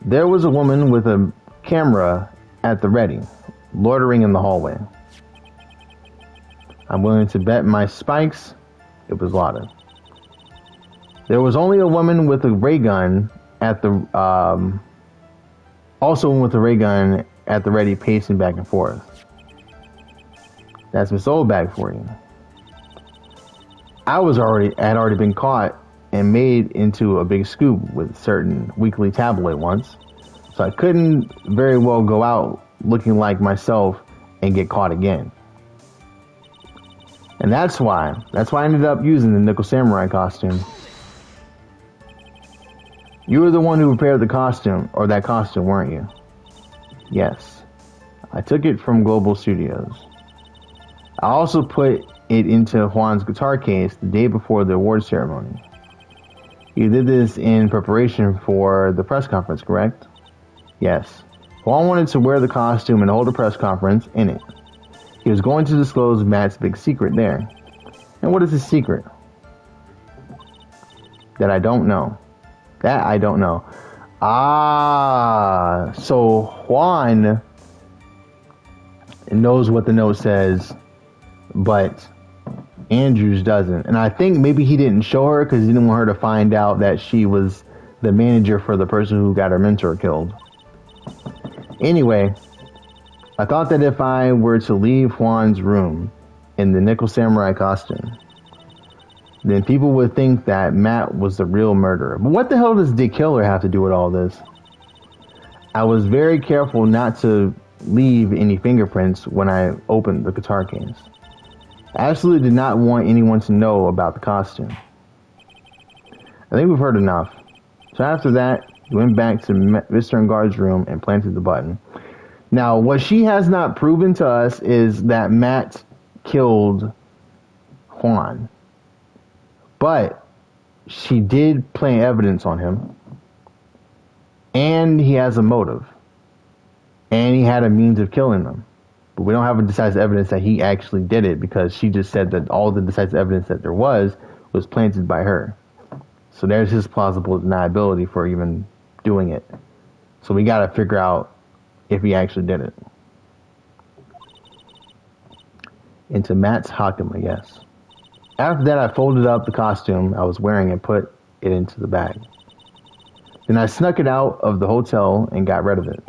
There was a woman with a camera at the ready, loitering in the hallway. I'm willing to bet my spikes it was Lotta. There was only a woman with a ray gun at the also with a ray gun at the ready, pacing back and forth. That's Miss Oldbag for you. I had already been caught and made into a big scoop with certain weekly tabloid once, so I couldn't very well go out looking like myself and get caught again. And that's why I ended up using the Nickel Samurai costume. You were the one who prepared the costume, or that costume, weren't you? Yes. I took it from Global Studios. I also put it into Juan's guitar case the day before the award ceremony. You did this in preparation for the press conference, correct? Yes. Juan wanted to wear the costume and hold a press conference in it. He was going to disclose Matt's big secret there. And what is his secret? That I don't know. Ah, so Juan knows what the note says, but Andrews doesn't. And I think maybe he didn't show her because he didn't want her to find out that she was the manager for the person who got her mentor killed. Anyway, I thought that if I were to leave Juan's room in the Nickel Samurai costume, then people would think that Matt was the real murderer. But what the hell does Dick Killer have to do with all this? I was very careful not to leave any fingerprints when I opened the guitar case. I absolutely did not want anyone to know about the costume. I think we've heard enough. So after that, we went back to Mr. Engard's room and planted the button. Now, what she has not proven to us is that Matt killed Juan. But she did plant evidence on him. And he has a motive. And he had a means of killing them. But we don't have a decisive evidence that he actually did it because she just said that all the decisive evidence that there was planted by her. So there's his plausible deniability for even doing it. So we got to figure out if he actually did it. Into Matt's Hakama, yes. After that, I folded up the costume I was wearing and put it into the bag. Then I snuck it out of the hotel and got rid of it.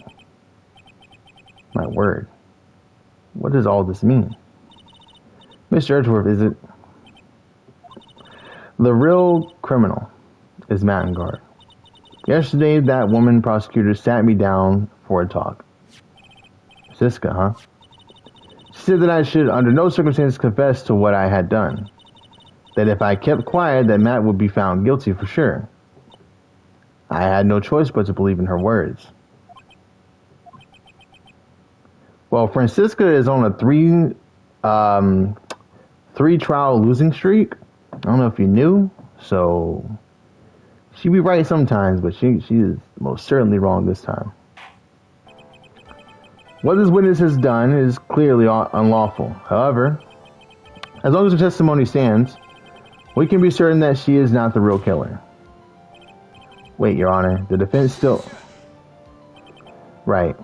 My word. What does all this mean? Mr. Edgeworth, is it? The real criminal is Matt Engard. Yesterday, that woman prosecutor sat me down for a talk. Siska, huh? She said that I should under no circumstances confess to what I had done. That if I kept quiet, that Matt would be found guilty for sure. I had no choice but to believe in her words. Well, Francisca is on a three trial losing streak. I don't know if you knew, so she be right sometimes, but she is most certainly wrong this time. What this witness has done is clearly unlawful. However, as long as her testimony stands, we can be certain that she is not the real killer. Wait, Your Honor, the defense still... Right.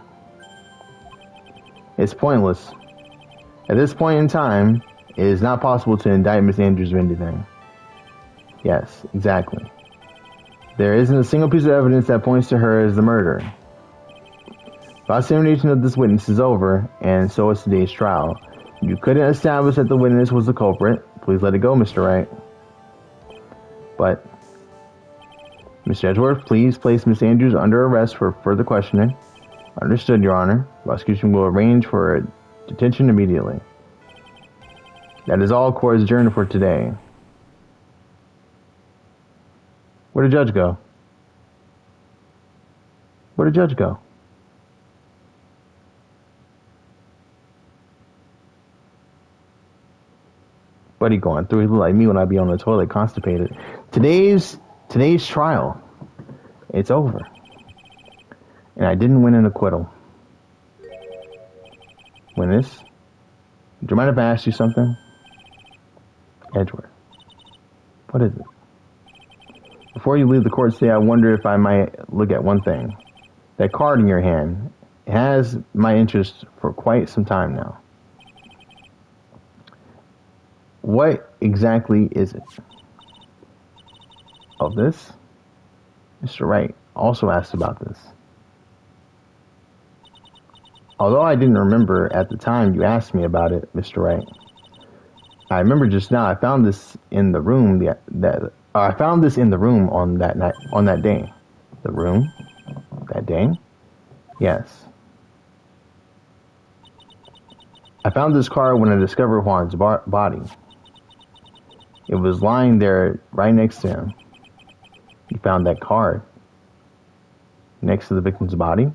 It's pointless. At this point in time, it is not possible to indict Miss Andrews or anything. Yes, exactly. There isn't a single piece of evidence that points to her as the murderer. Cross-examination of this witness is over, and so is today's trial. You couldn't establish that the witness was the culprit. Please let it go, Mr. Wright. But, Mr. Edgeworth, please place Miss Andrews under arrest for further questioning. Understood, Your Honor. Prosecution will arrange for a detention immediately. That is all. Court is adjourned for today. Where did the judge go? Where did the judge go? Buddy going through. He look like me when I be on the toilet constipated. Today's trial. It's over. And I didn't win an acquittal. Witness, do you mind if I ask you something? Edgeworth, what is it? Before you leave the court today, I wonder if I might look at one thing. That card in your hand has my interest for quite some time now. What exactly is it? Oh, this? Mr. Wright also asked about this. Although I didn't remember at the time you asked me about it, Mr. Wright. I remember just now. I found this in the room. I found this in the room on that night, on that day. The room, that day. Yes. I found this card when I discovered Juan's body. It was lying there right next to him. You found that card next to the victim's body.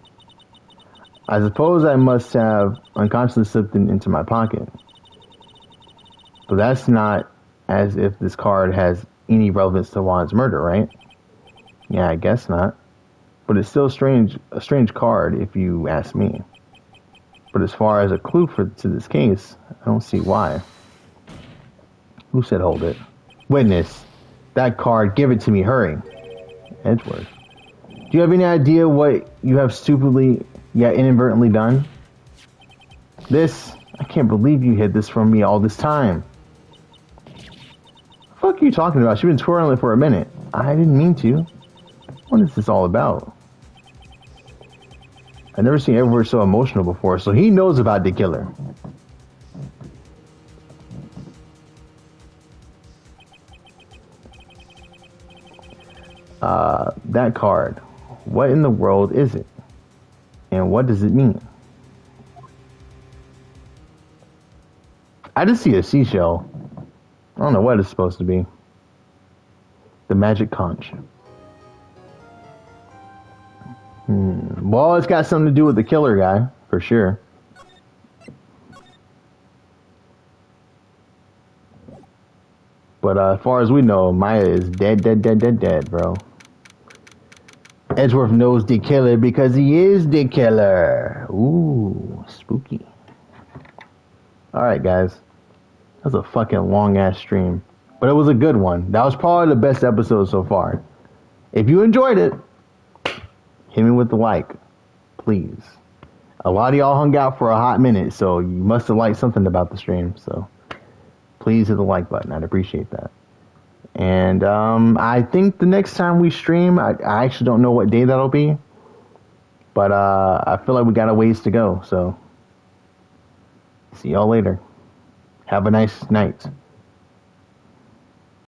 I suppose I must have unconsciously slipped it into my pocket. But that's not as if this card has any relevance to Juan's murder, right? Yeah, I guess not. But it's still a strange card if you ask me. But as far as a clue to this case, I don't see why. Who said hold it? Witness. That card, give it to me, hurry. Edgeworth. Do you have any idea what you have stupidly yet inadvertently done? This, I can't believe you hid this from me all this time. What the fuck are you talking about? She's been twirling it for a minute. I didn't mean to. What is this all about? I've never seen Edward so emotional before, so he knows about the killer. That card. What in the world is it? And what does it mean? I just see a seashell. I don't know what it's supposed to be. The magic conch. Well, it's got something to do with the killer guy, for sure. But as far as we know, Maya is dead, bro. Edgeworth knows the killer because he is the killer. Ooh, spooky. Alright, guys. That was a fucking long-ass stream. But it was a good one. That was probably the best episode so far. If you enjoyed it, hit me with the like. Please. A lot of y'all hung out for a hot minute, so you must have liked something about the stream. So, please hit the like button. I'd appreciate that. And I think the next time we stream, I actually don't know what day that'll be. But I feel like we got a ways to go. So, see y'all later. Have a nice night.